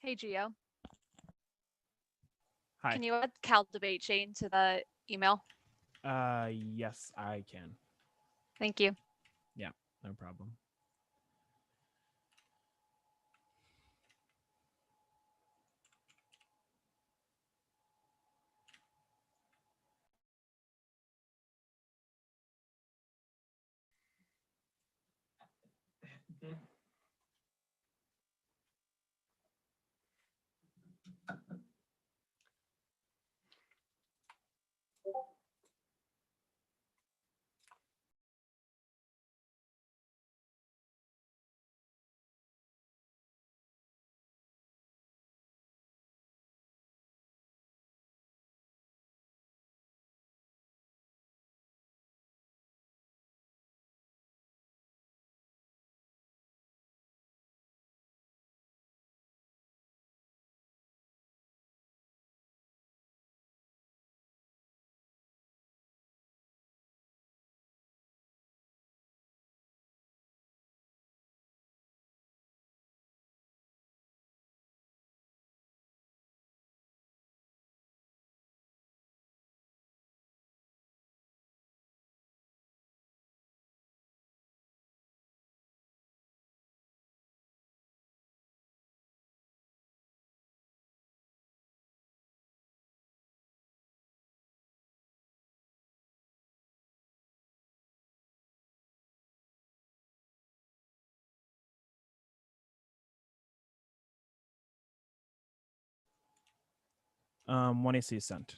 Hey, Gio. Hi. Can you add Cal debate chain to the email? Yes, I can. Thank you. Yeah, no problem. One AC sent.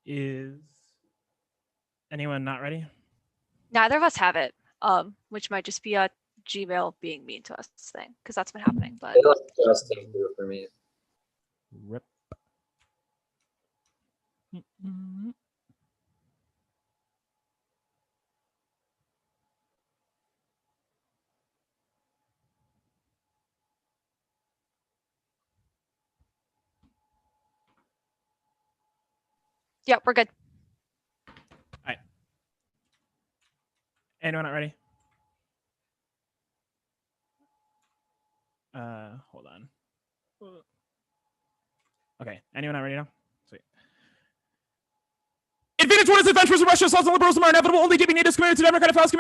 Is anyone not ready? Neither of us have it, which might just be a Gmail being mean to us thing, because that's been happening. But It just came through for me. Rip. yeah, we're good. All right. Anyone not ready? Hold on. Okay. Anyone not ready now? Sweet. Advantage one is adventurous Russia, assaults and liberalism are inevitable. Only giving natives committed to democratic fallacy,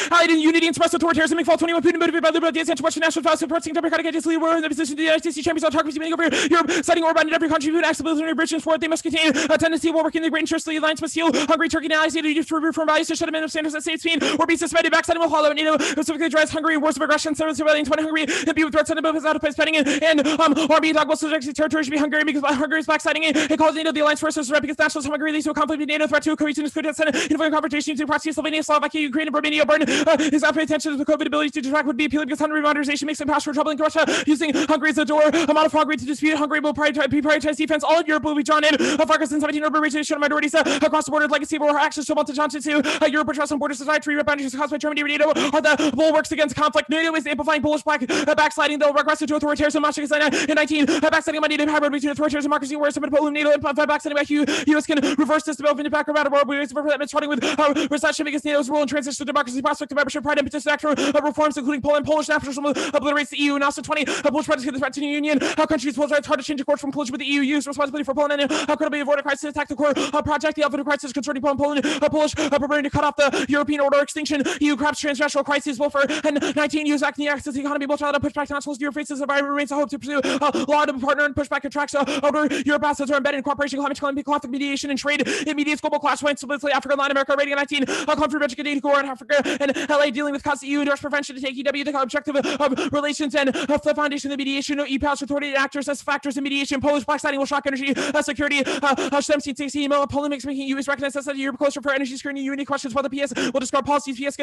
allied in unity and suppressed authoritarianism. Fall 21 Putin motivated by liberal ideas, anti-Western national fallacy, supporting democratic ideas, leader in the position of the United States champions autocracy, being over Europe, citing Orban in every country, who acts military British for they must contain a tendency of working in the great interest of the alliance must heal. Hungary, Turkey, and allies need to reform values to shut them in of standards that states mean or be suspended. Backsliding will hollow NATO specifically drives Hungary wars of aggression, civilians when Hungary and be with threats and above his out of place spending and army dog will subject territory to be Hungarian because Hungary is backsliding it calls NATO the alliance forces right because nationalism Hungary leads to a conflict with NATO threat to a cohesion Senate, involving confrontation to proxy Slovenia, Slovakia, Ukraine, and Romania. Burden his not paying attention to the COVID ability to detract would be appealing because Hungary modernization makes him pass for troubling Russia, using Hungary as a door. A model for Hungary to dispute. Hungary will prioritize defense. All of Europe will be drawn in. Farkas and 17 urban regions shown minorities across the border. Legacy war actions to Johnson to Europe, which on border society, Europe boundaries caused by Germany, NATO are the bulwarks against conflict. NATO is amplifying Polish black backsliding, though regressive to authoritarianism. in 19 backsliding on NATO hybrid between authoritarianism, democracy, where some Poland, NATO, and backsliding back. U.S. can reverse this development back around the world. We for that starting with recession because NATO's role in transition to democracy, prospect of membership, pride, impetus, and actual reforms, including Poland, Polish nationalism obliterates the EU, and also 20 Polish projects the threat to the Union. How countries will try hard to change the course from collision with the EU, use responsibility for Poland, and how could it be avoid a crisis, attack the core project, the elephant crisis concerning Poland, Polish preparing to cut off the European order extinction, EU crafts transnational crises, will for and 19 use acting the access to the economy, both child push back to nationals, Europe faces environment remains a hope to pursue law to partner and push back attracts over Europe assets are embedded in cooperation, climate conflict mediation and trade, it mediates global clash points split Africa, Latin America, rating 19, Comfort Educating Core in Africa, and LA dealing with constant EU and prevention to take EW, the objective of relations and the foundation of the mediation, EPAS authority actors as factors in mediation, Polish black siding will shock energy, security, 1760 email, polemics making US recognize us as a Europe closer for energy screening, unity questions whether PS will describe policies, PIS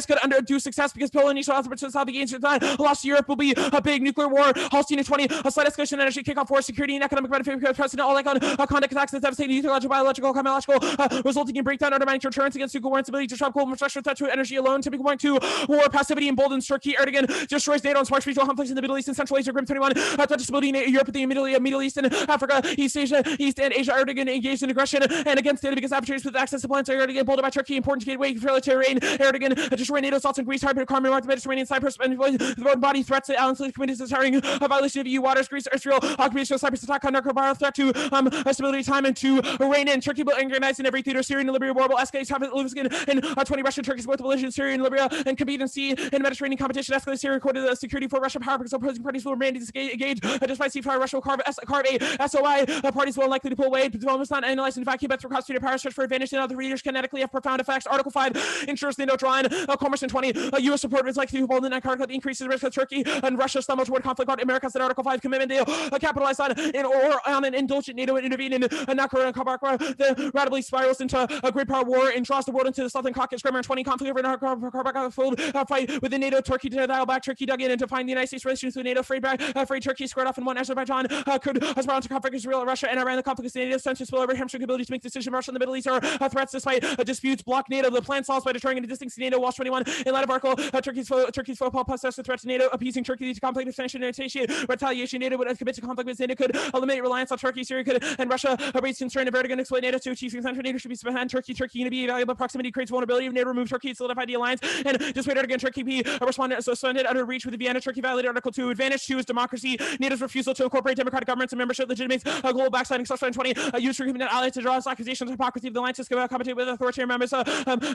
could undo success because Poland needs to how the gains lost to Europe will be a big nuclear war, Holstein in 20, a slight escalation energy kickoff war, security and economic benefit because President all icon, conduct attacks that devastating ecological, biological, chemical, resulting in breakdown, undermining deterrence against nuclear war instability, disrupt global infrastructure, threat to energy alone, tipping point to war, passivity, emboldens Turkey, Erdogan destroys NATO and sparks regional conflicts in the Middle East and Central Asia, Grim 21, threat to stability in Europe, the Middle East and Africa, East Asia, East and Asia, Erdogan engaged in aggression and against NATO because arbitraries with access to plants are Erdogan bolted by Turkey, important gateway for terrain, Erdogan destroy NATO assaults in Greece, hybrid carbon mark the Mediterranean, Cyprus, and the body threats to Alliance committees deterring a violation of EU waters, Greece, Israel, occupation of Cyprus, attack on narco threat to stability time and to reign in Turkey, but organized in every theater, Syria and Libya, war will escalate, and 20 Russian, Turkish, both belligerent Syria and Libya, and compete in sea and Mediterranean competition, escalate Syria, according to the security for Russia power because opposing parties will remain engaged, despite ceasefire, Russia will carve a SOI, parties will unlikely to pull away, developments not analyzed in vacuum, but through cross-strait power search for advantage, and other readers kinetically have profound effects. Article 5 ensures the no-drawn, Commerce in 20, U.S. support is likely to hold in Antarctica, the increases the risk of Turkey and Russia stumble toward conflict on America's and Article 5 commitment deal, capitalize on an indulgent NATO and intervene in Nagorno-Karabakh, the radically spirals into a great power war and draws the world into the Southern Caucasus, Grammar 20, conflict over Nagorno-Karabakh, fight within NATO, Turkey to dial back, Turkey dug in and to find the United States relations with NATO, afraid Turkey squared off in one, Azerbaijan could respond to conflict Israel, Russia, and Iran, the conflict is NATO, sense to spill over hamstring ability to make decisions, Russia in the Middle East are threats despite disputes, block NATO, the plan solves by deterring and distancing NATO, Walsh 21, in light of article, Turkey's foe possess the threat to NATO, appeasing Turkey leads to conflict, extension, retaliation, NATO would commit to conflict with NATO could eliminate reliance on Turkey, Syria could, and Russia raise concern of Erdogan exploit NATO to achieve consent for NATO should be behind Turkey to be a valuable proximity creates vulnerability of NATO, remove Turkey, solidify the alliance, and dissuade Erdogan, Turkey be responded suspended under reach with the Vienna, Turkey violated Article 2, advantage 2 is democracy, NATO's refusal to incorporate democratic governments and membership legitimates global backsliding, /20, use for human allies to draw accusations of hypocrisy of the alliance, compete with authoritarian members,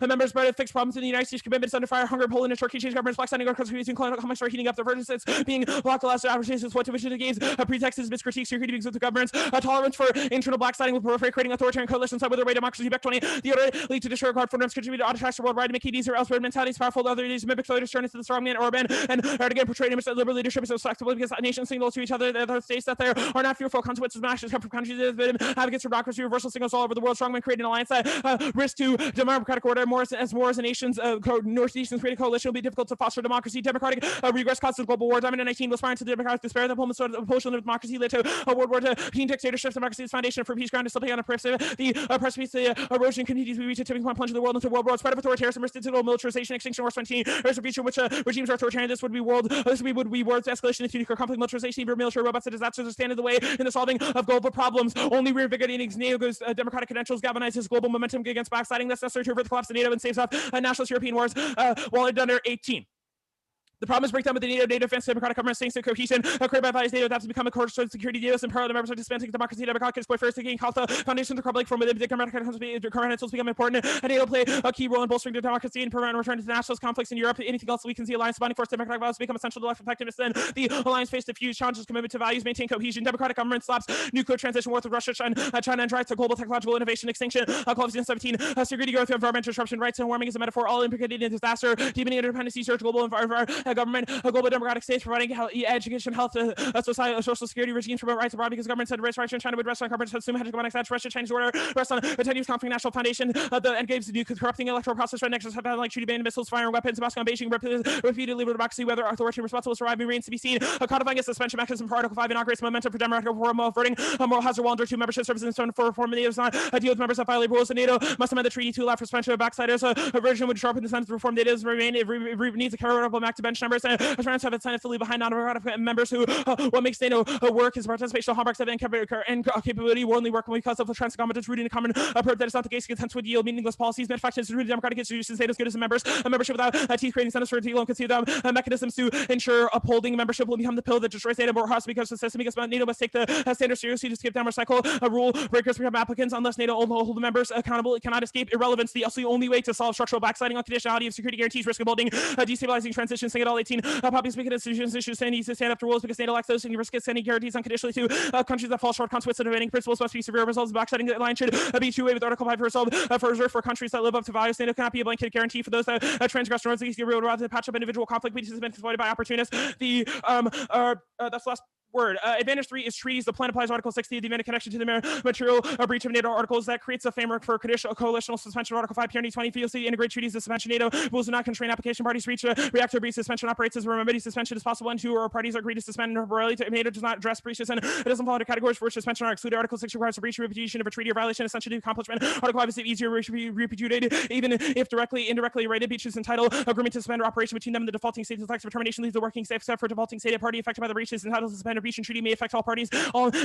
members but fix problems in the United States, commitments under fire, hunger, Poland and Turkey, change governments, blacksliding, using conflicts are heating up, divergences being blocked, the last adversaries, what division of games, pretext is miscritique, security beings with the governments, tolerance for internal blacksliding will proliferate, creating authoritarian coalitions side with their way democracy, back 20, the other lead to destroy guard for norms, contribute to autocracy worldwide, make it easier elsewhere, mentalities powerful, the other leaders, mimic leaders, turn into the strongman, Orban, and Erdogan portrayed him as liberal leadership is so flexible because nations signal to each other, the other states that there are not fearful consequences of actions come from countries that have been advocates for democracy, reversal signals all over the world, strongman creating an alliance that risk to democratic order, more as nations, North nations create a coalition will be difficult to foster democracy, democratic regress causes global war, Diamond 19 will aspire to democratic despair, the opposition of democracy led to a world war to teen dictatorships, democracy is foundation for peace ground is slipping on a precipice, the precipice, the erosion continues, we reach a tipping point, plunge the world into world war, spread of authoritarianism, risk digital militarization, extinction, war 17, there's a future which regimes are authoritarian, this would be world escalation into nuclear conflict, militarization, even military robots and disasters are stand in the way in the solving of global problems, only reinvigorating NATO's democratic credentials galvanizes global momentum against backsliding that's necessary to avert the collapse of NATO and saves off nationalist European wars while it's under 18. The problem is breakdown with the NATO defense, democratic government, staying cohesion, created by violence, NATO adapts to become a core security deals, and the members are dispensing democracy, democratic exploit first, taking health, foundations of republic from within the democratic credentials become important, and NATO play a key role in bolstering the democracy and prevent return to nationalist conflicts in Europe. Anything else we can see alliance binding force, democratic values become essential to life effectiveness. Then the alliance faced diffuse challenges, commitment to values, maintain cohesion, democratic government stops nuclear transition war with Russia, China, and drive to global technological innovation, extinction, Close 17, security growth, environmental disruption, rights and warming is a metaphor, all implicated in disaster, deepening interdependency, search global government, global democratic states providing health, education, health, social security regimes promote rights abroad because government said race rights in China would rest on government assume hegemonic status, Russia change order, rest on the 10 years conflict national foundation, the end games the corrupting electoral process, right next to have like treaty ban missiles, firing weapons, Moscow and Beijing repeatedly democracy, whether authority responsible for surviving remains to be seen, codifying a suspension mechanism for Article 5 inaugurates momentum for democratic reform, averting moral hazard while under 2 membership services and for reform NATO is not a deal with members that violate rules of NATO must amend the treaty to allow for suspension of backsliders, a version would sharpen the sentence to reform NATO is remain it needs a carryable back to bench numbers and France have incentive to leave behind non-democratic members who what makes NATO work is participation of hallmarks of and capability will only work because of the transcombatants rooted in a common approach that is not the case content would yield meaningless policies manufactured rooted democratic institutions NATO as good as members a membership without teeth creating centers for deal and conceive them mechanisms to ensure upholding membership will become the pill that destroys NATO more harsh because the system because NATO must take the standard seriously to skip down recycle rule breakers become applicants unless NATO will hold the members accountable it cannot escape irrelevance the only way to solve structural backsliding on conditionality of security guarantees risk of building destabilizing transition at all 18 populace making decisions issues and needs to stand up to rules because NATO lacks those and risk sending guarantees unconditionally to countries that fall short. Consequences of debating principles must be severe. Results backsetting the line should be two-way with Article 5 resolved for reserve for countries that live up to values. NATO cannot be a blanket guarantee for those that transgress norms against the real rather than patch up individual conflict which has been exploited by opportunists. That's the last word. Advantage 3 is treaties. The plan applies Article 60, the advantage connection to the material breach of NATO articles that creates a framework for coalitional suspension. Article 5, PRD 20, VOC, integrate treaties to suspension NATO. Rules do not constrain application parties reach react to a breach. Suspension operates as a remedy. Suspension is possible when two or parties agree to suspend temporarily. NATO does not address breaches and it doesn't fall into categories for which suspension are excluded. Article 6 requires a breach or repudiation of a treaty or violation essential to accomplishment. Article 5 is easier to be repudiated even if directly, indirectly rated. Breaches entitled agreement to suspend operation between them and the defaulting state. The text of termination leaves the working safe except for defaulting state. A party affected by the breach is entitled to suspend a breach and treaty may affect all parties.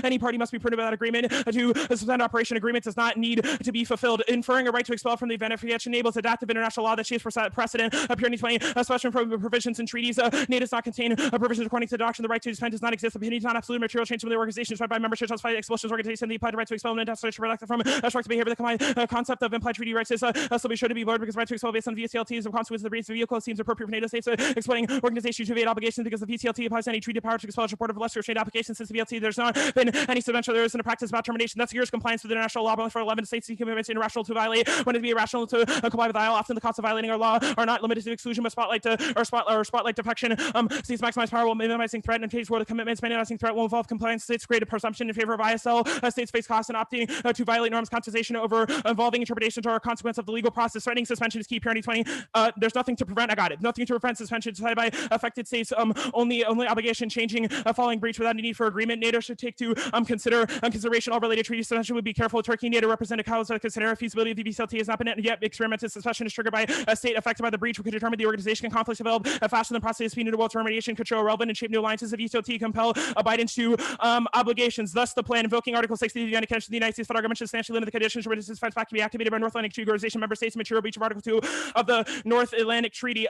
Any party must be printed by that agreement to suspend operation. Agreement does not need to be fulfilled. Inferring a right to expel from the event if it enables adaptive international law that shapes precedent. Appearing 20, special provisions in treaties. NATO does not contain provisions according to the doctrine. The right to suspend does not exist. Opinion is not absolute. Material change from the organization by membership justify expulsions organization. The implied right to expel and legislation elected from obstructive behavior. The combined concept of implied treaty rights is still be sure to be blurred because right to expel based on VCLT is a consequence of the breach of the vehicle seems appropriate for NATO states explaining organizations to evade obligations because the VCLT applies to any treaty power to expel as report of lesser restrained applications since the VLT. There's not been any substantial there isn't a practice about termination. That's years compliance with international law, but for 11 states seeking commitments irrational to violate. When it be irrational to comply with IL, often the costs of violating our law are not limited to exclusion, but spotlight defection. States maximize power while minimizing threat, and in case where the commitments minimizing threat will involve compliance. States create a presumption in favor of ISL. States face costs in opting to violate norms. Compensation over involving interpretations are a consequence of the legal process. Threatening suspension is key. Purity 20. There's nothing to prevent. I got it. Nothing to prevent suspension decided by affected states. Only obligation changing following breach without any need for agreement. NATO should take to consideration all related treaty suspension would be careful with Turkey. NATO represented how to consider feasibility of the VCLT has not been yet experimented. Suspension is triggered by a state affected by the breach. We could determine the organization and conflicts develop faster than process speed into world termination could show relevant and shape new alliances. The VCLT compel abidance to obligations. Thus, the plan invoking Article 60 of the United Convention of the United States federal government should substantially limit the conditions where this defense fact can be activated by North Atlantic Treaty Organization member states. Material breach of Article 2 of the North Atlantic Treaty.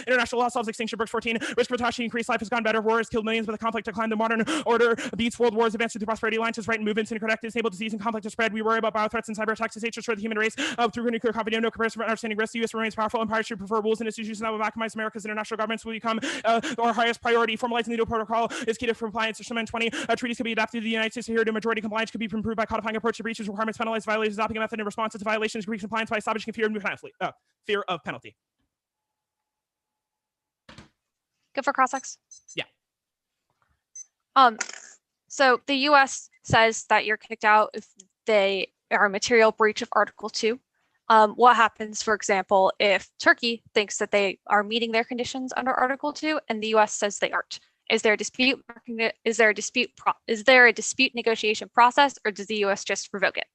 International law solves extinction. Brooks 14. Risk of Tashi increased life has gone better. War has killed millions, but the conflict declined. The modern order beats world wars. Advanced to prosperity. Alliances, right movements, and correct disable disease and conflict to spread. We worry about bio threats and cyber attacks as hatred for the human race. Through nuclear confidence, no comparison for understanding risk. The U.S. remains powerful. Empires should prefer rules and institutions that will maximize America's international governments will become our highest priority. Formalizing the NATO protocol is key to compliance. Instrument 20. Treaties can be adapted to the United States here to majority compliance could be improved by codifying approach to breaches, requirements, penalize violations, adopting a method in response to violations, breach compliance by establishing fear of penalty. Good for cross-ex? Yeah. So the U.S. says that you're kicked out if they are a material breach of Article 2. What happens, for example, if Turkey thinks that they are meeting their conditions under Article 2 and the U.S. says they aren't? Is there a dispute? Is there a dispute negotiation process, or does the U.S. just revoke it?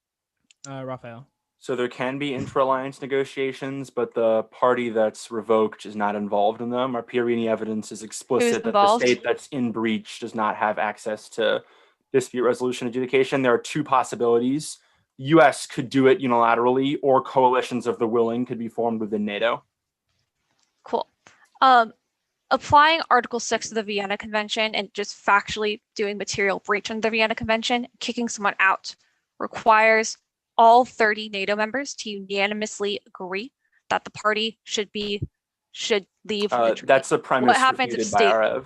Raphael. So there can be intra-alliance negotiations, but the party that's revoked is not involved in them. Our Pierini evidence is explicit that the state that's in breach does not have access to dispute resolution adjudication. There are two possibilities. U.S. could do it unilaterally, or coalitions of the willing could be formed within NATO. Cool. Applying Article 6 of the Vienna Convention and just factually doing material breach under the Vienna Convention, kicking someone out, requires all 30 NATO members to unanimously agree that the party should leave. That's a premise what happens if by RF.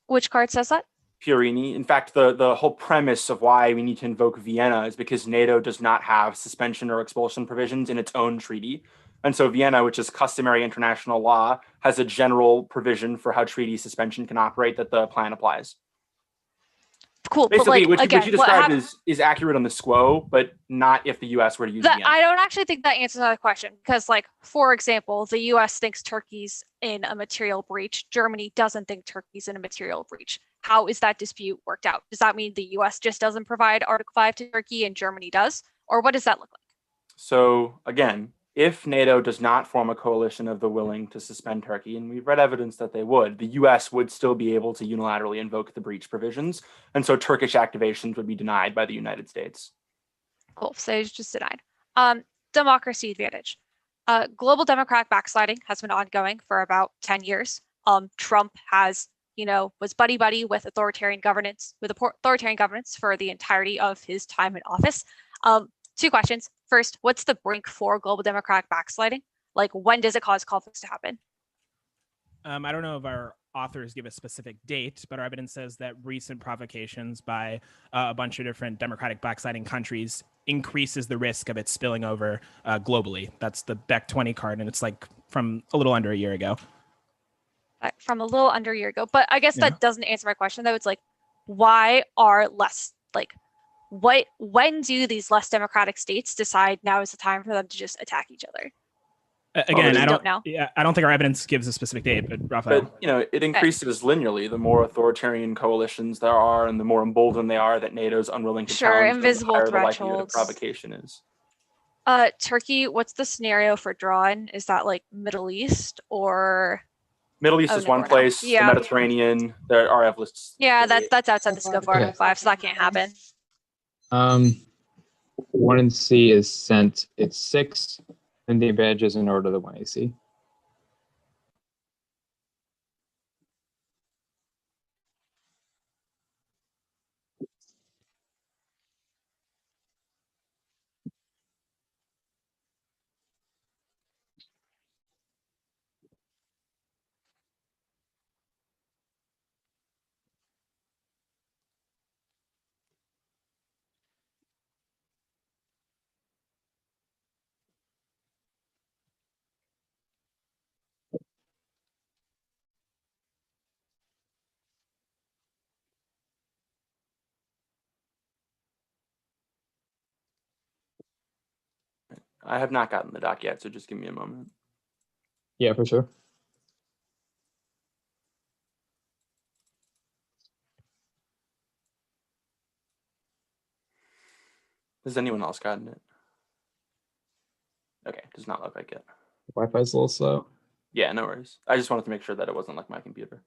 Which card says that? Pierini. In fact, the whole premise of why we need to invoke Vienna is because NATO does not have suspension or expulsion provisions in its own treaty. And so Vienna, which is customary international law, has a general provision for how treaty suspension can operate that the plan applies. Cool. Basically, but what you described is accurate on the SQUO, but not if the U.S. were to use Vienna. I don't actually think that answers that question because, for example, the U.S. thinks Turkey's in a material breach. Germany doesn't think Turkey's in a material breach. How is that dispute worked out? Does that mean the U.S. just doesn't provide Article 5 to Turkey and Germany does? Or what does that look like? So, again, if NATO does not form a coalition of the willing to suspend Turkey, and we've read evidence that they would, the U.S. would still be able to unilaterally invoke the breach provisions. And so Turkish activations would be denied by the United States. Cool. So it's just denied. Democracy advantage. Global democratic backsliding has been ongoing for about 10 years. Trump has, was buddy-buddy with authoritarian governance for the entirety of his time in office. Two questions. First, what's the brink for global democratic backsliding? When does it cause conflicts to happen? I don't know if our authors give a specific date, but our evidence says that recent provocations by a bunch of different democratic backsliding countries increases the risk of it spilling over globally. That's the Beck 20 card, and it's like from a little under a year ago. From a little under a year ago. But I guess that doesn't answer my question, though. It's like, why are less, like, when do these less democratic states decide now is the time for them to just attack each other? Again, I don't know. Yeah, I don't think our evidence gives a specific date, but Raphael. But it increases linearly the more authoritarian coalitions there are, and the more emboldened they are that NATO's unwilling to challenge them, the higher the likelihood of provocation is. Turkey, what's the scenario for drawing? Is that like Middle East or? Middle East is one place. Yeah. The Mediterranean, there are RF lists. Yeah, that's outside the scope of Article 5, so that can't happen. 1 and C is sent. It's 6. And the advantages in order to the 1AC. I have not gotten the doc yet, so just give me a moment. Yeah, for sure. Has anyone else gotten it? Okay, does not look like it. Wi-Fi's a little slow. Yeah, no worries. I just wanted to make sure that it wasn't like my computer.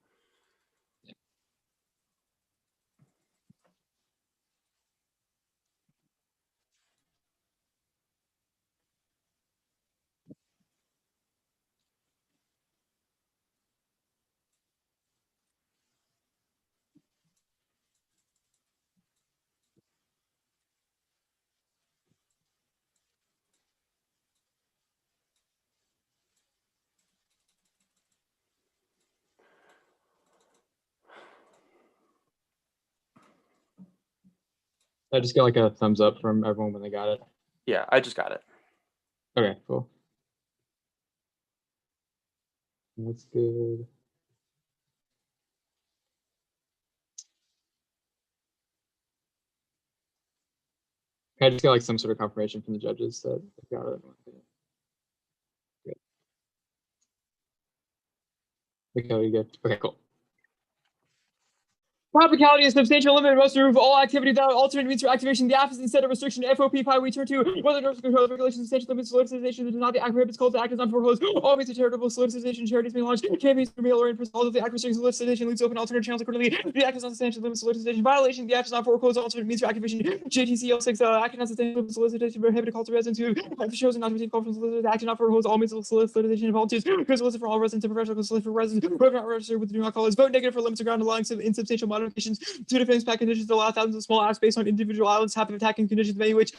I just got like a thumbs up from everyone when they got it. Yeah, I just got it. Okay, cool. That's good. I just got like some sort of confirmation from the judges that they got it. Good. Okay, good. Okay, cool. Practicality is substantial limit must remove all activity without alternate means for activation. The absence instead of restriction FOP pi we turn to whether the control of regulations substantial limits solicitation does not the act prohibits called to act as unforeclosed. All means of charitable solicitation charities being launched campaigns for mail or in person. All of the act restricting solicitation leaves open alternate channels accordingly. The act is not substantial limit solicitation violation. The act is not foreclosed alternate means for activation. JTCL 6 act is not substantial limit solicitation prohibited calls to residents who have chosen not to receive calls from solicitors. Act is not foreclosed all means of solicitation and volunteers who solicit for all residents and professional solicit for residents who have not registered with the do not call is vote negative for limits of ground allowing some insubstantial modifications to defense pack conditions to allow thousands of small acts based on individual islands have attacking conditions, many which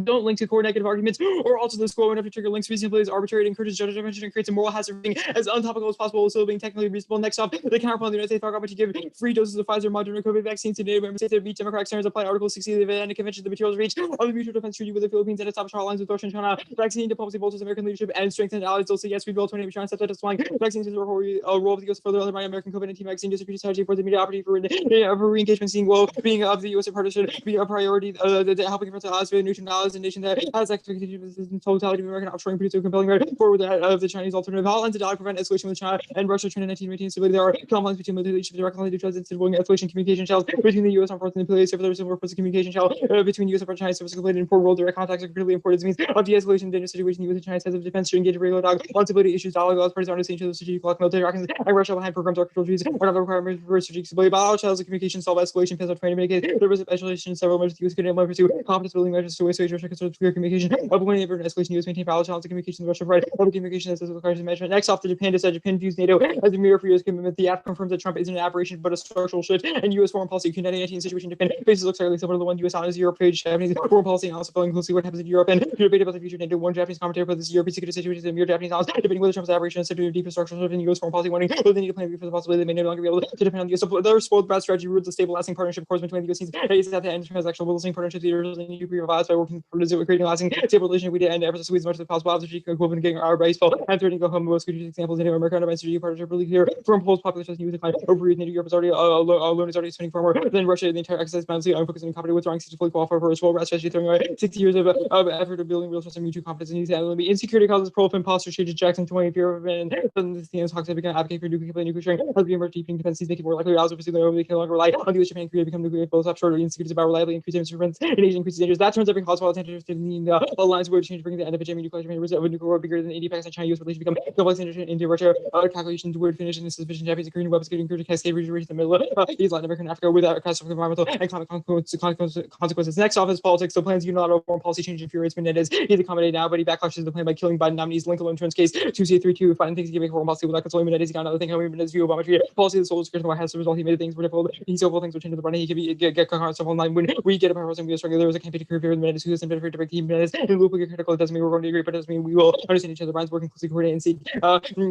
don't link to core negative arguments or alter the score enough to trigger links reasonably as arbitrary. It encourages judge intervention and creates a moral hazard being as untopical as possible while still being technically reasonable. Next off, the counterpoint the United States government to give free doses of Pfizer, Moderna, COVID vaccines to native member states that meet democratic standards apply Article 60 of the Vienna Convention. The materials reached on the mutual defense treaty with the Philippines and establish lines with Russia and China. Vaccine diplomacy bolsters American leadership and strengthened allies. Also, yes, we will 28 China stepped testifying. Vaccines is a role of the U.S. further undermining American COVID-19 vaccine distribution strategy for the media opportunity for re-engagement, seeing well being of the U.S. partition be a priority. Helping confront allies with neutral allies and nation that has expectations in totality of American offshoring produce a compelling right forward of the Chinese alternative hotlines to prevent escalation with China and Russia. China 19 maintain stability. There are conflicts between military leadership direct line to transit willing escalation communication channels between the U.S. armed forces and the police. There is more force communication channel between U.S. and China service completed in poor world direct contacts are critically important as means of de-escalation dangerous situation. The U.S. and China says of defense should engage in regular dialogue on stability issues. Dialogue allows parties to understand each other's strategic block military actions and Russia behind programs or control treaties are not the requirements for strategic stability. Bilateral channels of communication solve escalation, pass on training, mitigate the risk of escalation. Several measures the U.S. could pursue competence building measures to strategy, Russia concerns clear communication, avoiding ever escalation, U.S. maintain parallel channels of communication, Russia provide public communication as requires management. Next off, Japan decided Japan views NATO as a mirror for U.S. commitment. The app confirms that Trump isn't an aberration but a structural shift in U.S. foreign policy. Q19 situation Japan faces looks fairly similar to the one U.S. honors Europe page Japanese foreign policy and also following closely what happens in Europe and debate about the future NATO. One Japanese commentator put this European security situation in mere Japanese honors, debating whether Trump's aberration is a deep structural shift in U.S. foreign policy, warning whether they need to plan for the possibility they may no longer be able to depend on the U.S. So their spoiled brat strategy roots the stable lasting partnership course between the U.S. needs at the end of transactional building partnership leaders and need to be revised by working towards creating lasting stable relationship. We did end efforts to squeeze as much as possible out of the equivalent getting our baseball and threatening to go home. Most good examples in America under strategic partnership really clear from polls population as new decline over NATO. Europe is already alone is already spending far more than Russia. The entire exercise bouncy unfocused and incompetent withdrawing seats to fully qualify for a spoiled brat strategy, throwing away 60 years of effort of building real trust and mutual confidence in these enemies. Insecurity causes pro imposter changes Jackson 20 fear of and the things talks about advocate for nuclear sharing has been more deepening defenses, making more likely also pursue their they can no longer rely on the US Japan Korea become nuclear both up short of insecurities about reliably increasing instruments and Asian increases dangers. That turns every possible attention to the alliance where change bringing the end of a Japan nuclear Japan of a nuclear war bigger than India, Pakistan, China, US relations become complex interest India, Russia, calculations, word finish, and insufficient Japanese and Korean weapons getting cascade region in the middle of East Latin America and Africa without catastrophic environmental and climate consequences. Next off is politics. So plans unilateral foreign policy change infuriates Menendez. He's accommodated now, but he backlashes the plan by killing Biden nominees. Lincoln alone turns case 2C32. Biden thinks he can make foreign policy without consoling Menendez. He got another thing. How Menendez view Obama treated policy of the soul security White House. As a result, he made things more difficult. He's hopeful things will change in the running. He can get car stuff online. When we get a power we are struggling. There was a campaign to curve here with Menendez who hasn't been afraid to break team Menendez and loop critical. It doesn't mean we're going to agree, but it doesn't mean we will understand each other. Brian's working closely coordinate and seek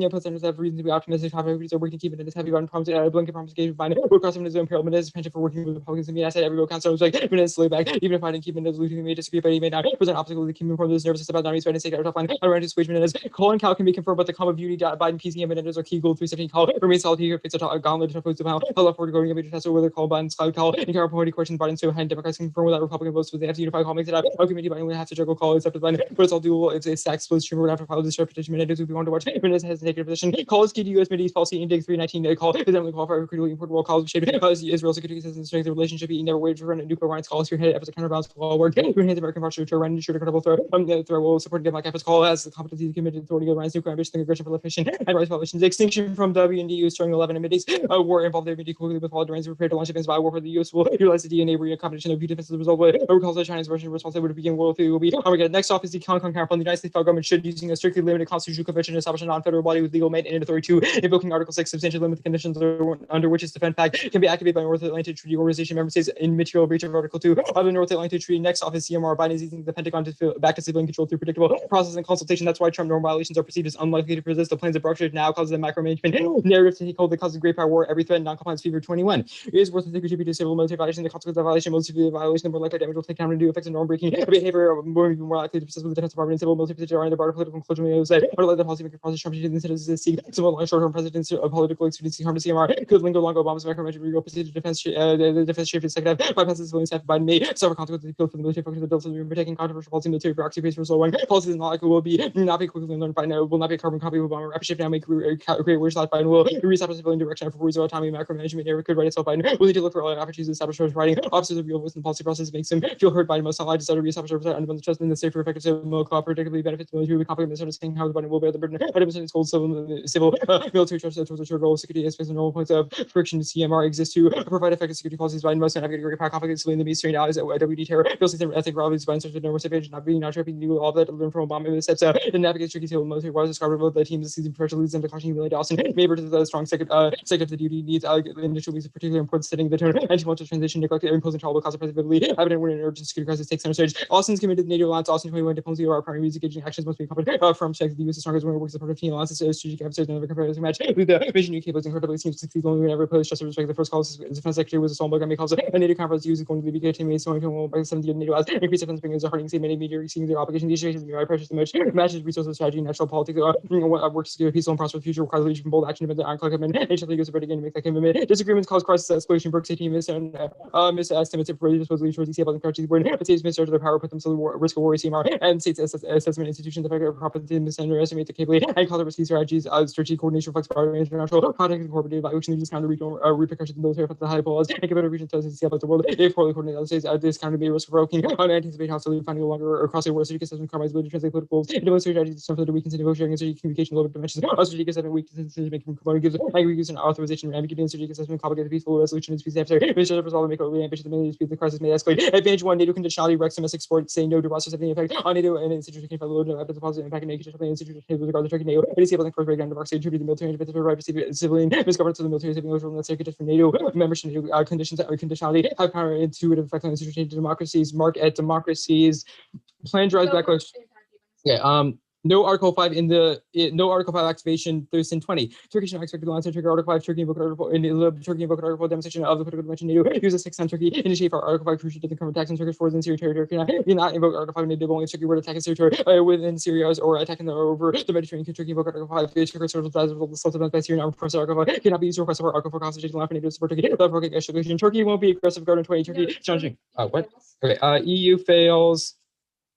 presidents have reason to be optimistic. However, are working to keep Menendez heavy on promise blanket promise gave Biden will cross him his own peril. Menendez's penchant for working with Republicans. I mean, I said every vote counts. So I was like Menendez slowly back. Even if I didn't keep Menendez losing, he may disagree, but he may not present obstacles to keep him from this nervous about Downey's Biden state out of line. Around his wage Menendez. Colin Cal can be confirmed, but the comma of beauty Biden PC and Menendez are key gold 317 call remains solid here. Fits a gauntlet to oppose the panel. Held up for going a major test whether call Biden's cloud call and Carol Pointy question Biden so hand Democrats can confirm without Republican votes with the FD unified call makes it out. Committee Biden will have to juggle call accepted Biden, but it's all dual. It's a stack split stream. We're going to have to file this petition. Menendez would be one to watch. Menendez has a negative position. Call is key to U.S. Mideast policy in Dig 319. Call is eminently qualified for critically important role. Call is shaped as Israel's security systems strength the relationship. He never waited to run a nuclear alliance. Call is spearheaded efforts to counterbalance all work. To enhance the American posture to run and ensure a credible threat. The threat will support the efforts. Call as the competency committed authority to rise nuclear ambition, aggression, proliferation, and rise violations. Extinction from WNDU starting 11 in Mideast. War involved the Mideast quickly with all the Iranians prepared to launch against war for the U.S. will utilize the DNA re competition of defense as a result. Recalls that China's Russian response would begin World War III will be Armageddon. Next off is the Hong Kong counterpart. The United States federal government should, using a strictly limited constitutional convention, establish a non-federal body with legal mandate and authority to invoking Article 6, substantially limit the conditions under which its defense pact can be activated by North Atlantic Treaty Organization member states in material breach of Article 2 of the North Atlantic Treaty. Next off is CMR. Biden is using the Pentagon to back to civilian control through predictable process and consultation. That's why Trump norm violations are perceived as unlikely to persist. The plans of Berkeley now causes a micromanagement narrative to take hold that causes great power war, every threat, non-compliance fever 21. It is worth to contribute to civil military violation. The consequence of violation, most severe violation, the more likely damage will take time to do effects of norm breaking behavior, more likely to persist with the Defense Department and civil military position are in the broader political conclusion. We said, or let the policymaker process Trump to consider this seek civil and short-term presidents of political expediency harm to CMR could linger longer. Obama's micromanagement regal procedure defense the defense chief executive bypasses civilian staff. Biden may suffer consequences appeal for the military focus of the bill, so we're taking controversial policy military proxy base for slow one. Policies not likely will not be quickly learned by now, will not be a carbon copy of Obama. Rapid shift now make create worse life. Biden will reestablish civilian direction for reasonable autonomy. Micromanagement never could write itself. Biden will need to look for all opportunities to establish writing officers of real voice in the policy process makes him feel heard. Biden most allied to start to reestablish undermine the trust in the safer effective civil cooperatively benefits the military. We complicate misunderstanding how the Biden will bear the burden. Biden holds civil military trust towards ensure goal security aspects and normal points of friction. CMR exists to provide effective security policies. Biden must navigate great power conflicts in the Middle East allies at WD terror. Bill system ethnic rivalries. Biden search for no recipients, not tripping to all that learn from Obama. The steps to navigate tricky civil military wars described about the teams this season professional leads them to caution humility. Austin Mayber to the strong second of the duty needs initial weeks of particularly important setting the tone and too much of transition neglect imposing trouble cause of presidency. Evident when an urgent security crisis takes center stage. Austin's committed to NATO alliance. Austin 21 diplomacy or our primary music engaging actions must be accompanied from checks. The U.S. is strongest when it works as a part of team alliances. Strategic episodes never comparative match with the vision UK was incredibly seems to succeed only whenever opposed. Just to respect the first call. The defense secretary was a Stoltenberg. I may call a NATO conference use going to be BK teammates going to by 70 NATO as increased defense spending is a harding many media exceeding their obligation. These situations are precious the most matches resources strategy national politics work secure peaceful and prosperous future requires leadership and bold action event the ironclad commitment. National league is ready again to make that commitment. Disagreements cause crisis escalation. Berkeley team misestimates of really supposedly towards the about the word but states misjudge their power put themselves risk of war CMR and states assessment institutions the fact that property misunderestimate the capability and call the risky strategies strategic coordination reflects broader international context and corporate evaluation leaders counter regional repercussions in military effects the high polls and give region tells us about the world if poorly coordinated other states this counter be a risk of broken unanticipated hostility finding no longer across a war strategic assessment compromise ability to translate political goals into military strategies some further weakness in negotiating and strategic communication lower dimensions strategic assessment weakness in decision making component gives weakness and authorization ambiguity in strategic assessment complicated peaceful resolution is peace after misjudge resolve make overly ambitious the military speed the crisis may escalate advantage one NATO conditionality Rex domestic sports, saying no to rosters having an effect on NATO and institutions can follow no evidence of positive impact on NATO institutions with regard to Turkey NATO. And disabling force breakdown democracy attributed to the military and the right to civilian misgovernance of the military civilian necessary conditions for NATO membership conditions or conditionality have counterintuitive effect on institutions democracies. Mark at democracies. Plan drives backlash. Yeah. No Article 5 no Article 5 activation 2020. Turkey should not expect to launch Turkey Article 5 Turkey invoke Article in the Turkey invoke Article demonstration of the political dimension NATO use a 6 time Turkey initiate for Article 5 crucial to the current attacks on Turkish forces in Syria territory cannot invoke Article 5 NATO only Turkey were attacking Syria territory within Syria or attacking over the Mediterranean. Turkey invoke Article 5 Turkish forces as a result of the assault by Syrian armed forces. Article 5 cannot be used to request for Article 4 constitutional law for NATO to support Turkey. Turkey won't be aggressive guard in 2020. Turkey challenging. What? Okay. EU fails.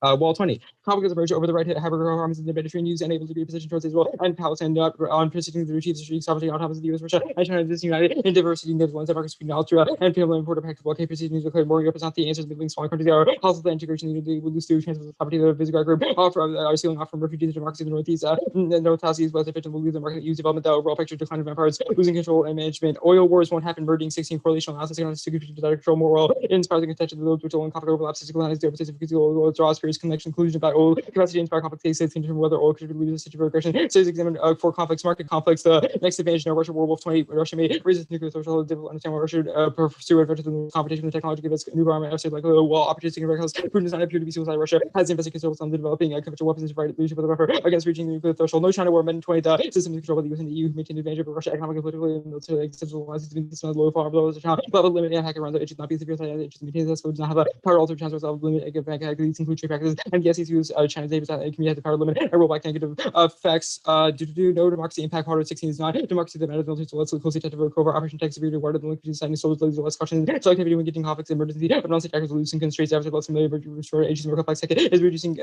Wall 20. Conflict is emerged over the right to have arms in the Mediterranean use and able to be positioned towards Israel and Palestine on persisting to achieve strategic sovereignty on top of the US, Russia, and China disunited in diversity of ones that Marcus between Austria and Finland and Porter Pact blockade proceedings declared more Europe is not the answers between smaller countries that are hostile to integration we lose to transfer the property of the Visegrad group are sealing off from refugees to democracy in the northeast. The North East was efficient will lose the market use development, the overall picture decline of empires, losing control and management. Oil wars won't happen, merging 16 correlational analysis to control more oil, inspires the contention of the which will conflict overlaps, physical analysis, the opposite oil draws, various connection, conclusion about oil capacity to inspire conflict states can determine whether oil could lead to a situation of aggression. States examine for conflicts, market conflicts. The next advantage in Russia World War 20, Russia may resist nuclear social difficult to understand what Russia should pursue advantage in the competition with technology gives new armament efforts like while opportunities and reckless Putin does not appear to be suicide. Russia has invested considerable on the developing conventional weapons and provided leadership of the buffer against reaching the nuclear threshold. No China war men 20 the systems controlled by the US and the EU maintain the advantage of Russia economically, politically, and military extensive alliances between the low far below the challenge. But limit and hacker around it should not be severe side. It should maintain this. Does not have a power alter chance of limit these include trade practices and the SEC's China's data can the power limit and roll back negative effects. No democracy impact harder 16 is not democracy that matters military so let's closely test over cover operation tech severity rewarded the liquidity signing soldiers less caution selectivity when getting conflicts emergency but non-state actors losing constraints after less familiar restore agencies more complex second is reducing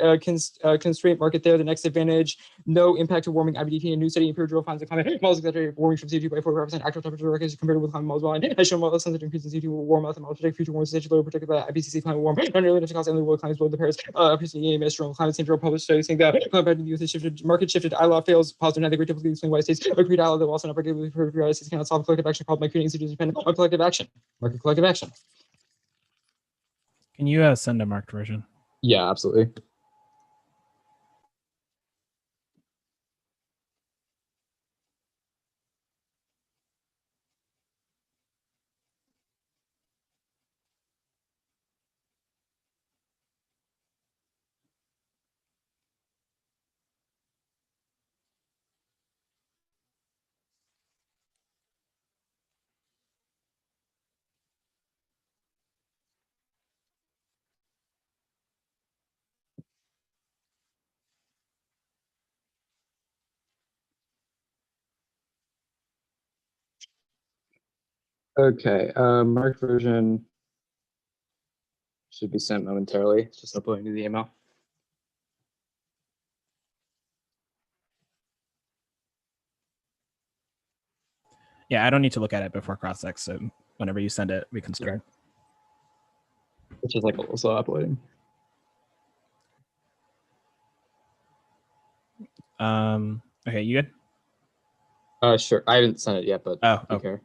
constraint market there. The next advantage no impact to warming IBDT and new study imperial finds the climate models exaggerate warming from CO2 by 4% actual temperature records compared with climate models line has shown models sensitive increase in CO2 warm out the models predict future warming stage lower protected by IPCC climate warm not nearly enough to cause only world climates below the Paris ministerial climate change published studies saying that climate youth shifted market shifted ILA fails positive and great difficulty explain why states agreed ILA that will also not regularly for United States cannot solve collective action problem by creating institutions dependent on collective action. Market collective action. Can you send a marked version? Yeah, absolutely. Okay, marked version should be sent momentarily. It's just uploading to the email. Yeah, I don't need to look at it before cross-check, so whenever you send it, we can start. It's just like also uploading. Okay, you good? Sure. I haven't sent it yet, but okay.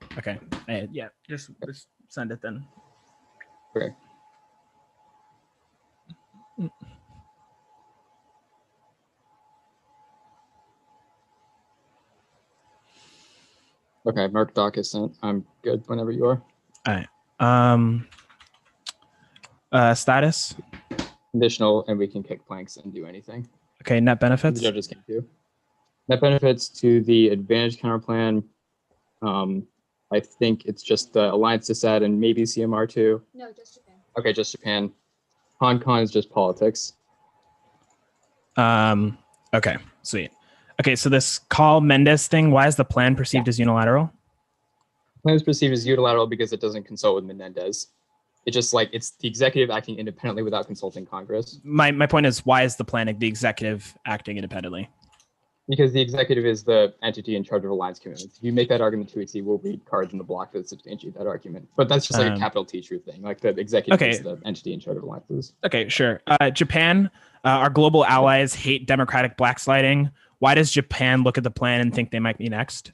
Yeah, just send it then. Okay. Okay, marked doc is sent. I'm good whenever you are. All right. Status? Conditional, and we can kick planks and do anything. Okay, net benefits? The judges can't do. Net benefits to the advantage counter plan. I think it's just the alliance to set and maybe CMR2. No, just Japan. Okay, just Japan. Hong Kong is just politics. Okay, sweet. Okay, so this call Mendes thing, why is the plan perceived as unilateral? Plan is perceived as unilateral because it doesn't consult with Menendez. It's just like it's the executive acting independently without consulting Congress. My point is, why is the plan the executive acting independently? Because the executive is the entity in charge of alliance commitments. If you make that argument to EC, we'll read cards in the block that substantiate that argument. But that's just like a capital T truth thing. Like the executive is the entity in charge of alliances. Okay, sure. Japan, our global allies hate democratic blacksliding. Why does Japan look at the plan and think they might be next?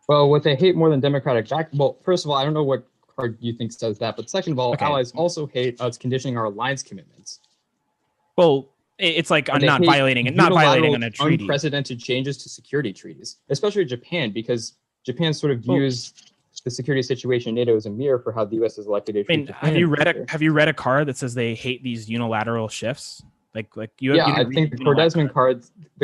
Well, what they hate more than democratic well, first of all, I don't know what card you think says that, but second of all, allies also hate us conditioning our alliance commitments. Well, it's like And they not hate violating unilateral, on a treaty. unprecedented changes to security treaties, especially Japan, because Japan sort of views the security situation in NATO as a mirror for how the U.S. is likely to treat Japan. Have you read a card that says they hate these unilateral shifts? I think the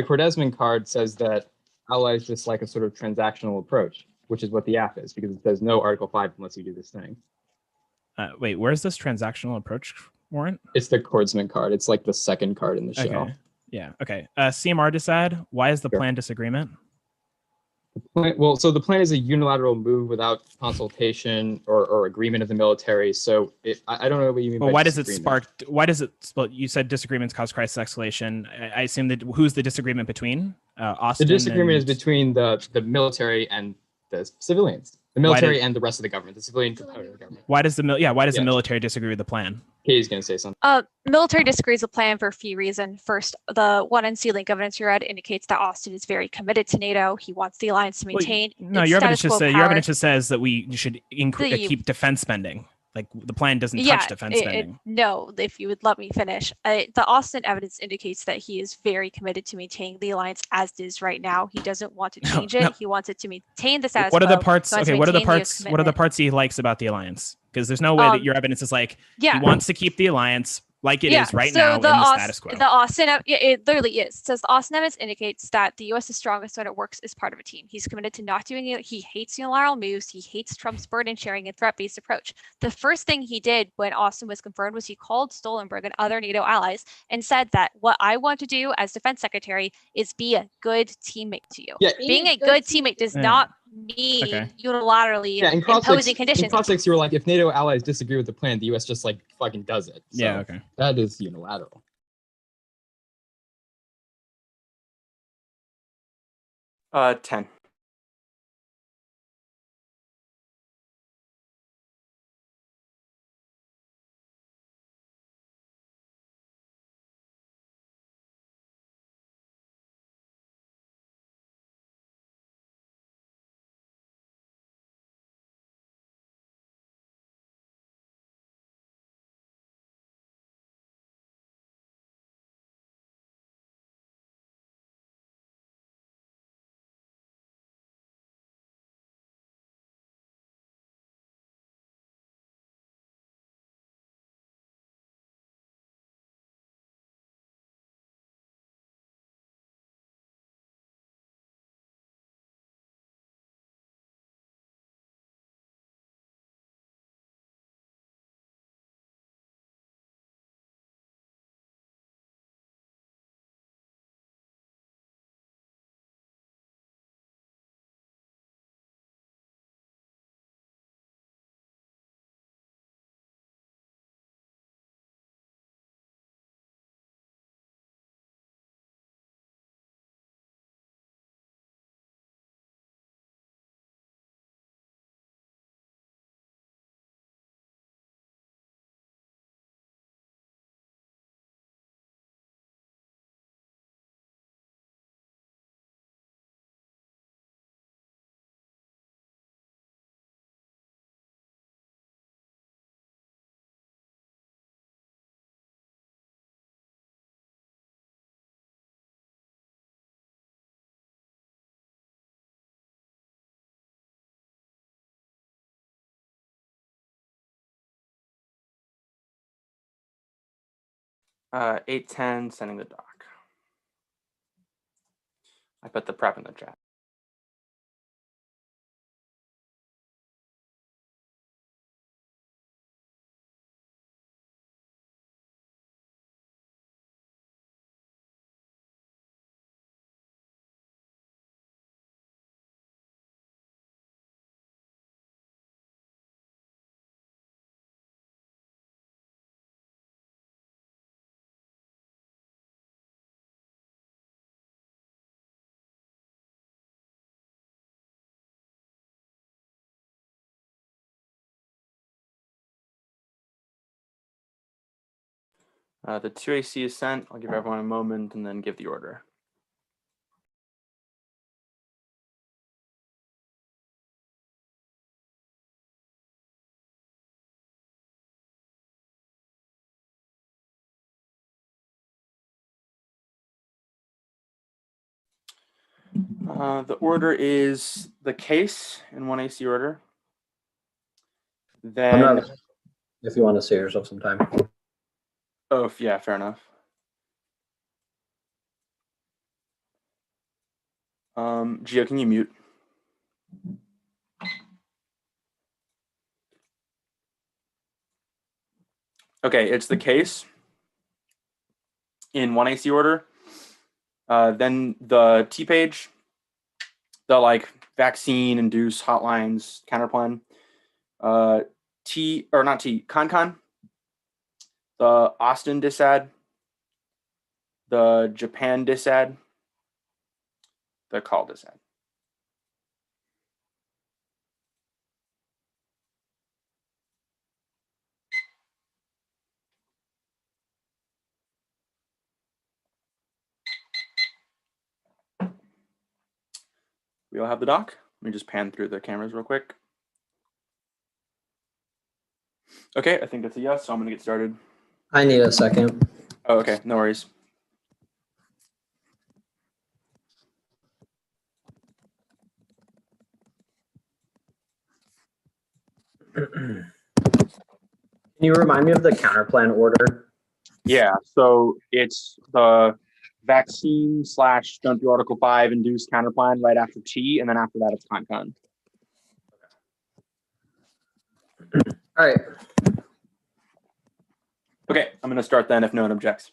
Cordesman card says that allies dislike a sort of transactional approach, which is what the app is, because it says no Article 5 unless you do this thing. Wait, where's this transactional approach warrant? It's the Cordesman card. It's like the second card in the show. Okay. Yeah. Okay. CMR decide. Why is the plan disagreement? So the plan is a unilateral move without consultation or agreement of the military. So I don't know what you mean. Well, why does it spark? Why does it? Well, you said disagreements cause crisis escalation. I assume that who's the disagreement between? Austin. The disagreement is between the military and the civilians. The military and the rest of the government. The civilian component of the government. Why does the military disagree with the plan? Katie's going to say something. Military disagrees with the plan for a few reasons. First, the one NC link evidence you read indicates that Austin is very committed to NATO. He wants the alliance to maintain. Your evidence just says that we should keep defense spending. Like the plan doesn't touch defense spending. No, if you would let me finish. The Austin evidence indicates that he is very committed to maintaining the alliance as it is right now. He doesn't want to change it. He wants it to maintain the status quo. What are the parts? Okay, what are the parts he likes about the alliance? Because there's no way that your evidence is like he wants to keep the alliance like it is right now in the status quo. The Austin, it literally is. It says the Austin evidence indicates that the U.S. is strongest when it works as part of a team. He's committed to not doing it. He hates unilateral moves. He hates Trump's burden sharing and threat-based approach. The first thing he did when Austin was confirmed was he called Stoltenberg and other NATO allies and said that what I want to do as defense secretary is be a good teammate to you. Yeah, being a good teammate does not mean unilaterally imposing conditions. In context, you were like, if NATO allies disagree with the plan, the U.S. just like fucking does it. So okay. That is unilateral. 10. Uh, 8-10, sending the doc. I put the prep in the chat. The 2AC is sent. I'll give everyone a moment and then give the order. The order is the case in 1AC order. Then, if you want to save yourself some time. oh, yeah, fair enough. Gio, can you mute? Okay, it's the case in 1AC order. Then the T page, the like vaccine induced hotlines counterplan. Con, the Austin disad, the Japan disad, the call disad. We all have the doc. Let me just pan through the cameras real quick. Okay, I think that's a yes, so I'm gonna get started. I need a second. Oh, okay, no worries. Can you remind me of the counterplan order? Yeah, so it's the vaccine / don't do Article 5 induced counterplan right after T, and then after that it's con. All right. Okay, I'm going to start then if no one objects.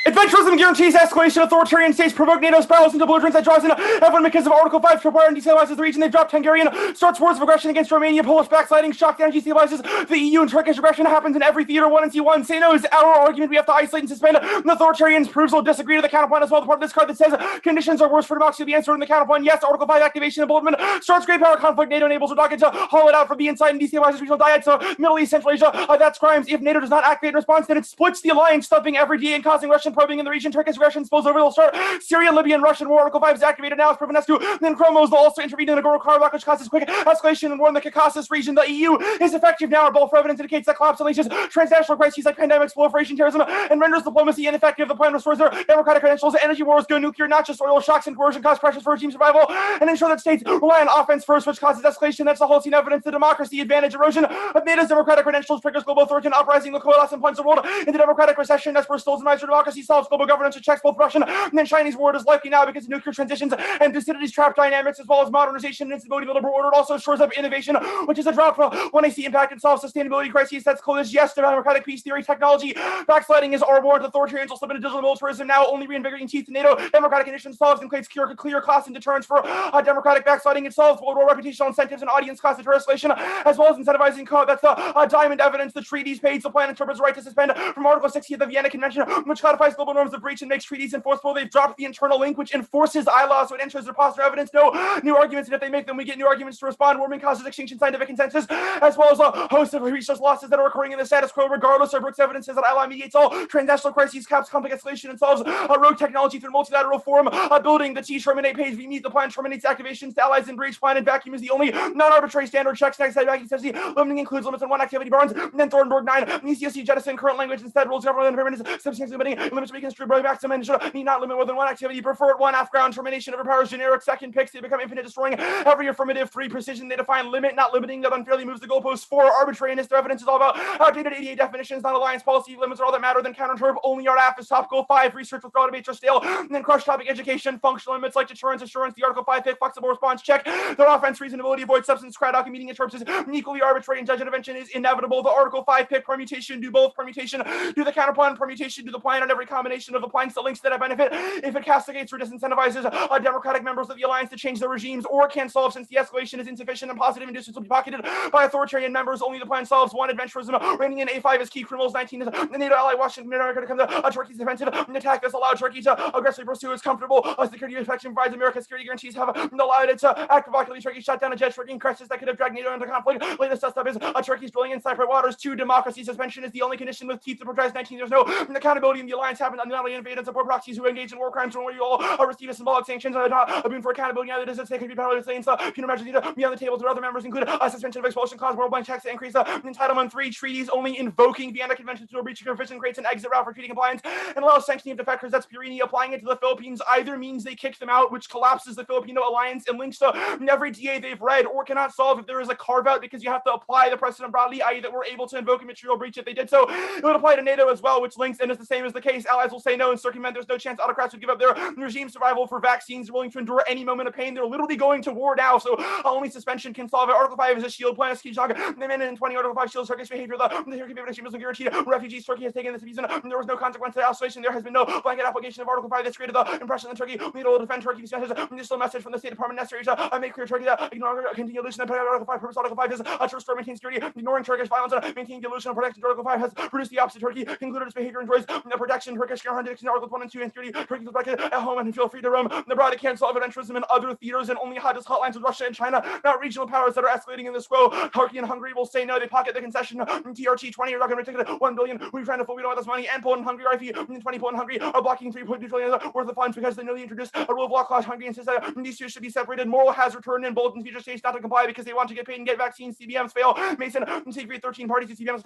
Adventurism guarantees escalation. Authoritarian states provoke NATO spirals into belligerence that draws in everyone because of Article 5 to acquire and destabilizes the region. They've dropped Hungarian, starts wars of aggression against Romania, Polish backsliding, shock energy stabilizes the EU, and Turkish aggression happens in every theater. 1 and C1. Say no is our argument. We have to isolate and suspend. The authoritarians proves will disagree to the counterpoint as well. The part of this card that says conditions are worse for democracy. The answer in the counterpoint, yes. Article 5 activation and bulletin starts great power conflict. NATO enables Erdogan to haul it out from the inside and destabilizes regional dyads. So Middle East, Central Asia, that's crimes. If NATO does not activate in response, then it splits the alliance, stumping every day and causing Russian probing in the region. Turkish aggression spills over. They'll start Syria, Libya, and Russian war. Article 5 is activated now. It's proven S2. Then Chromos will also intervene in Nagorno-Karabakh, which causes quick escalation in war in the Caucasus region. The EU is effective now. Our both evidence indicates that collapse unleashes transnational crises like pandemics, proliferation, terrorism, and renders diplomacy ineffective. The plan restores their democratic credentials. Energy wars go nuclear, not just oil shocks and coercion cause pressures for regime survival, and ensure that states rely on offense first, which causes escalation. That's the whole scene evidence. The democracy advantage erosion of NATO's democratic credentials triggers global authoritarian uprising. The coalesce and plunge the world into democratic recession. That's where Stolz and democracy solves global governance and checks both Russian and then Chinese war is likely now because of nuclear transitions and Thucydides trap dynamics, as well as modernization and instability of the liberal order. It also shores up innovation, which is a drop from 1AC impact and solves sustainability crises. That's close. Yes to democratic peace theory. Technology backsliding is our war. Authoritarians will slip into digital militarism now, only reinvigorating teeth to NATO. Democratic conditions solves and creates clear cost and deterrence for democratic backsliding. It solves world war reputational incentives and audience cost of escalation, as well as incentivizing code. That's the diamond evidence. The treaties page. The plan interprets the right to suspend from Article 60 of the Vienna Convention, which codifies global norms of breach and makes treaties enforceable. They've dropped the internal link, which enforces ILAW, so it enters their posture evidence. No new arguments, and if they make them, we get new arguments to respond. Warming causes extinction, scientific consensus, as well as a host of resource losses that are occurring in the status quo. Regardless, our Brooks evidence says that ILAW mediates all transnational crises, caps conflict escalation, and solves rogue technology through multilateral forum building. The T terminate page. We meet the plan terminates activations to allies in breach. Plan and vacuum is the only non-arbitrary standard. Checks next side vacuum says limiting includes limits on one activity. Barnes and then Thornburg 9. ECSC jettison current language instead rules government environment is substantially limiting limits to be construed by maximum and should need not limit more than one activity. Preferred 1 off-ground termination overpowers generic. Second picks, they become infinite, destroying every affirmative. 3 precision, they define limit, not limiting, that unfairly moves the goalpost. 4 arbitrariness, their evidence is all about outdated 88 definitions, not alliance policy. Limits are all that matter. Then counter-interp, only our AF is topical. 5 research withdrawal debates are stale. And then crush topic education, functional limits like deterrence, assurance. The Article 5 pick, flexible response check. Their offense, reasonability, avoid substance, crowd meeting interrupts is equally arbitrary, and judge intervention is inevitable. The Article 5 pick, permutation, do both. Permutation, do the counterplan. Permutation, do the plan on every combination of the plans that links that I benefit. If it castigates or disincentivizes democratic members of the alliance to change their regimes, or can solve since the escalation is insufficient and positive inducements will be pocketed by authoritarian members. Only the plan solves. 1 adventurism, reigning in A5 is key. Criminals 19 is the NATO ally. Washington America to come to Turkey's defensive and attack this. Allow Turkey to aggressively pursue its comfortable security protection provides America security guarantees have allowed it to act provocatively. Turkey shot down a jet striking crisis that could have dragged NATO into conflict. Latest suspect is Turkey's drilling in Cypriot waters. 2 democracy suspension is the only condition with teeth to protest 19. There's no accountability in the alliance happens happen to not only invade and support proxies who engage in war crimes, from where you all receive a symbolic sanctions, a boon for accountability. Neither does it say can be powerless things. Penal measures need to be on the table to other members, include a suspension of expulsion clause, world blank checks to increase entitlement. 3 treaties only invoking Vienna Convention to a breach of provision creates an exit route for treaty compliance and allows sanctioning of defectors. That's Pirini. Applying it to the Philippines either means they kick them out, which collapses the Filipino alliance and links to every DA they've read, or cannot solve if there is a carve out because you have to apply the precedent broadly, i.e. that we're able to invoke a material breach if they did so. It would apply to NATO as well, which links and is the same as the case. Allies will say no and circumvent. There's no chance autocrats would give up their regime survival for vaccines. They're willing to endure any moment of pain. They're literally going to war now, so only suspension can solve it. Article 5 is a shield plan. The amendment in 20 Article 5 shields Turkish behavior. The Turkey regime isn't guaranteed. Refugees Turkey has taken this abuse, and there was no consequence to the isolation. There has been no blanket application of Article 5 that's created the impression that Turkey will defend Turkey. This is a message from the State Department necessary to make clear Turkey that ignoring continue illusion and Article 5 purpose. Article 5 is to restore, maintain security. Ignoring Turkish violence and maintaining the illusion of protection. Article 5 has produced the opposite. Turkey concluded its behavior enjoys the protection. Turkish contradiction. Articles 1 and 2 and security. Turkey feels back at home and feel free to roam. The broad can't solve adventurism in other theaters and only hardest hotlines with Russia and China, not regional powers that are escalating in this quo. Turkey and Hungary will say no. They pocket the concession. TRT 20 are not going to take it. 1 billion. We're trying to fool. We don't want this money. And Poland and Hungary, RFE 20 Poland and Hungary are blocking 3.2 trillion worth of funds because they newly introduced a rule of law clause. Hungary insists that these two should be separated. Moral has returned in bold and future states not to comply because they want to get paid and get vaccines. CBMs fail. Mason secret 13 parties to CBMs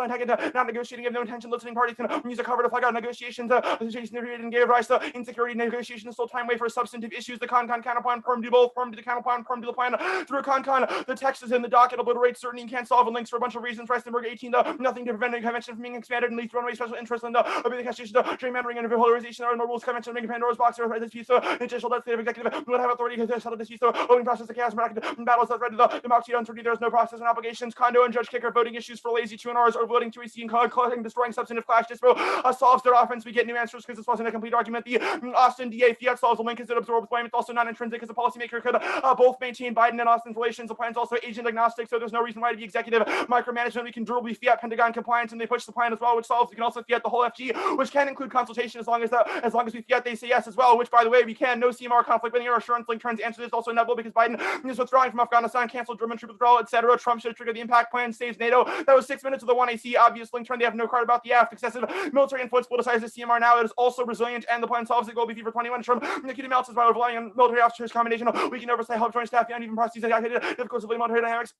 not negotiating, have no intention. Listening parties can use a cover to flag out negotiations. And gave rise to insecurity. Negotiations still time wait for substantive issues. The con-con counterplan perm do both. Perm do the counterplan perm do the plan through con-con. The text is in the docket. Obliterates certainty and can't solve and links for a bunch of reasons. Reistenberg 18 nothing to prevent a convention from being expanded and leads runaway special interest in the constitution, gerrymandering and polarization. There are no rules. Convention making Pandora's box or disputes. Judicial that state of executive would have authority to settle disputes. Voting process, the chaos, battles that read the democracy uncertainty. There's no process and obligations. Condo and Judge Kicker voting issues for lazy 2 hours or voting to receive and causing destroying substantive clash. Dispo solves their offense. We get new answers because this wasn't a complete argument. The Austin DA fiat solves the link as it absorbs blame. It's also not intrinsic as a policymaker could both maintain Biden and Austin's relations. The plan's also agent agnostic, so there's no reason why to be executive micromanagement. We can durably fiat Pentagon compliance, and they push the plan as well, which solves. We can also fiat the whole FG, which can include consultation as long as we fiat they say yes as well. Which, by the way, we can. No CMR conflict. Linear assurance link turns answer is also inevitable because Biden is withdrawing from Afghanistan, canceled German troop withdrawal, etc. Trump should trigger the impact plan, saves NATO. That was 6 minutes of the 1AC. Obvious link turn. They have no card about the aft. Excessive military influence politicizes CMR now. It is also resilient, and the plan solves the goal. BC for 21. Trump executing melts by relying on military officers' combination. We can oversight help joint staff and even processes activated difficult civilian military dynamics.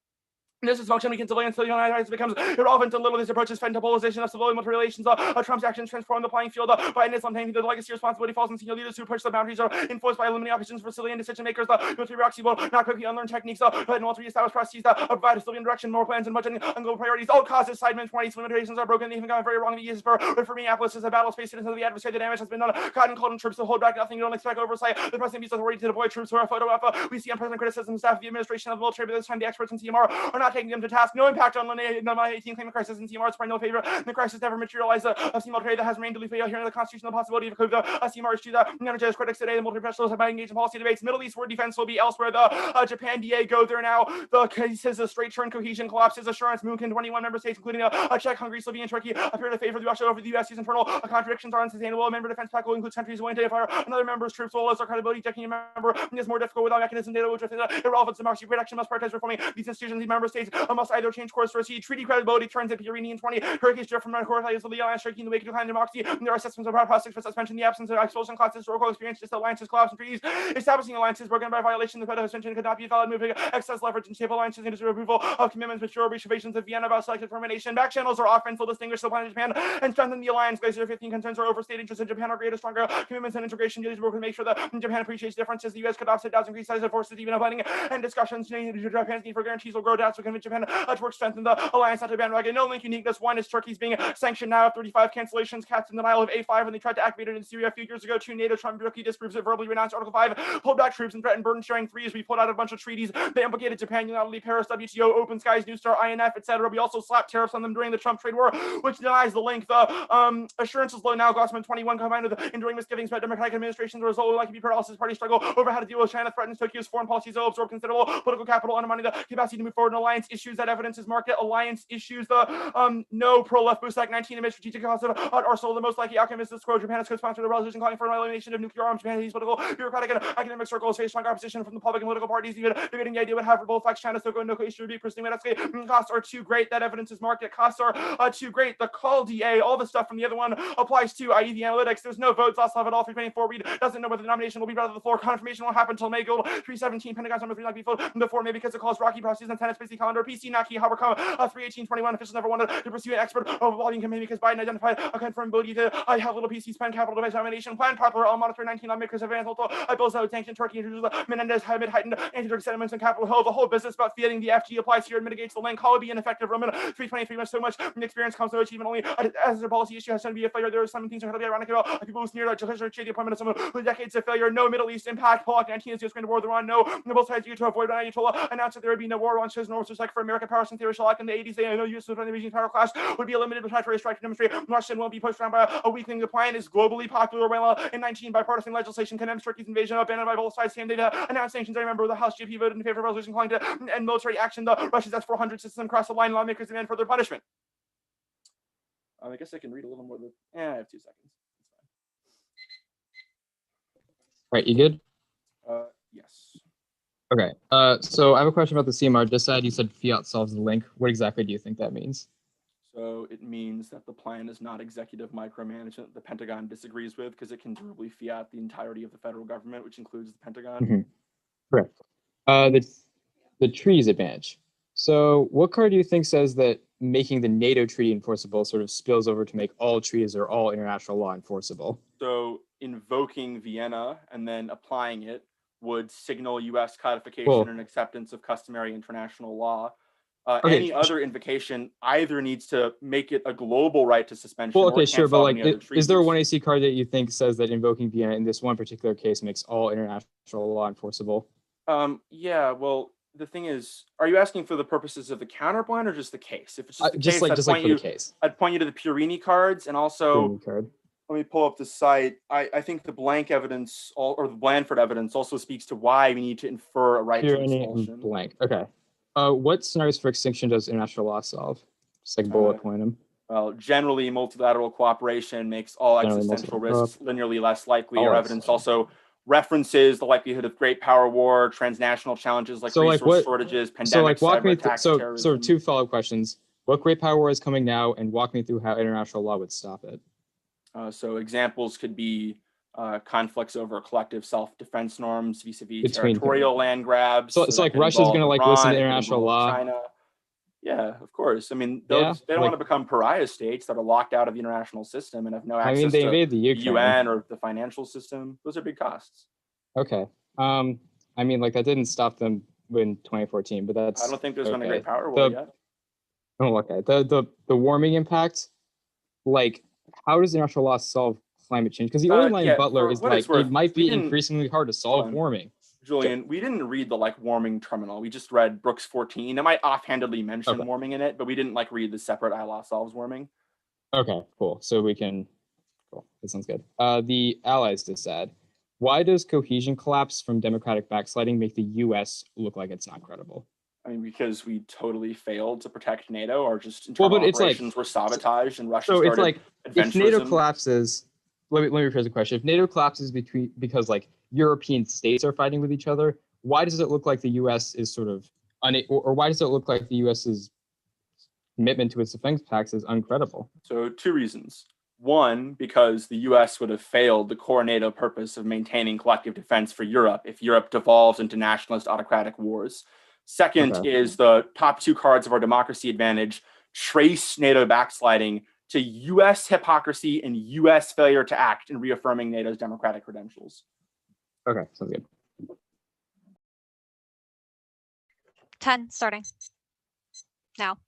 This dysfunction weakens civilians until the United States becomes irrelevant and little. These approaches fend to polarization of civilian military relations. Trump's actions transform the playing field. Biden is maintaining the legacy responsibility falls on senior leaders who push the boundaries are influenced by eliminating options for civilian decision makers. The military bureaucracy will not quickly unlearn techniques and will reestablish processes that provide a civilian direction, more plans, and budgeting and global priorities. All causes, sidemen, 20 limitations are broken. They even gone very wrong. The easiest for Minneapolis is a battle space citizens of the adversary. The damage has been done. Cotton called on troops to hold back nothing. You don't expect oversight. The president needs authority to deploy troops who are a photo of. We see unprecedented criticism of staff of the administration of the military, but this time the experts in CMR are not taking them to task. No impact on the 18 claimant crisis in CMR. It's probably no favor. The crisis never materialized. A CMR trade that has remained duly failed here in the Constitution. The possibility of a coup. CMR is true that energized critics today. The military professionals have engaged in policy debates. Middle East where defense will be elsewhere. The Japan DA go there now. The cases of straight turn cohesion collapses. Assurance. Moonkin 21 member states, including Czech, Hungary, Slovenia, and Turkey, appear to favor the Russia over the U.S. These internal contradictions are unsustainable. A member defense pact will include countries willing to fire another member's troops. Will as our credibility checking a member is more difficult without mechanism data, which is irrelevant. Democracy protection must prioritize reforming these institutions. These member states must either change course or recede. Treaty credibility turns at Pirini in 20. Turkey's drift from core values of the alliance, shaking the wake of decline democracy. There are assessments of prospects for suspension. The absence of expulsion clause, historical experience, just alliances, collapse, and treaties. Establishing alliances broken by violation. The federal suspension could not be a valid move. Excess leverage and stable alliances into removal of commitments, mature reservations of Vienna about selective termination. Back channels are offense will distinguish the plan of Japan and strengthen the alliance. Glacier 15 concerns are overstated interests in Japan are greater, stronger commitments and integration. Deals work to make sure that Japan appreciates differences. The U.S. could offset doubts, increase size of forces, even planning and discussions. Japan's need for guarantees will grow doubts to convince Japan to work strengthen the alliance not to bandwagon. No link uniqueness. One is Turkey's being sanctioned now. 35 cancellations, cats in denial of A5, and they tried to activate it in Syria a few years ago. 2 NATO. Trump Berkeley disproves it, verbally renounced Article 5, pulled back troops and threatened burden sharing. 3 is we pulled out a bunch of treaties. They implicated Japan, unilaterally, Paris, WTO, Open Skies, New Star, INF, etc. We also slapped tariffs on them during the Trump trade war, which denies the link. The assurance is low now. Glossman 21 combined with enduring misgivings about Democratic administration. The result will likely be paralysis. Party struggle over how to deal with China threatens Tokyo's foreign policies. Will absorb considerable political capital, undermining the capacity to move forward in alliance. Alliance issues that evidence is market. Alliance issues the no pro-left boost like 19 amid strategic costs of arsenal. The most likely outcome is this quote: Japan is co-sponsor the resolution calling for an elimination of nuclear arms. Japanese political, bureaucratic, and academic circles face strong opposition from the public and political parties. Even debating the idea would have both flex China's Soko and Noko issue would be pursuing that escape. Costs are too great. That evidence is market. Costs are too great. The call DA, all the stuff from the other one applies to, i.e. the analytics. There's no votes. Lost love at all. 324. Read doesn't know whether the nomination will be brought to the floor. Confirmation won't happen until May. Gold 317. Pentagon's number 3 not be filled before May because it calls Rocky processes and tennis busy calendar. PC Naki Habercom 31821. Officials never wanted to pursue an expert lobbying campaign because Biden identified a confirmability to have little PC spend capital device nomination plan. Popular all monitor 19 lawmakers have advanced bills that would sanction Turkey and Menendez have heightened anti-Turk sentiments in Capitol Hill. The whole business about feeding the FG applies here and mitigates the link. Call would be ineffective. Roman 323 much so much experience comes no achievement only as a policy issue has shown to be a failure. There are some things incredibly ironic about people who sneer at the appointment of someone with decades of failure. No Middle East impact. Pollock 19 is just going to war. They're on. No both sides to avoid when Ayatollah announced that there would be no war on shows no respect for American powers and theory. Like in the 80s, they know use of the Beijing power clash would be a limited retaliatory strike to demonstrate Russia won't be pushed around by a weakling. The plan is globally popular. In 19 bipartisan legislation condemns Turkey's invasion, abandoned by both sides. Same day to announce sanctions. I remember the House GOP voted in favor of a resolution calling to end military action. The Russia's S-400 system crossed the line. Lawmakers demand further punishment. I guess I can read a little more. I have 2 seconds. Right, you good? Yes. Okay. So I have a question about the CMR. Just said you said fiat solves the link. What exactly do you think that means? So it means that the plan is not executive micromanagement the Pentagon disagrees with because it can durably fiat the entirety of the federal government, which includes the Pentagon. Mm-hmm. Correct. The treaties advantage. So what card do you think says that making the NATO treaty enforceable sort of spills over to make all treaties or all international law enforceable? So invoking Vienna and then applying it would signal U.S. codification and acceptance of customary international law. Any other invocation either needs to make it a global right to suspension. Well, okay, sure, but like, is there one AC AC card that you think says that invoking Vienna in this one particular case makes all international law enforceable? Yeah, well, the thing is, are you asking for the purposes of the counterblind or just the case? If it's just the just case, like for the case. I'd point you to the Purini cards and also. Let me pull up the site. I think the blank evidence or the Blandford evidence also speaks to why we need to infer a right to expulsion. Blank. Okay. What scenarios for extinction does international law solve? Just like bullet point them. Well, generally, multilateral cooperation makes all existential risks linearly less likely. Our evidence also references the likelihood of great power war, transnational challenges like resource shortages, pandemics, cyber attacks, terrorism. So 2 follow-up questions. What great power war is coming now, and walk me through how international law would stop it. So examples could be conflicts over collective self-defense norms vis-a-vis territorial land grabs. So like Russia's going to like listen to international law. China. Yeah, of course. I mean, they don't want to become pariah states that are locked out of the international system and have no access they to invade the UN or the financial system. Those are big costs. Okay. I mean, like that didn't stop them in 2014, but that's. I don't think there's been a great power war yet. Oh, okay. The warming impact, like. How does international law solve climate change? Because the only line Butler is like it might be increasingly hard to solve warming. Julian, we didn't read the like warming terminal. We just read Brooks 14. It might offhandedly mention warming in it, but we didn't like read the separate law solves warming. Okay, cool. So we can. Cool. That sounds good. The allies just said, why does cohesion collapse from democratic backsliding make the U.S. look like it's not credible? I mean, because we totally failed to protect NATO, or just internal operations were sabotaged, and Russia started. So it's like if NATO collapses. Let me rephrase the question. If NATO collapses because like European states are fighting with each other, why does it look like the U.S. is sort of or why does it look like the U.S.'s commitment to its defense pacts is uncredible? So 2 reasons. One, because the U.S. would have failed the core NATO purpose of maintaining collective defense for Europe if Europe devolves into nationalist autocratic wars. Second is the top 2 cards of our democracy advantage trace NATO backsliding to U.S. hypocrisy and U.S. failure to act in reaffirming NATO's democratic credentials. Okay, sounds good. 10 starting now.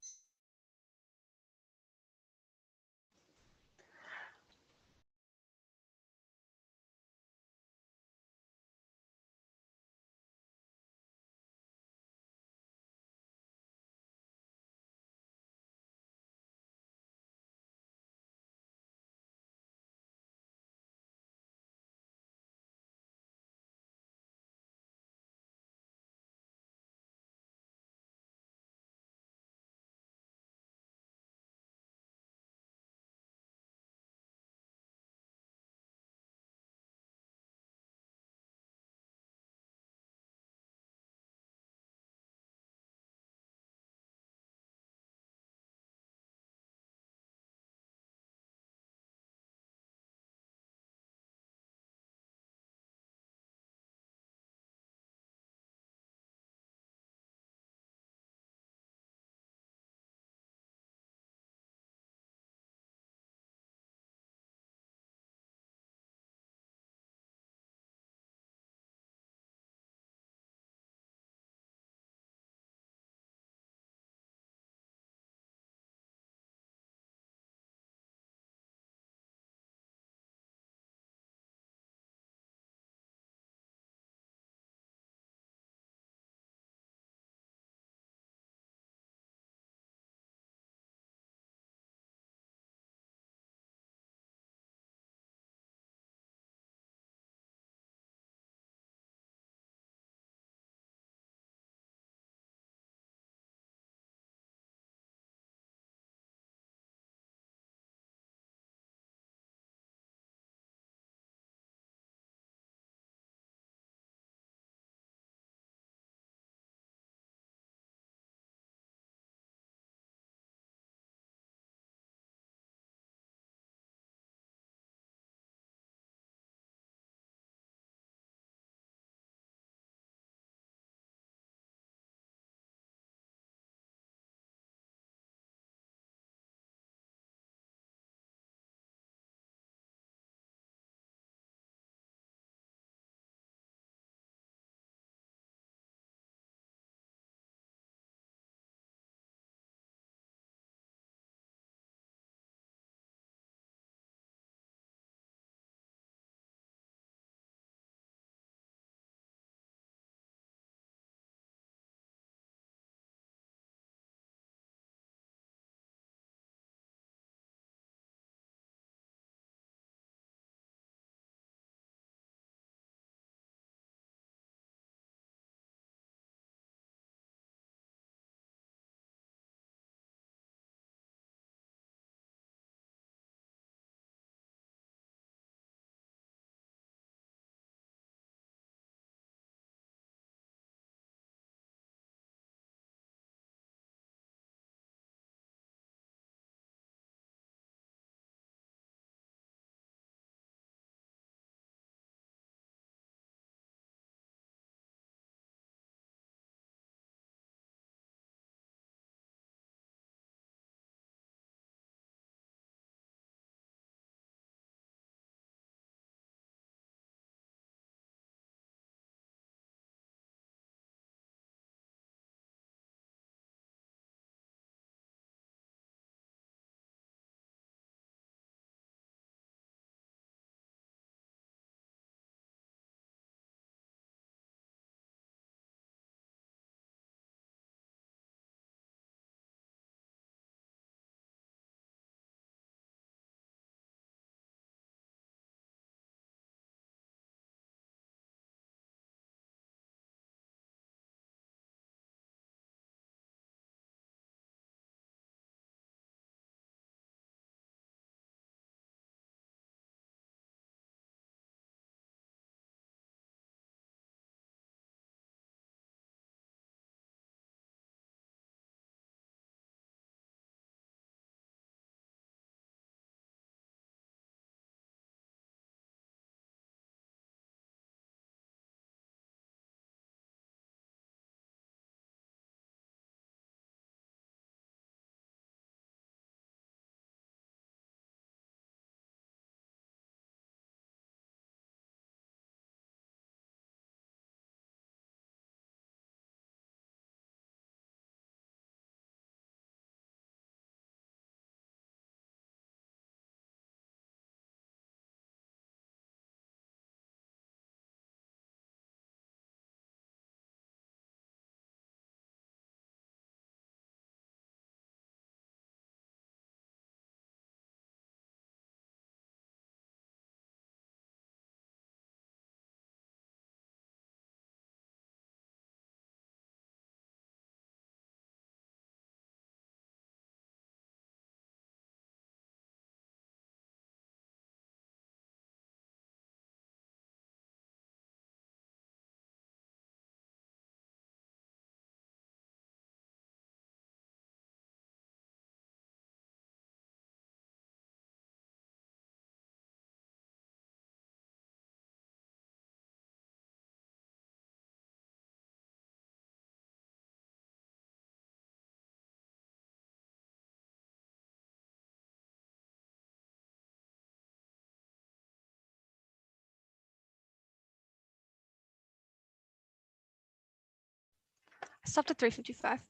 I stopped at 355.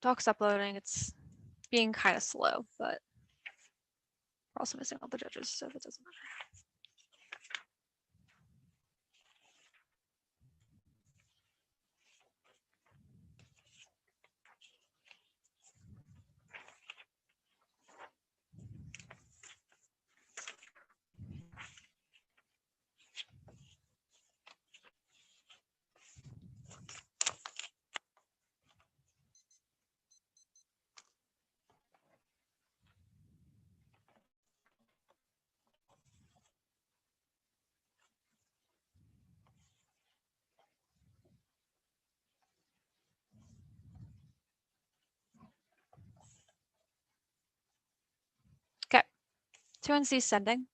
Doc's uploading. It's being kind of slow, but we're also missing all the judges, so it doesn't matter. Okay, 2NC sending.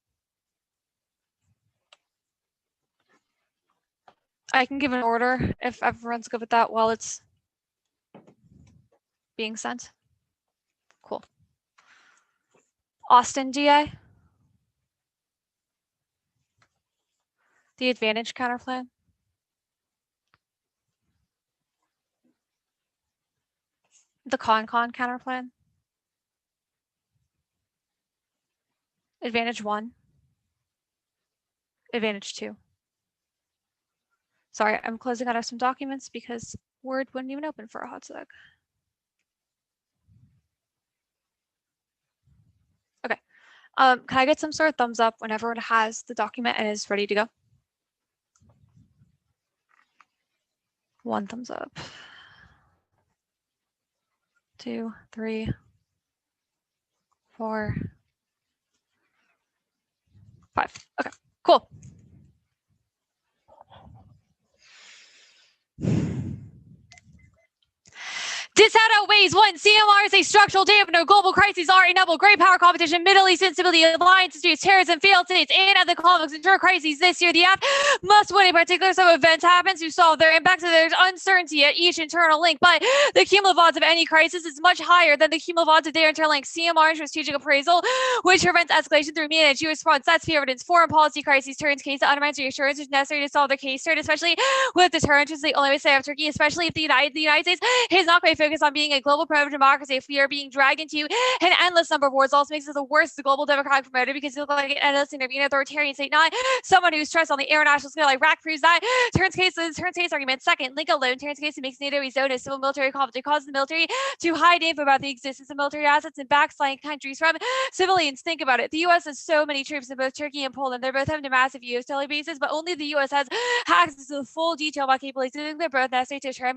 I can give an order if everyone's good with that while it's being sent. Cool. Austin DA. The advantage counter plan. The con counter plan. Advantage 1. Advantage 2. Sorry, I'm closing out of some documents because Word wouldn't even open for a hot sec. Okay. Can I get some sort of thumbs up when everyone has the document and is ready to go? 1 thumbs up. 2, 3, 4, 5. Okay, cool. This outweighs 1. CMR is a structural dampener. Global crises are enable great power competition, Middle East instability, alliance disputes, terrorism, failed states, and other conflicts and ensure crises this year. The app must, when a particular sub event happens, to solve their impacts. So there's uncertainty at each internal link, but the cumulative odds of any crisis is much higher than the cumulative odds of their internal link. CMR strategic appraisal, which prevents escalation through managed U.S. response. That's the evidence. Foreign policy crises turns case to undermines reassurance is necessary to solve their case turn, especially with deterrence is the only way to save Turkey, especially if the United States is not going to focus on being a global promoter of democracy. If we are being dragged into an endless number of wars, also makes us the worst global democratic promoter because you look like an endless intervene authoritarian state, not someone who's stressed on the international scale. Iraq proves that. Turns case argument. Second, link alone turns case and makes NATO a zone of civil military conflict. It causes the military to hide info about the existence of military assets and backsliding countries from civilians. Think about it. The U.S. has so many troops in both Turkey and Poland. They're both having massive U.S. bases, but only the U.S. has access to the full detail about capabilities. I think they're both necessary to try and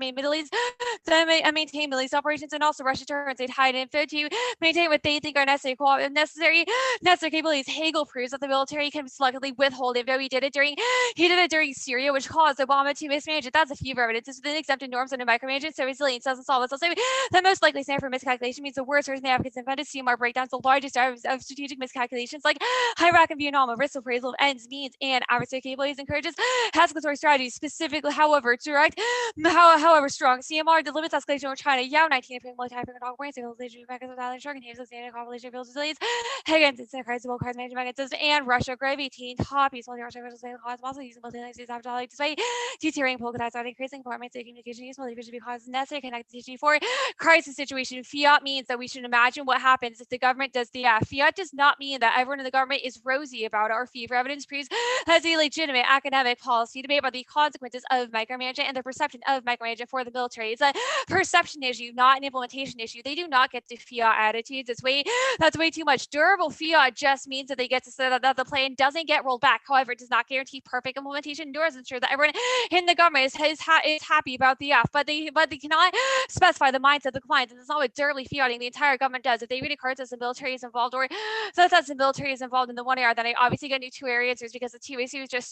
maintain Middle East operations, and also Russia turns they'd hide info to maintain what they think are necessary capabilities. Hagel proves that the military can selectively withhold info. He did it during Syria, which caused Obama to mismanage it. That's a few evidence. It's within accepted norms under micromanagement, so resilience doesn't solve it. Also, the most likely stand for miscalculation means the worst version the applicants invented. CMR breakdowns the largest of strategic miscalculations like Iraq and Vietnam. A risk appraisal of ends, means, and adversary capabilities encourages escalatory strategies, specifically, however, direct, however strong. CMR, the limits escalation with China. Yao 19 multi-hyper dog brain civilization mechanisms of island shark and names of standard compilation builds resilience against its crisis crisis management mechanisms and Russia grave 18 top peaceful Russia cause also using multi-languages after despite deteriorating political ties increasing performance and communication use multi because necessary connectivity for crisis situation. Fiat means that we should imagine what happens if the government does the F. Fiat does not mean that everyone in the government is rosy about our fever. Evidence proves has a legitimate academic policy debate about the consequences of micromanagement and the perception of micromanagement for the military. It's a perception issue, not an implementation issue. They do not get to Fiat attitudes. That's way too much. Durable Fiat just means that they get to say that the plan doesn't get rolled back. However, it does not guarantee perfect implementation, nor does it ensure that everyone in the government is happy about the F. But they cannot specify the mindset of the client. That's not what durably Fiating the entire government does. If they read a card says the military is involved, or says that the military is involved in the one area, then I obviously get new two-area answers because the 2AC was just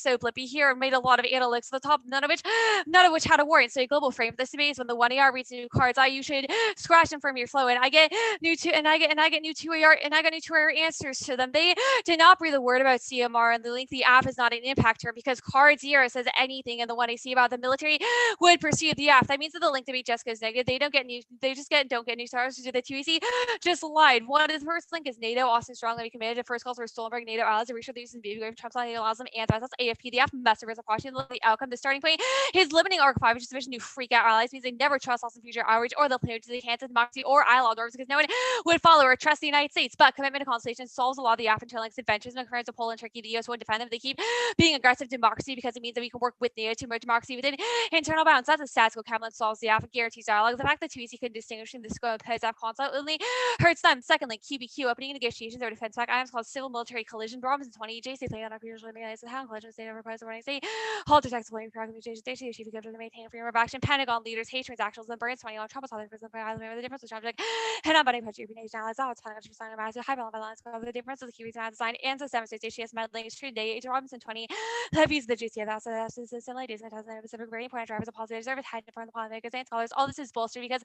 so blippy here and made a lot of analytics at the top, none of which had a warrant. So a global frame. this debate is when the 1AR reads new cards, you should scratch them from your flow, and I get new 2AR answers to them. They did not breathe a word about CMR, and the link the app is not an impact term because card 0 says anything, and the one I see about the military would perceive the app. That means that the link debate just goes negative. They don't get new stars. The 2EC just lied. One of the first link is NATO. Austin strongly committed to first calls for Stoltenberg NATO allies to reassure the use of baby from Trump's line allows them and that's AFP. The app messengers of Washington. The outcome, the starting point, his limiting Arc 5, which is sufficient to freak out allies, means they never trust Austin future outreach, or they'll play to the hands of democracy or ally doors because no one would follow or trust the United States. But commitment to consultation solves a lot of the app interlinks adventures and occurrence of Poland, Turkey. The US won't defend them. They keep being aggressive democracy because it means that we can work with NATO to promote democracy within internal bounds. That's a status quo. Camelot solves the app, guarantees dialogue. The fact that 2EC couldn't distinguish between the scope of post-app consult only hurts them. Secondly, QBQ opening negotiations or defense back items called civil military collision problems in 20 JC play on usually organized the town collision state of proposed warning state halt detects blame proclamation state chief of to maintain freedom of action. Pentagon leaders hate transactions and burns 21 Trump was on the prison by the difference of Trump and on buddy country European nationalities out telling us sign of massive high balance the difference of the Cuban design and the 7 states she has meddling is true day Robinson 20 levies the GCF that's the ladies and has a Pacific very important drivers of policy service head in front of the politics and scholars. All this is bullshit because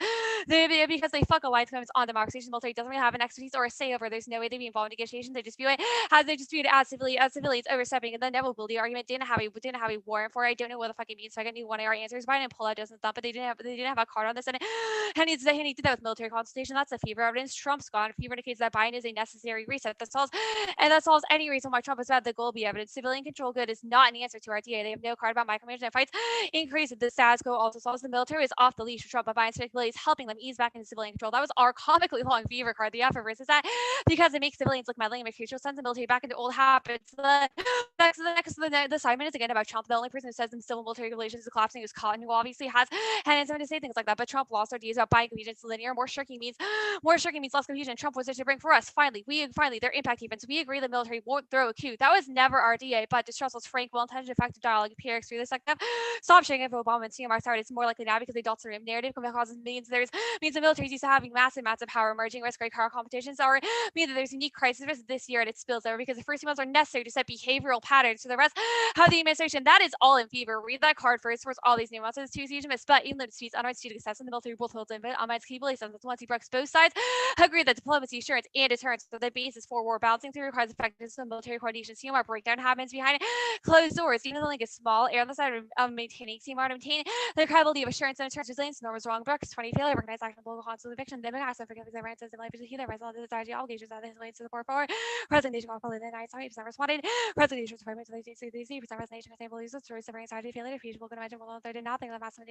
they fuck alliance commitments on democracy. The military doesn't really have an expertise or a say over. There's no way they'd be involved in negotiations. They just view it as civilians overstepping. And the inevitability argument didn't have a warrant for it. I don't know what the fuck it means. So I got new 1AR answers. Biden and Pullout doesn't thump, but they didn't have a card on this. And he did that with military consultation. That's the fever evidence. Trump's gone. Fever indicates that Biden is a necessary reset. That solves any reason why Trump is bad. The goal be evidence. Civilian control good is not an answer to our DA. They have no card about micromanagement fights. Increase the status quo also solves the military is off the leash for Trump, but Biden's particularly is helping them ease back into civilian control. That was our comically long fever card. The effort versus that because it makes civilians look meddling and makes crucial sends the military back into old habits. The assignment is again about Trump. The only person who says the civil military relations is collapsing is Cotton, who obviously has and to say things like that. But Trump lost our ideas about buying convenience linear. More shirking means less confusion. Trump was there to bring for us. Finally, their impact events. We agree the military won't throw a coup. That was never our DA, but distrust was frank, well-intentioned, effective dialogue. PRX through the second stop sharing if Obama and CMR started. It's more likely now because they don't surrender narrative causes means the military is used to having massive power, emerging risk, great car competitions, or mean that there's a unique crisis this year and it spills over because the first few months are necessary to set behavioral patterns for the rest of the administration. That is all in fever. Read that card first for all these nuances. 2 siege miss, but even speeds unright strategic success in the military both holds input on my key beliefs. And once he brooks both sides agree that diplomacy, assurance, and deterrence are the basis for war balancing through requires effectiveness of military coordination. CMR breakdown happens behind closed doors. Even the link is small, air on the side of maintaining CMR to maintain the credibility of assurance and assurance resilience. Norms wrong. Brooks 20 failure recognized action local constant eviction. Then asked for forgiveness and rights as the life is a healer. Result of the strategy obligations that his ways to the port forward. Presentation called the night 70% responded. Presentation requirements of the CDC percent resignation of stable users stories severing strategy failure. Feasible could imagine well third and nothing. The massive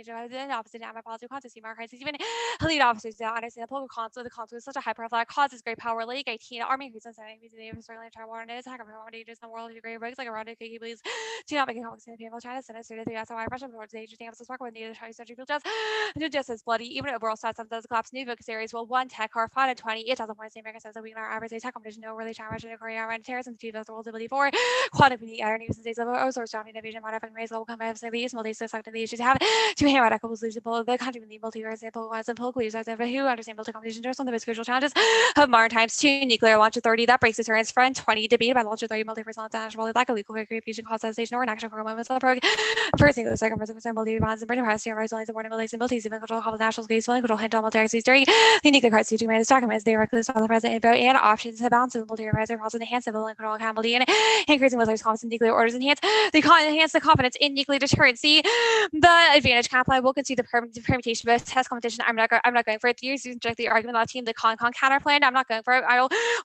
opposite down my policy context. CMR crisis even lead officers don't understand the political consul. The consul is such a high profile that causes great power. League 18 army increases and increases certainly try war and attack of war dangerous in the world. Great breaks like a round of cookie please. Do not make a complex in people China sinister to the SOI Russia towards the age of the spark with the Chinese surgery field just as bloody even overall stats of those collapse new focus areas will 1 tech car 5 and 20 it doesn't want to say America says that we are average tech competition no really China Russia Korea and terrorism to the world ability for quantum iron news and days of source dominant division modifying raise level combined the multi suspect the issues have to hammer at couples lose the country with the multi-verse example ones and political users who understand multi competition just on the most crucial challenges of modern times. 2 nuclear launch authority that breaks deterrence front 20 debate about launch authority multi-personal international lack of legal fusion causation or an action program moments of the program first single second person multi bonds and Britain has rise the warning release and multi control couple national space willing control hint on multi during the nuclear cards to manage documents they reckless on the president info and options to balance the multi advisor also enhance civil and control accountability and increasing military's confidence in nuclear orders enhance the confidence in nuclear deterrence. See the advantage can apply. We'll concede the permutation but test competition. I'm not going for it. The use inject the argument that team the counter plan. I'm not going for it.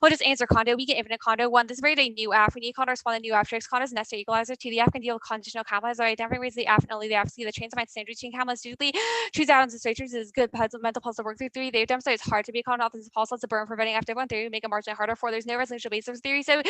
We'll just answer condo. We get infinite condo. One, this is very a new app. We need condo respond to new app tricks. Condo is necessary equalizer. 2, the app can deal with conditional compliance. So I definitely raise the app and only the app. See the chains of my standard chain compliance. Typically choose out and straight is good mental puzzle work through 3. They've demonstrated it's hard to be condo off this pulse. Let's burn preventing after 1 3 make it marginally harder. 4, there's no resolution basis of theory. So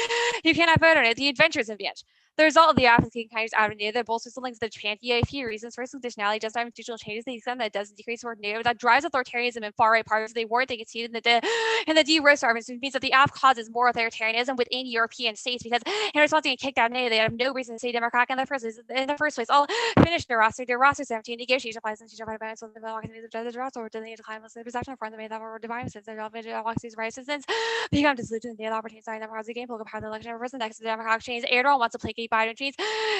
you cannot vote on it. The adventures of the The result of the app is kind of out of data that bolsters the links to Japan. A few reasons. First, conditionality just institutional changes the extent that it doesn't decrease work NATO that drives authoritarianism in far right parties. They weren't they conceded in the de-risk arguments, which means that the app causes more authoritarianism within European states because in response to getting kicked out of NATO, they have no reason to stay democratic in the first place. I'll finish their roster. Their roster 17 negotiation applies and by balance with the mechanisms of judges roster or delayed decline with the perception of foreign made that were divine since the Alexis rights citizens become disillusioned in the opportunity side of the game. Look upon the election of next to the democratic change. Erdogan wants to placate Biden change.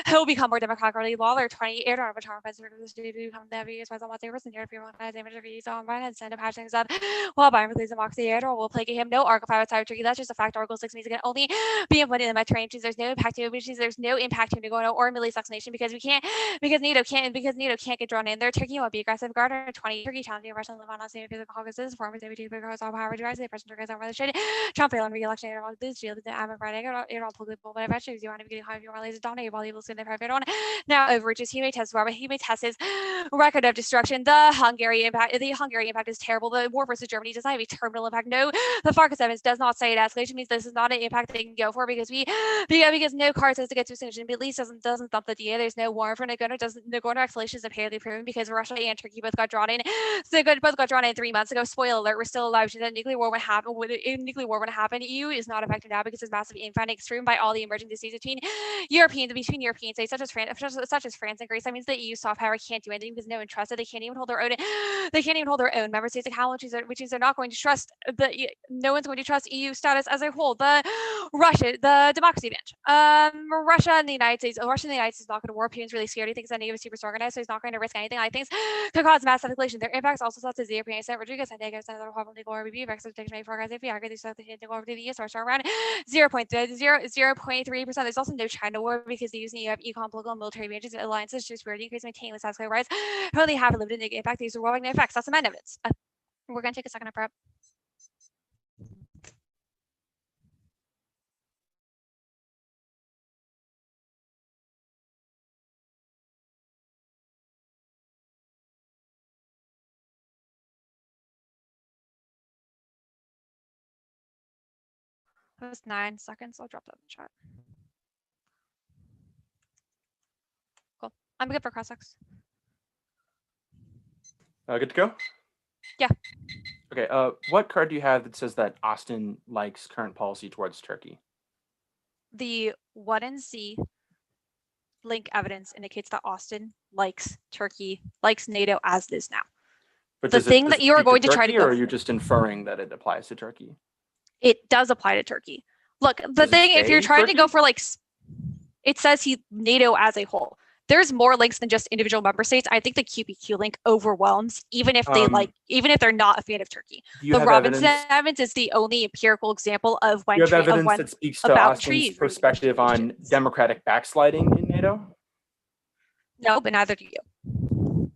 He'll become more democratically Lawler 20 Erdogan of a charm offensive to become the every use myself on papers and European organized image of use on mine and send up hashtags up while buying release democracy or will placate him. No Article 5 outside of Turkey. That's just a fact. Article 6 means it can only be implemented in the Mediterranean. There's no impact to it, there's no impact to Nagorno or Middle East Nation because NATO can't get drawn in there. Turkey won't be aggressive. Garner 20 Turkey challenging Russia and Lebanon state of Caucasus, former David because all power device, the President Turkey over the shit. Trump failed re-election. Iran lose deal. I'm Friday. Iran political, but eventually you want to be getting high if you want to dominate while able to the private one. Now overreaches. He may test his record of destruction. The Hungary impact is terrible. The war versus Germany does not have a terminal impact. No, the Farkas evidence does not say it. Escalation means this is not an impact they can go for because no card says to get to extinction. At least doesn't thump the DA. There's no warrant for Nagorno. Nagorno escalation is apparently proven because Russia and Turkey both got drawn in. So both got drawn in 3 months ago. Spoiler alert: we're still alive. That nuclear war would happen. Nuclear war would happen. EU is not affected now because there's massive infighting extreme by all the emerging diseases between European states such as France and Greece. That means the EU soft power can't do anything because no one trusts it. They can't even hold their own. They can't even hold their own member states accountable, which means they're not going to trust. No one's going to trust EU status as a whole. The democracy bench. Russia and the United States is not going to war. Putin's really scared. He thinks that NATO is super organized, so he's not going to risk anything. I think could cause mass escalation. Their impacts also such as the European Senate, Rodriguez, and Diego, Senator Pablo Nico, RBB, expectation made for guys if you agree these to go over to the US or around 0.3%. There's also no China war because they use the econ political and military advantages and alliances to security increase maintain the escalate rights. Only have a limited negative impact. These are worldwide effects. That's amendment evidence. We're going to take a second to prep. That was 9 seconds. I'll drop that in the chat. Cool. I'm good for cross-ex. Good to go? Yeah. Okay. What card do you have that says that Austin likes current policy towards Turkey? The 1NC link evidence indicates that Austin likes Turkey, likes NATO as it is now. But the thing that you are going to try to go or are you just inferring that it applies to Turkey? It does apply to Turkey. Look, the thing, if you're trying to go for it says NATO as a whole. There's more links than just individual member states. I think the QPQ link overwhelms, even if even if they're not a fan of Turkey. The Robinson evidence is the only empirical example of when. You have evidence that speaks to Austin's perspective on democratic backsliding in NATO? No, but neither do you.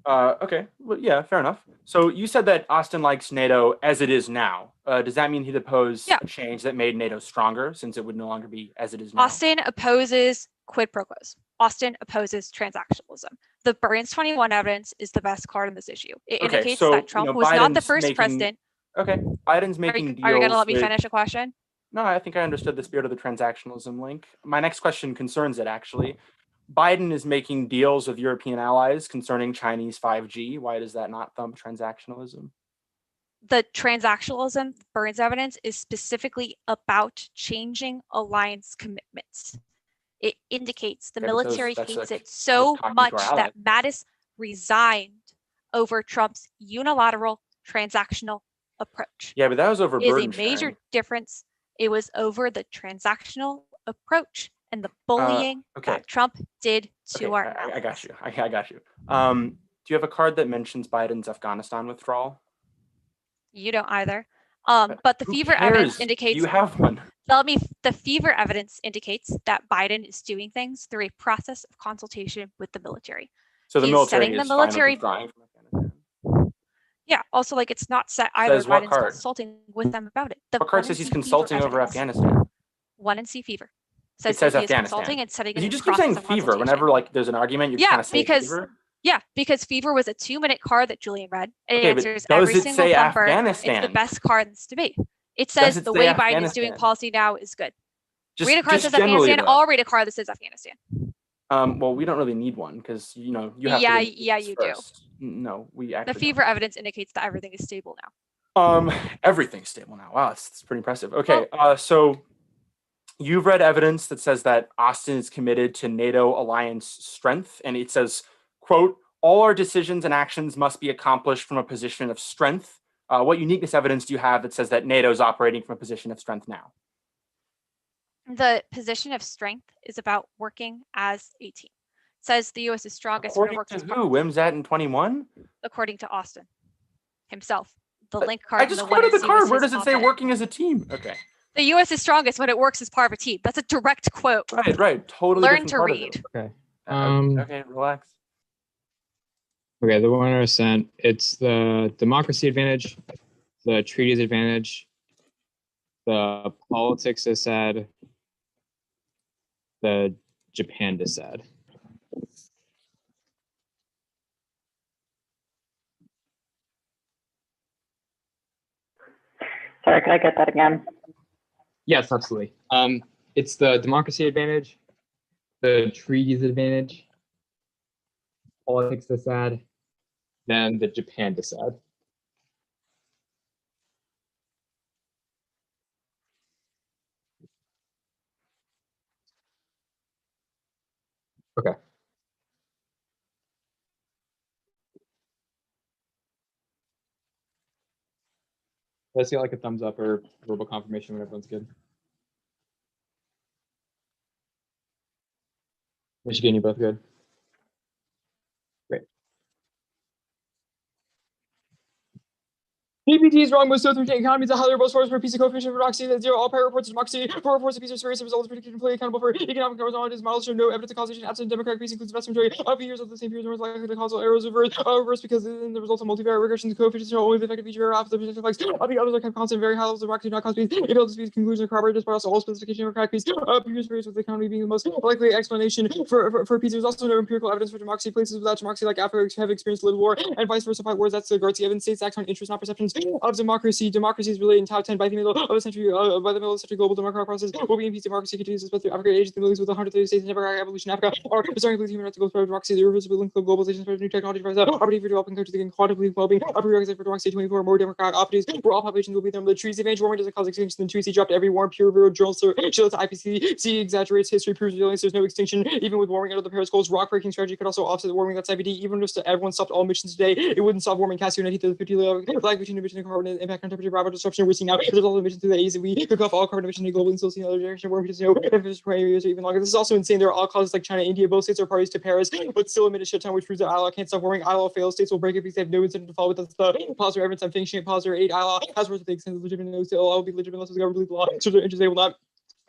Okay, well, yeah, fair enough. So you said that Austin likes NATO as it is now. Does that mean he'd oppose a change that made NATO stronger since it would no longer be as it is now? Austin opposes quid pro quos. Austin opposes transactionalism. The Burns 21 evidence is the best card in this issue. It indicates that Trump was not the first president. Okay, Biden's making deals. Are you going to let me finish a question? No, I think I understood the spirit of the transactionalism link. My next question concerns it, actually. Biden is making deals with European allies concerning Chinese 5G. Why does that not thump transactionalism? The transactionalism Burns evidence is specifically about changing alliance commitments. It indicates the military hates it so much that Mattis resigned over Trump's unilateral transactional approach. Yeah, but that was over burden is a major difference. It was over the transactional approach and the bullying that Trump did to our I got you. I got you. Do you have a card that mentions Biden's Afghanistan withdrawal? You don't either. But the fever evidence indicates you have one. The fever evidence indicates that Biden is doing things through a process of consultation with the military. So the military is withdrawing from Afghanistan. Yeah. Also, it's not set either. Biden's consulting with them about it. What card says he's consulting over Afghanistan? 1NC fever. It says Afghanistan. You just keep saying fever whenever there's an argument. You kind of say fever. Yeah, because fever was a 2-minute card that Julian read. It answers does every it single say number. Afghanistan? It's the best card in this debate. It says the way Biden is doing policy now is good. Read a card that says Afghanistan. I'll read a card that says Afghanistan. Well, we don't really need one because you have. Yeah, you first. Do. No, we actually. The fever evidence indicates that everything is stable now. Everything's stable now. Wow, that's pretty impressive. Okay, so you've read evidence that says that Austin is committed to NATO alliance strength, and it says, quote, all our decisions and actions must be accomplished from a position of strength. What uniqueness evidence do you have that says that NATO is operating from a position of strength now? The position of strength is about working as a team. says the U.S. is strongest when it According works to as who? Wimsat in 21? according to Austin himself. The But link card. I and just the one quoted you the see was card. Where his does it say op-ed. working as a team? Okay. The U.S. is strongest when it works as part of a team. That's a direct quote. Right. Totally Learn different to part of read. it. Okay. Okay, relax. Okay, the one I sent, it's the democracy advantage, the treaties advantage, the politics dissad, the Japan dissad. Sorry, could I get that again? Yes, absolutely. It's the democracy advantage, the treaties advantage, politics dissad, then the Japan dissad. Okay. Let's get like a thumbs up or verbal confirmation when everyone's good. Michigan, you both good? Great. NDT is wrong. Most totalitarian economies are highly robust source for peace and coefficient for democracy that zero. All prior reports of democracy for reports of peace are serious results predicted and fully accountable for economic knowledge. Models show no evidence of causation. Absent democratic peace includes the vast majority of years of the same period, more likely to cause errors reverse because in the result of multivariate regression, the coefficients are only the effective feature of the potential effects of the others are kept constant. Very high levels of democracy do not cause peace. Able to speak conclusions are corroborated despite also all specification of crack peace. Previous periods with the economy being the most likely explanation for peace. There's also no empirical evidence for democracy. Places without democracy, like Africa, have experienced little war, and vice versa. Fight wars. That's the Garcia evidence. States act on interest, not perceptions of democracy. Democracy is really in top 10 by the middle of the century. By the middle of the century, global democratic process will be in peace. Democracy continues to spread through Africa. Asia, the Middle East, with 130 states in democratic evolution. Africa are starting to human rights to go through democracy. The irreversible link of globalization, spread of new technology, opportunity for developing countries again, qualitatively well-being, a prerequisite for democracy. 24 more democratic opportunities for all populations will be there. The treaties advantage warming doesn't cause extinction. The treaty dropped every warm, peer-reviewed journal. Shows the IPCC exaggerates history, proves resilience. There's no extinction even with warming out of the Paris goals. Rock breaking strategy could also offset the warming. That's IBD. Even if everyone stopped all emissions today, it wouldn't stop warming. Cassio 90 to the 50 lag between emission and carbon impact on temperature, rapid disruption. We're seeing now there's all emissions through the AZ. We could off all carbon emissions globally and still see another direction where we just know if it's years or even longer. This is also insane. There are all causes like China, India. Both states are parties to Paris, but still emit a shit ton, which proves that ILO can't stop warming. ILO fails. States will break it because they have no incentive to follow it. That's the positive evidence. I'm finishing it. Positive 8. ILO has worth the extent of legitimate. No, still will be legitimate unless the government believes the law. So their interests they will not.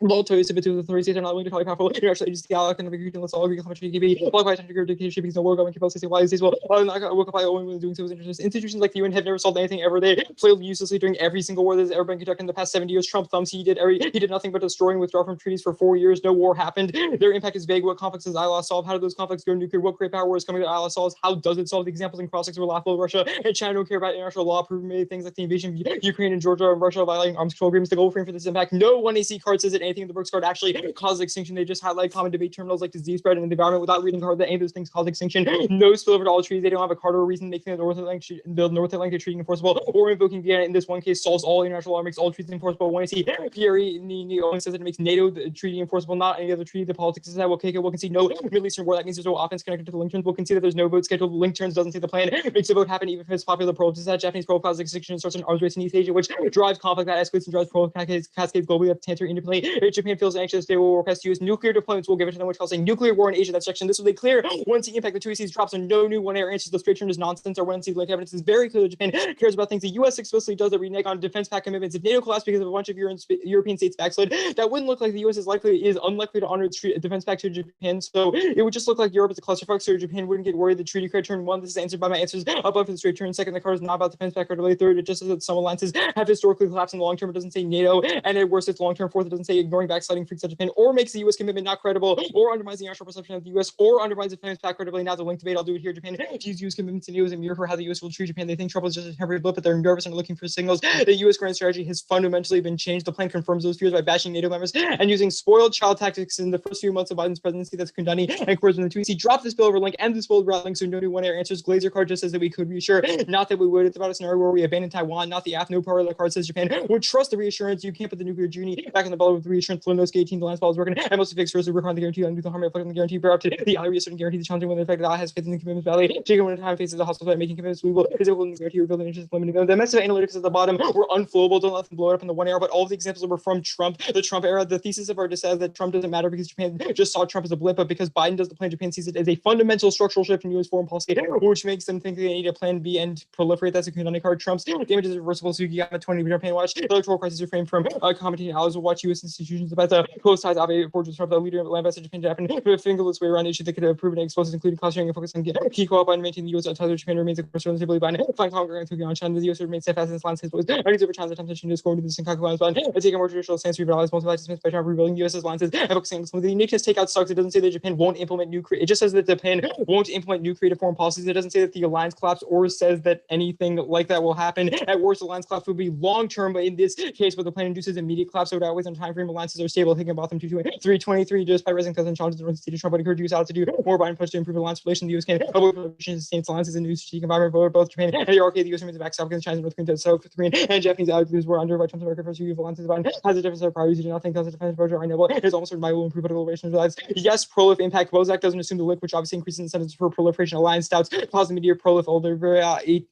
Law to submit to the authorities are not willing to call powerful international agency alloc and agree to let's all agree how much we give block by dictatorship because no war government can say why states will not comply only when doing so with interests. Institutions like the UN have never solved anything ever. They failed uselessly during every single war that has ever been conducted in the past 70 years. Trump thumbs he did nothing but destroy and withdraw from treaties for 4 years. No war happened. Their impact is vague. What conflicts does ILO solve? How do those conflicts go nuclear? What great power is coming that ILO solves? How does it solve? The examples in cross-sects were laughable. Russia and China don't care about international law, proving many things like the invasion of Ukraine and Georgia and Russia violating arms control agreements. The global frame for this impact. No one AC card says that anything in the Brooks card actually cause extinction. They just highlight common debate terminals like disease spread and the environment without reading hard that any of those things cause extinction. No spillover to all treaties. They don't have a card or a reason making the North Atlantic Treaty enforceable or invoking Vienna in this one case solves all international law, makes all treaties enforceable. When I see Pierre only says that it makes NATO the treaty enforceable, not any other treaty. The politics is that we'll concede no Middle Eastern war. That means there's no offense connected to the link turns. We'll concede that there's no vote scheduled. Link turns doesn't say the plan makes the vote happen even if it's popular protest. That Japanese pro-cause extinction starts an arms race in East Asia, which drives conflict that escalates and drives cascades globally up to Tantor independently. If Japan feels anxious, they will request use nuclear deployments. Will give it to them, which causing nuclear war in Asia. That section. This will be clear once the impact the two ACs drops and no new one air answers. The straight turn is nonsense. Or when the link evidence is very clear that Japan cares about things the U.S. explicitly does that renege on defense pact commitments. If NATO collapsed because of a bunch of European states backslid, that wouldn't look like the U.S. is unlikely to honor its defense pact to Japan. So it would just look like Europe is a clusterfuck. So Japan wouldn't get worried. The treaty credit turn 1. This is answered by my answers above for the straight turn. Second, the card is not about defense pact or delay. Third, it just says that some alliances have historically collapsed in the long term. It doesn't say NATO, and at worst, it's long term. Fourth, it doesn't say ignoring backsliding freaks at Japan or makes the U.S. commitment not credible or undermines the national perception of the U.S. or undermines the defense pact credibility. Now the link debate. I'll do it here. Japan views U.S. commitments in EU as a mirror for how the U.S. will treat Japan. They think trouble is just a temporary blip, but they're nervous and are looking for signals. The U.S. grand strategy has fundamentally been changed. The plan confirms those fears by bashing NATO members and using spoiled child tactics in the first few months of Biden's presidency. That's Kundani and course when the tweets. He dropped this bill over link and this bold route link, so no new one air answers. Glazer card just says that we could reassure, not that we would. It's about a scenario where we abandon Taiwan, not the AF. No part of the card says Japan would trust the reassurance. You can't put the nuclear genie back in the bottle with reassurance, no skate 18, the lines ball is working, and most fixed versus require the guarantee, undo the harm, reflect on the guarantee, bear up to the ally reasserting guarantee, the challenging when the effect that has faith in the commitments value, taking one at a time, faces the hostile threat, making commitments, we will, is able to guarantee, rebuilding interest, limiting them. The message of analytics at the bottom were unflowable, don't let them blow it up in the one era, but all of the examples were from Trump, the Trump era. The thesis of our says that Trump doesn't matter because Japan just saw Trump as a blip, but because Biden does the plan, Japan sees it as a fundamental structural shift in U.S. foreign policy, which makes them think they need a plan B and proliferate. That's a Kunani card. Trump's damage is reversible. Sugiyama 20 Japan watch. The electoral crisis refrained from commenting. Allies will watch U.S. institutions about the close ties. Abe forged with Trump, the leader of land vested Japan, a fingerless way around issue that could have proven explosives, including cost sharing and focus on key co-op on maintaining the U.S. ties with Japan remains a concern. Stability Biden, flying Congress and Tokyo on China. The U.S. remains steadfast in its lines. Argues over China's attempts to score to the Senkaku lines, but take a more traditional stance to revitalize multiple dismissed by Trump, rebuilding U.S.'s lines and focusing on some of the uniqueness. Takeout sucks. It doesn't say that Japan won't implement new. It just says that Japan won't implement new creative foreign policies. It doesn't say that the alliance collapse or says that anything like that will happen. At worst, alliance collapse would be long term, but in this case, what the plan induces immediate collapse. So within time frame, alliances are stable. Thinking about them 323 just by rising cousin challenges and state Trump would encourage U.S. allies to do more Biden push to improve alliance relations. The U.S. can avoid proliferation states alliances in new strategic environment for both Japan and the RK. The U.S. remains a backstop against China, North Korea, South Korea, and Japanese allies were under by Trump's America first view of alliances. Biden has a different set of priorities. Do not think that's a defense approach. I know it is almost my will improve political relations. Yes, prolif impact. Bozak doesn't assume the lick, which obviously increases incentives for proliferation. Alliance doubts cause the media prolif.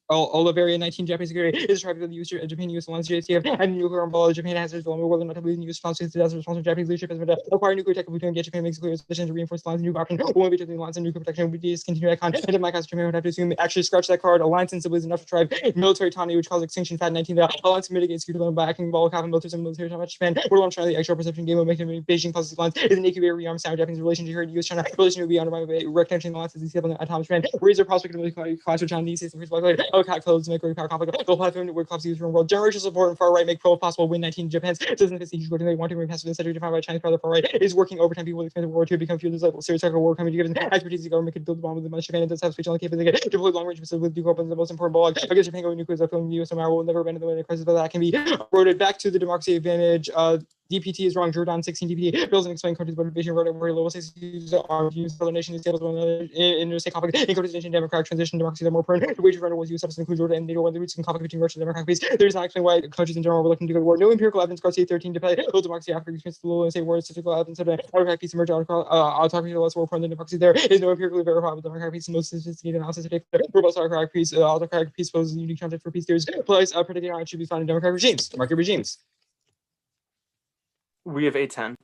Oliveria 19 Japanese security is described as the use of Japan U.S. alliance JCF and nuclear umbrella. Japan has its dilemma whether not to believe in the U.S. response to the response of Japanese leadership has been to acquire nuclear tech. If Japan makes clear its position to reinforce the lines and new option won't be to the alliance and nuclear protection would be discontinued icon. And my cause Japan would have to assume actually scratch that card. Alliance and civilians enough to drive military autonomy, which causes extinction. Fat 19. The alliance mitigates security by acting ball cap and military autonomy. Japan. We're on China. The extra perception game will make Beijing policy alliance is an incubator rearm sound Japanese relation to here U.S. China relation will be under my recognition alliances these people atomic Japan. Raise their prospect of clash with China these days increase likely. Cat clothes make great power conflict. Global platform where clubs use from world generational support and far right make pro possible win 19 Japan's doesn't face huge they want to remain passive instead of defined by China's far right is working overtime people with expensive war to become fueled as like serious war coming to give expertise the government could build the bomb with the Japan and does have speech on the capability to deploy long range missiles with decoupling is the most important ball against Japan going nuclear filling the US America will never abandon the way the crisis but that can be eroded back to the democracy advantage. DPT is wrong. Jordan 16 DPT bills and explain countries motivation wrote very low 60s are used other nation stables one another in interstate conflict in nation democratic transition democracy that more prone to wage runner was US include Jordan and NATO when the roots in conflict between Russia and democratic peace. There is not explain why countries in general were looking to go to war. No empirical evidence Garcia 13 to play low democracy Africa experience the low and say wars statistical evidence of autocratic peace emerge autocracy less war prone than democracy. There is no empirically verifiable democratic peace and most sophisticated analysis of robust autocratic peace poses a unique concept for peace theories place predicting how it should be found in democratic regimes. We have A10.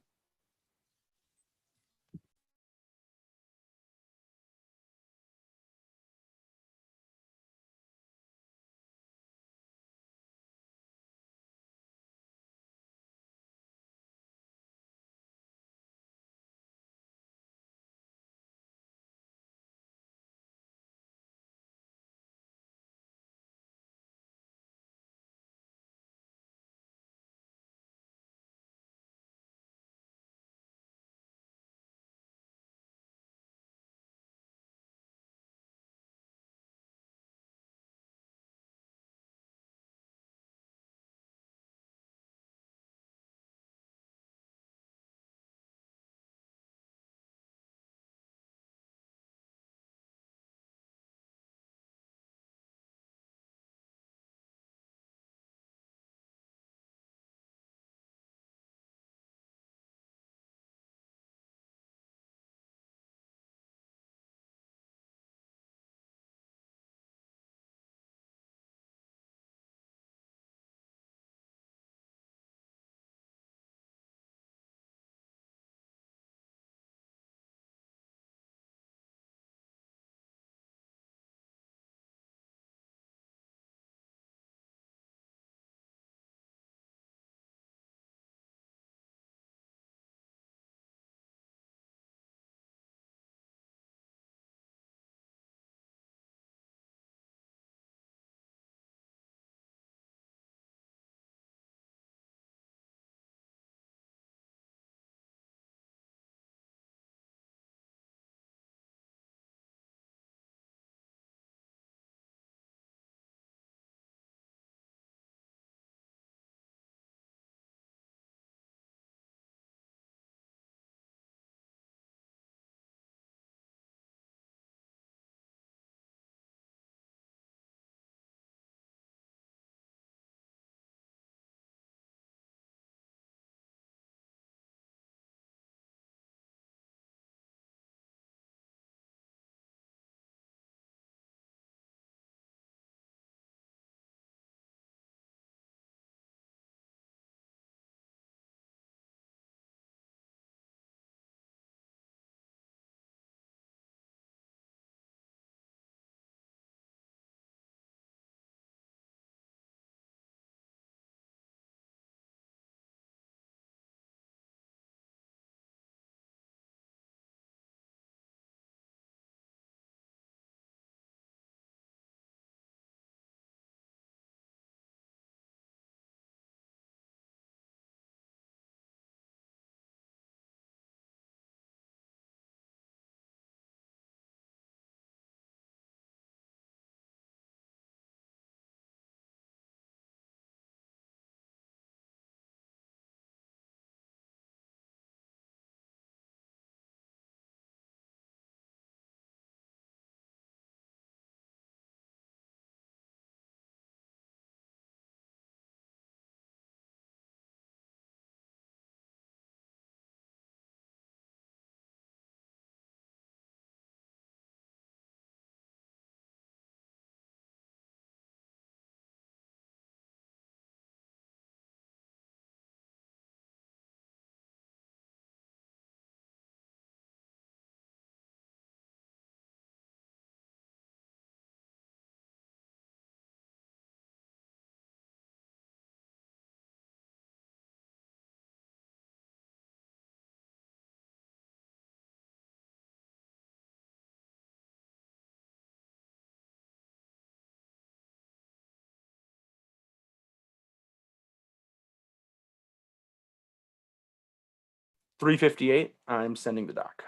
3:58. I'm sending the doc.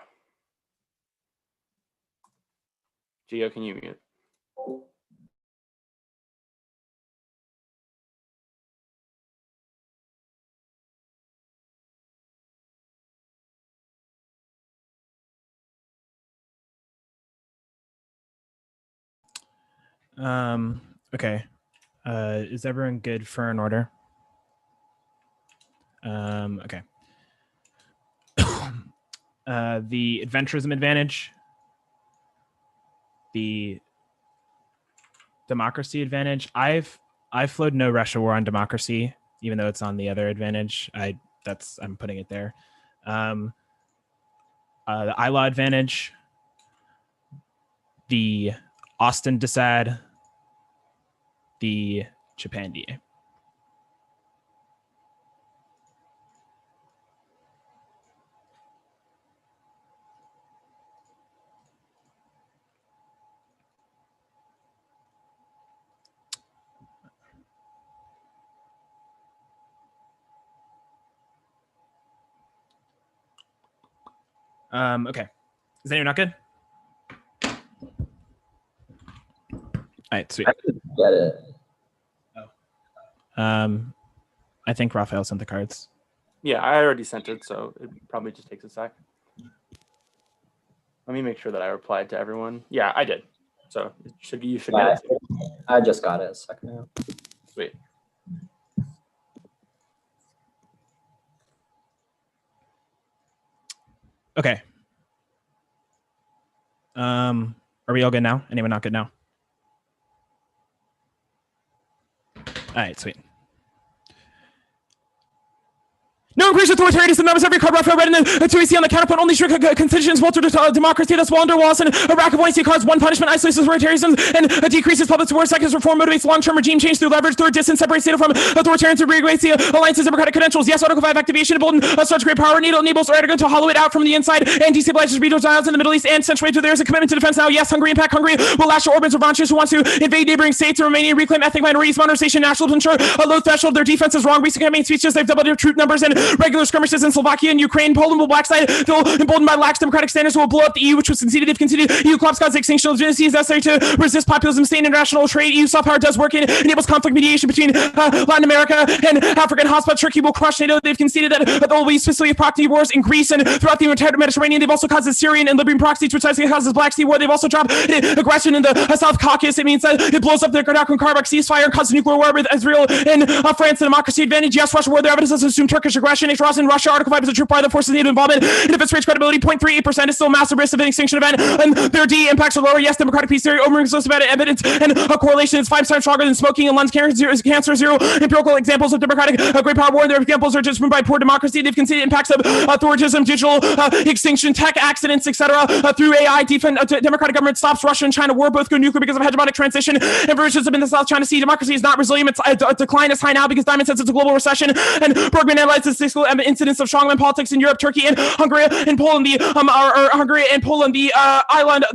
Gio, can you mute? Okay. Is everyone good for an order? Okay. The adventurism advantage, the democracy advantage. I've flowed no Russia war on democracy, even though it's on the other advantage. I'm putting it there. The ILA advantage, the Austin Desad, the Japan DA. Okay. Is anyone not good? All right, sweet. I could get it. I think Raphael sent the cards. Yeah, I already sent it, so it probably just takes a sec. Let me make sure that I replied to everyone. Yeah, I did. So you should get it. I just got it a second ago. Sweet. Okay. Are we all good now? Anyone not good now? All right, sweet. No increased authoritarianism. That was every card Raphael read in the 2AC on the counterpoint. Only strict concessions, Walter democracy, that's Wander Lawson, a rack of buoyancy cards, one punishment, isolates authoritarianism, and decreases public support. Second is reform, motivates long-term regime change through leverage. Third, distance, separates data from authoritarians and regulates the alliances, democratic credentials. Yes, Article 5 activation, embolden such great power. NATO enables Erdogan to hollow it out from the inside and destabilizes regional dials in the Middle East and Central Asia. There is a commitment to defense now. Yes, Hungary impact. Hungary will lash to Orban's revanchists who wants to invade neighboring states and Romania, reclaim ethnic minorities, modernization, national to ensure a low threshold. Their defense is wrong. Recent campaign speeches, they've doubled their troop numbers and regular skirmishes in Slovakia and Ukraine. Poland will blackside. They'll emboldened by lax democratic standards who will blow up the EU, which was conceded. If conceded, EU collapse causes extinction of legitimacy is necessary to resist populism, state international trade. EU soft power does work and enables conflict mediation between Latin America and Africa and hotspot. Turkey will crush NATO. They've conceded that there will be specifically proxy wars in Greece and throughout the entire Mediterranean. They've also caused the Syrian and Libyan proxies, which causes Black Sea war. They've also dropped aggression in the South Caucasus. It means that it blows up the Nagorno-Karabakh ceasefire and causes nuclear war with Israel and France. The democracy advantage. Yes, Russia war. Their evidence does assume Turkish aggression. It's Russia. Article 5 is a troop by the forces NATO involvement. And if it's rates credibility, 0.38% is still a massive risk of an extinction event. And their D impacts are lower. Yes, democratic peace theory, overexposed about evidence and a correlation is 5 times stronger than smoking and lung cancer. Zero empirical examples of democratic great power war. Their examples are just proven by poor democracy. They've conceded impacts of authoritarianism, digital extinction, tech accidents, etc. Through AI. Democratic government stops Russia and China war. Both go nuclear because of hegemonic transition and versions in the South China Sea. Democracy is not resilient. Its decline is high now because Diamond says it's a global recession. And Bergman analyzes the statistical incidence of strongman politics in Europe, Turkey, and Hungary and Poland. The island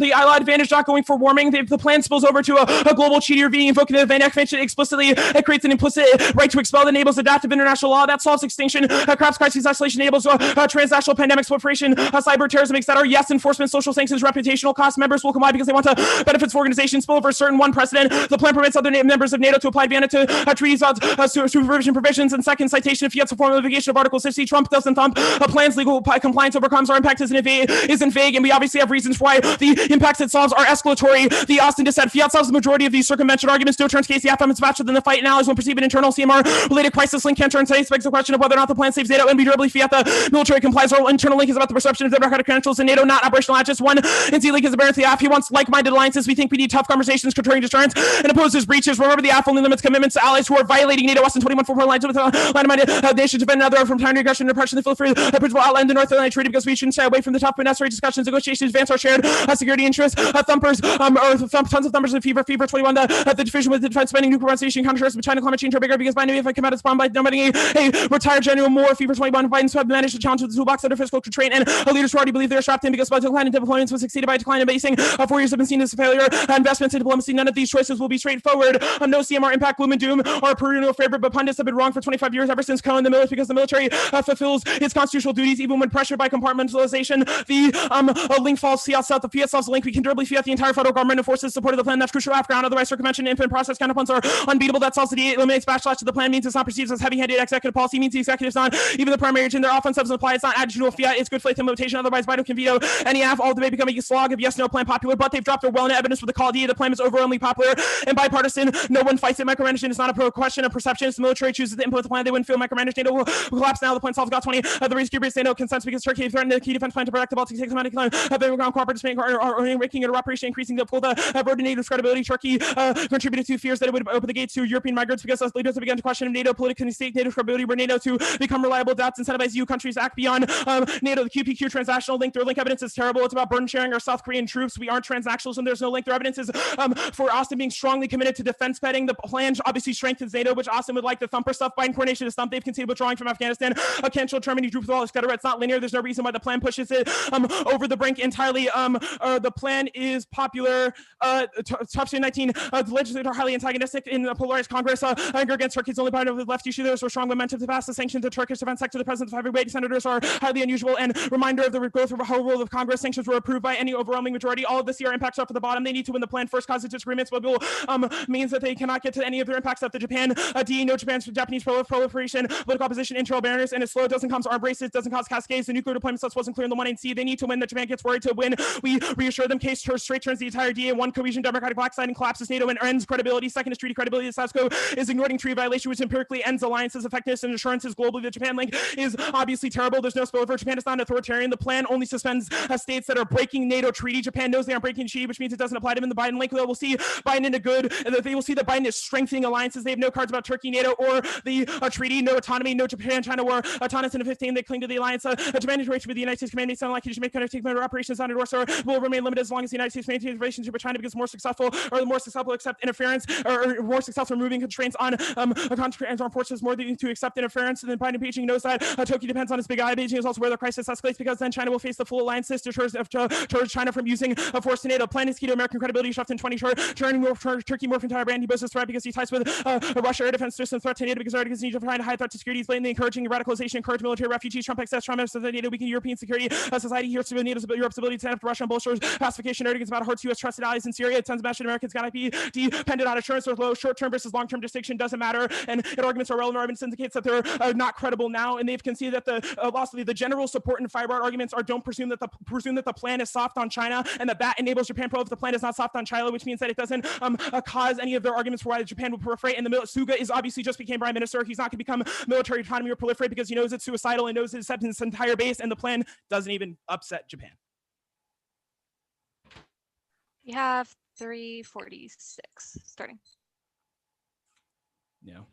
advantage not going for warming. The plan spills over to a global treaty being invoking the Van Eck Convention explicitly. It creates an implicit right to expel that enables adaptive international law that solves extinction, crafts crisis isolation, enables transnational pandemics, proliferation, cyber terrorism, etc. Yes, enforcement, social sanctions, reputational costs. Members will comply because they want to benefits for organizations. Spill over a certain one precedent. The plan permits other members of NATO to apply Vienna to treaties supervision provisions. And second, citation of Fiat's formal litigation of Article 60. Trump doesn't thump plans legal compliance overcomes. Our impact isn't vague, and we obviously have reasons why the impacts it solves are escalatory. The Austin dissent. Fiat solves the majority of these circumvention arguments. No turns case. The FM is faster than the fight. And allies when perceived an internal CMR-related crisis link can't turn today. Begs the question of whether or not the plan saves NATO and be durably. Fiat, the military complies. Our internal link is about the perception of democratic credentials in NATO, not operational actions. One, and Z link is apparent to the AF. He wants like-minded alliances. We think we need tough conversations, contrarian deterrence, and opposes breaches. Remember, the AF only limits commitments to allies who are violating NATO. Western 21 for lines with line-minded nations defend another from tyranny, aggression, and oppression. They feel free. The principle outlined the North Atlantic Treaty because we shouldn't stay away from the tough but necessary discussions, negotiations, advance our shared security interests. Thumpers, tons of thumpers of fever 21. The division with the defense spending, nuclear pronunciation, counter-terrorism, China climate change are bigger because by now if I come out as bomb by nominating a retired general more fever 21. Biden's have managed to challenge the toolbox under fiscal constraint, and leaders who already believe they're strapped in because by decline in deployments was succeeded by decline in basing. 4 years have been seen as a failure. Investments in diplomacy. None of these choices will be straightforward. No CMR impact, gloom and doom, or a perennial favorite, but pundits have been wrong for 25 years ever since Cohen. The military, because the military military fulfills its constitutional duties even when pressured by compartmentalization. The link falls south. The fiat solves the link. We can durably fiat the entire federal government and forces support of the plan. That's crucial. Afghan, otherwise circumvention, infinite process counterpunts are unbeatable. That solves the D8, eliminates backlash to the plan, means it's not perceived as heavy-handed executive policy, means the executive's not even the primary agent. Their offensive apply. It's not additional fiat. It's good faith implementation. Otherwise, Biden can veto any half. All debate becoming a slog of yes, no plan popular. But they've dropped their well-known evidence with the call D. The plan is overwhelmingly popular and bipartisan. No one fights it. Micromanagement is not a question of perception. It's the military chooses to implement the plan. They wouldn't feel micromanaged. NATO will collapse now. The plan solves GOT20. The reason Cuba NATO consents because Turkey threatened the key defense plan to protect the Baltic States. Ground cooperative Spain are making it operation, increasing the pull the burden NATO's credibility. Turkey contributed to fears that it would open the gates to European migrants because us leaders have begun to question NATO politically state NATO's credibility. Were NATO to become reliable doubts, incentivize EU countries to act beyond NATO. The QPQ transactional link. Their link evidence is terrible. It's about burden sharing our South Korean troops. We aren't transactionals and there's no link. Their evidence is for Austin being strongly committed to defense spending. The plan obviously strengthens NATO, which Austin would like. The thumper stuff. Biden coordination is thump. They've considered withdrawing from Afghanistan. Cancel Germany, troops, all, etc. It's not linear. There's no reason why the plan pushes it over the brink entirely. The plan is popular. Top 19. The legislators are highly antagonistic in the polarized Congress. Anger against Turkey is only part of the left issue. There's a strong momentum to pass the sanctions to Turkish defense sector. The president's 5 weighty senators are highly unusual and reminder of the growth of the whole role of Congress. Sanctions were approved by any overwhelming majority. All of this year impacts off at the bottom. They need to win the plan first. Causes disagreements, but will means that they cannot get to any of their impacts after Japan. No Japanese proliferation, political opposition, internal barriers, and it's slow. It doesn't cause arm braces, doesn't cause cascades. The nuclear deployment stuff wasn't clear in the 1C. They need to win. That Japan gets worried to win. We reassure them. Case straight turns the entire DA. One cohesion, democratic black side, and collapses NATO and ends credibility. Second is treaty credibility. The status quo is ignoring treaty violation, which empirically ends alliances, effectiveness, and assurances globally. The Japan link is obviously terrible. There's no spillover. Japan is not authoritarian. The plan only suspends states that are breaking NATO treaty. Japan knows they aren't breaking treaty, which means it doesn't apply to them. In the Biden link, we'll see Biden in a good, and that they will see that Biden is strengthening alliances. They have no cards about Turkey, NATO, or the treaty. No autonomy. No Japan, China war. Autonomous in the 15. They cling to the alliance. Japan integration with the United States command may sound like you make connectivity operations on or will remain limited as long as the United States maintains relationship with China because more successful or the more successful accept interference or more successful removing constraints on armed forces more than to accept interference. And then Biden Beijing knows that Tokyo depends on its big eye. Beijing is also where the crisis escalates because then China will face the full alliance list to China from using force to NATO. Plan is key to American credibility. Shoved in 20 turning Turkey more from entire brand. He poses threat because he ties with Russia air defense system threat to NATO because Americans need to find a high threat to security. He's blatantly encouraging radicalization, encourage military refugees. Trump accepts Trump as the NATO weaken European security society here to NATO's Europe's ability to stand up to Russia and bolsters pacification. Arrogance about hurts U.S. trusted allies in Syria. It tends to Americans got to be dependent on assurance with low short-term versus long-term distinction doesn't matter. And arguments are relevant. Arguments indicates that they're not credible now, and they've conceded that the general support and firepower arguments are don't presume that the plan is soft on China and that enables Japan if the plan is not soft on China, which means that it doesn't cause any of their arguments for why Japan will proliferate. And the Suga is obviously just became prime minister. He's not going to become military autonomy or proliferate because he knows it's suicidal and knows it's his entire base, and the plan doesn't even upset Japan. We have 346 starting. No.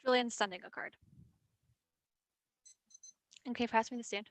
Julian's sending a card. Okay, pass me the stand.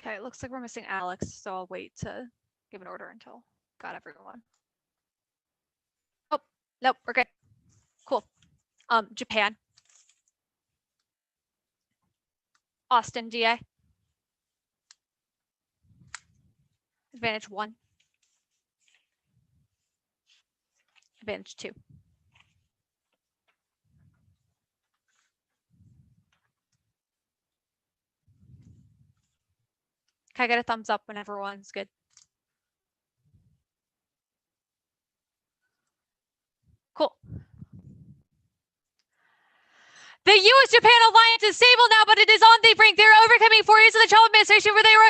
Okay, it looks like we're missing Alex, so I'll wait to give an order until got everyone. Oh, nope, we're good. Cool. Japan. Austin, DA. Advantage 1. Advantage 2. Can I get a thumbs up when everyone's good? Cool. The U.S.-Japan alliance is stable now, but it is on the brink. They're overcoming 4 years of the Trump administration where they were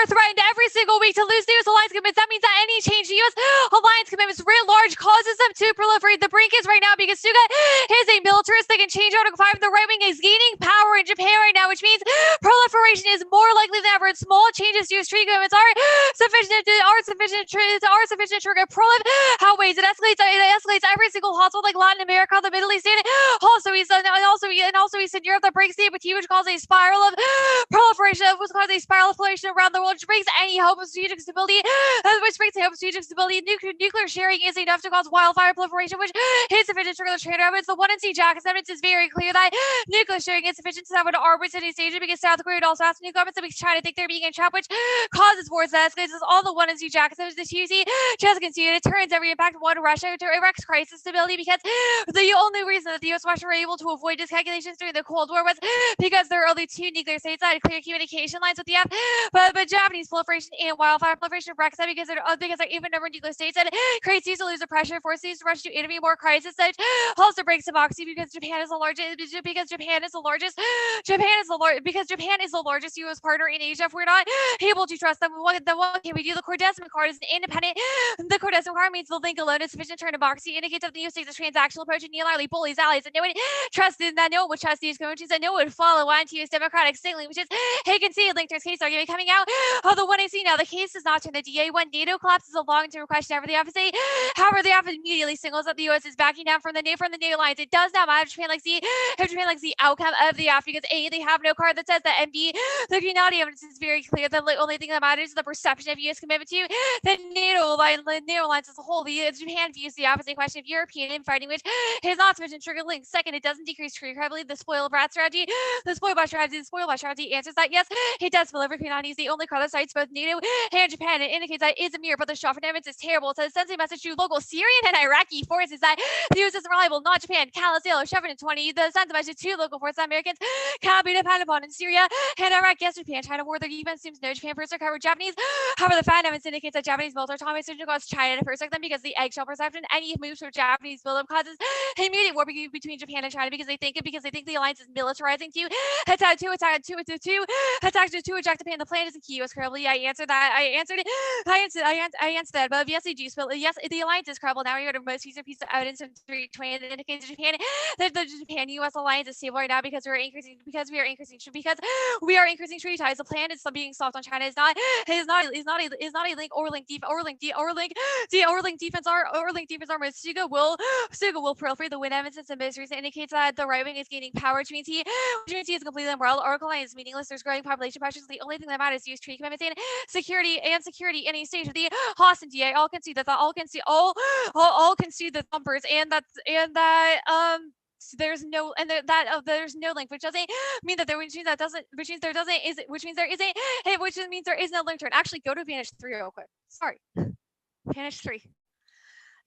threatened every single week to lose the U.S. alliance commitments. That means that any change to U.S. alliance commitments writ large causes them to proliferate. The brink is right now because Suga is a militarist that can change Article 5. The right wing is gaining power in Japan right now, which means proliferation is more likely than ever. And small changes to U.S. treaty commitments are sufficient to trigger prolif outweighs. It escalates every single household like Latin America, the Middle East, and also Eastern Europe. That breaks the ambiguity, which causes a spiral of proliferation, around the world, which brings any hope of strategic stability. Nuclear sharing is enough to cause wildfire proliferation, which is sufficient to trigger the trade rabbits. The 1 and C Jack evidence is very clear that nuclear sharing is sufficient to have an arbitrary stage because South Korea would also have nuclear weapons, and makes China think they're being entrapped, which causes wars that escalates. All the 1 and C Jack evidence. The 2C just conceded. It turns every impact one Russia to Iraq's crisis stability because the only reason that the U.S. and Russia were able to avoid discalculations during the Cold War was because there are only 2 nuclear states that had clear communication lines with the F. But Japanese proliferation and wildfire proliferation breaks that because they're even number of nuclear states and creates these to lose the pressure, forces Russia to intervene more crisis. That also breaks democracy because Japan is the largest. Because Japan is the largest U.S. partner in Asia. If we're not able to trust them, then what can we do? The Cordesman card is an independent. The Cordesman card means the link alone is sufficient to turn democracy. Indicates that the U.S. takes a transactional approach and unilaterally bullies allies, and no one trusted that no one would trust these conventions, that no one would follow anti-U.S. democratic signaling, which is he conceded Linkter's case argument coming out of the 1AC. Now the case does not turn the DA when NATO collapses a long-term question over the FSA. However, the F immediately signals that the U.S. is backing down from the NATO alliance. It does not matter if Japan likes the outcome of the F because A, they have no card that says that, and B, the United evidence is very clear. The only thing that matters is the perception of U.S. commitment to the NATO alliance as a whole. Japan views the opposite question of European fighting, which is not sufficient trigger link. Second, it doesn't decrease trigger. I believe the spoil brat strategy. The spoil brat strategy answers that yes, it does deliver. Kunani is the only card that cites both NATO and Japan. It indicates that it is a mirror, but the Shofford evidence is terrible. So it sends a message to local Syrian and Iraqi forces that the U.S. is reliable, not Japan. Calisale, Shepard, and 20. The sends a message to local forces that Americans cannot be dependent upon in Syria and Iraq. Yes, Japan, China war. The defense assumes no Japan first recover Japanese. However, the fan evidence indicates that Japanese military autonomy should cause China to first them because the eggshell perception. Any moves for Japanese buildup causes immediate war between Japan and China because they think the alliance is militarizing to attack Japan. The plan isn't key. US credibility. I answered that. I answered that. But yes, they do. But yes, the alliance is credible. Now we go to most recent piece of evidence from 320 that indicates Japan that the Japan-US alliance is stable right now because we are increasing treaty ties. The plan is being soft on China is not a link or link defense armor. Suga will proliferate. The win evidence and most recent indicates that the right wing is gaining power, which means he is completely unworld. Article 9 is meaningless. There's growing population pressures. The only thing that matters is use treaty commitments and security in a stage of the Austin DA. All concede the numbers and that there's no there's no link, which doesn't mean that there which means there is no link to it. Actually, go to Advantage 3 real quick. Sorry. Advantage 3.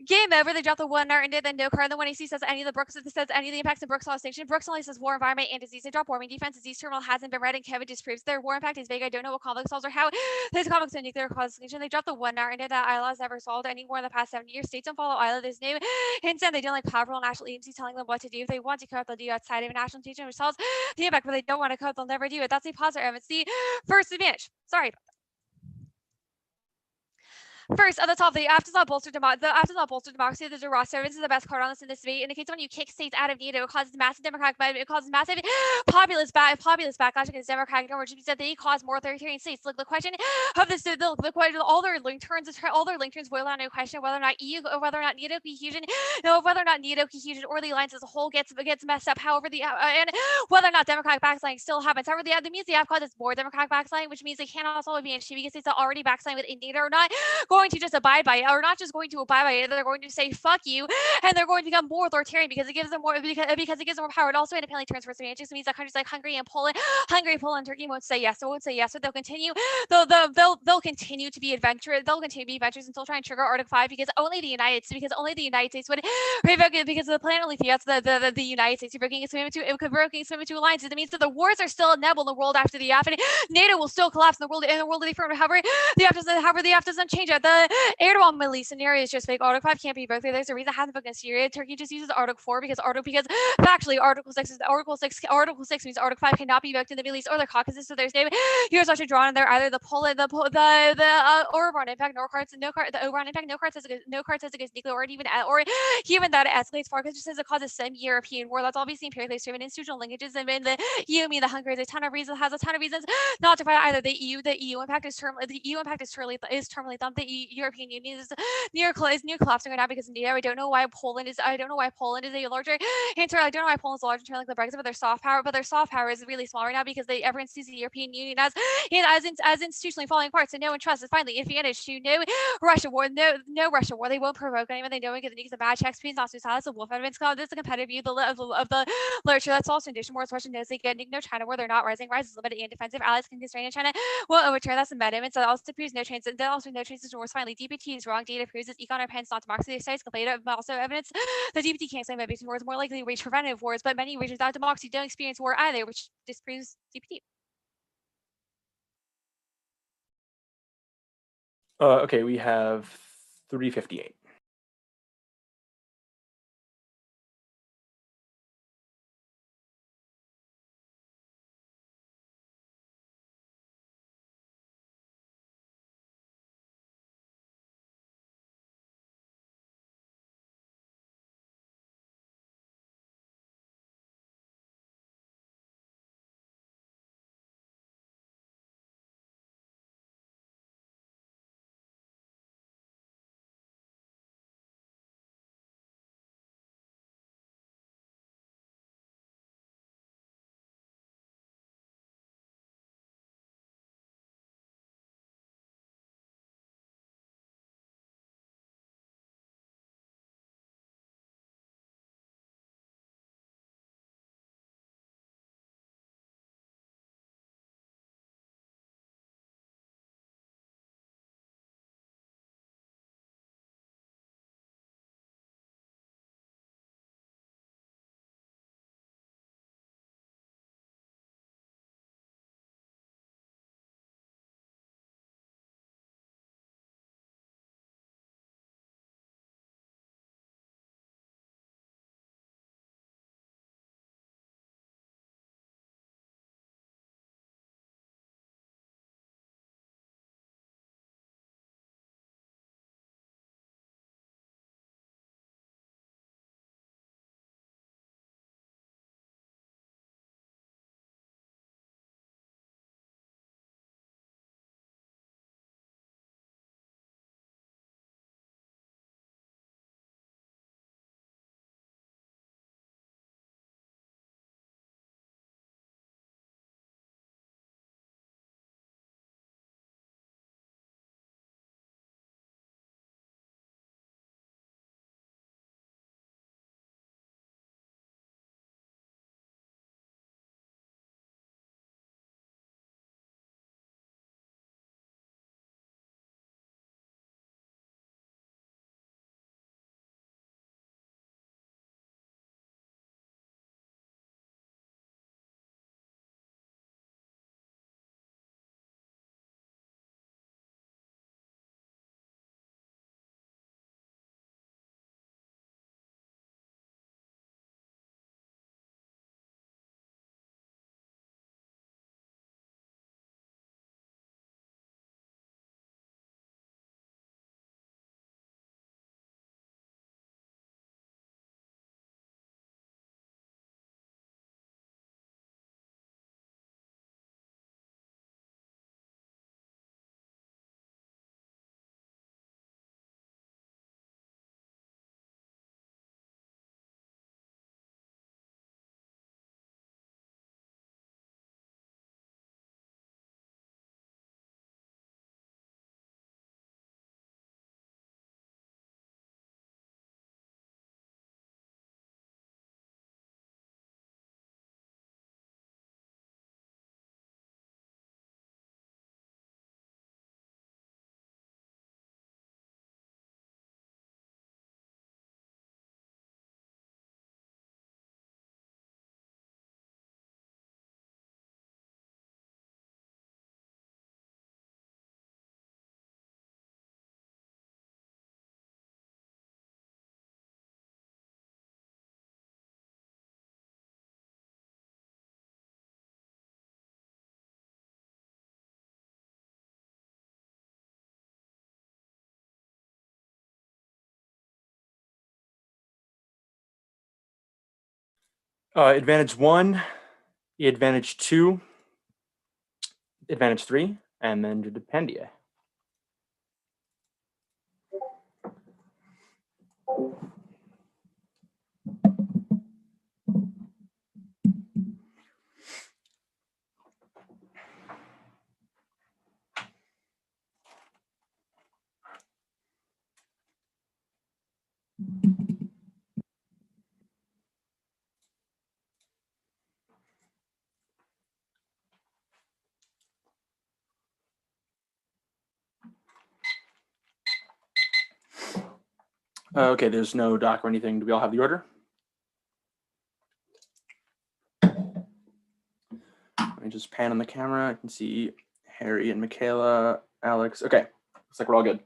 Game over. They drop the one art into then no card. The one AC says any of the Brooks says any of the impacts of Brooks law station. Brooks only says war, environment, and disease. They drop warming defense. Disease terminal hasn't been read, and Kevin disproves their war impact is vague. I don't know what conflict solves or how this conflict in nuclear causation. They drop the one art into that ILA has never solved any war in the past 70 years. States don't follow ILA. There's no hints and they don't like powerful national agencies telling them what to do. If they want to code, they'll do outside of a national teaching, which solves the impact, but they don't want to code, they'll never do it. That's the positive. It's the first advantage. Sorry. First, at the top, the aft does not bolster democracy. The Ross Service is the best card on this in this debate. Indicates when you kick states out of NATO, it causes massive democratic, it causes massive populist backlash against democratic norms, which means that they cause more authoritarian states. Look, the question of this, the question, all their link turns boil down to a question of whether or not EU, or whether or not NATO cohesion, or the alliance as a whole gets messed up. However, and whether or not democratic backsliding still happens. However, the means the app causes more democratic backsliding, which means they cannot solve advantage because states that already backsliding within NATO are not going to just abide by it, or not just going to abide by it, they're going to say fuck you, and they're going to become more authoritarian because it gives them more because it gives them more power. It also independently transfers advantages. It means that countries like Hungary, Poland, and Turkey won't say yes, but they'll continue. They'll continue to be adventurous. They'll continue to be adventurous until trying to trigger Article 5 because only the United States would revoke it because the plan only fiats the United States revoking its commitment to alliances. It means that the wars are still inevitable in the world after the app, and NATO will still collapse in the world of the firm. However, the app doesn't change it. The Erdogan Middle East scenario is just fake. Article 5 can't be both. There's a reason it hasn't booked in Syria. Turkey just uses Article 4 because factually Article 6 means Article 5 cannot be booked in the Middle East or the Caucasus. So there's no here's actually drawn in there either the Poland the Oran impact the Oran impact no card says against nuclear or even that it escalates far because it says it causes some European war. That's obviously empirically proven. Institutional linkages and the EU mean the Hungary has a ton of reasons not to fight either. The EU impact is terminally thumped. The European Union is near collapsing right now because India. I don't know why Poland is a larger I don't know why Poland's larger in like the Brexit, but their soft power is really small right now because everyone sees the European Union as institutionally falling apart. So no one trusts. Finally, advantage to no Russia war. No Russia war. They won't provoke anyone. They don't get the nukes and bad checks. Please not suicide. The wolf evidence. This is a competitive view of the literature. That's also addition more Russian knows they get no China where they're not rising. Rise is limited and defensive. Allies can constrain China will overturn. That's impediment. So also proves no chances. Then also no chances to wars. Finally, DPT is wrong. Data proves this econ pens not democracy. Studies complete but also evidence the DPT can't claim that between wars more likely to wage preventive wars, but many regions without democracy don't experience war either, which disproves DPT. Okay, we have 358. Advantage 1, advantage 2, advantage 3, and then your dependia. Okay, there's no doc or anything. Do we all have the order? Let me just pan on the camera. I can see Harry and Michaela, Alex. Okay, looks like we're all good.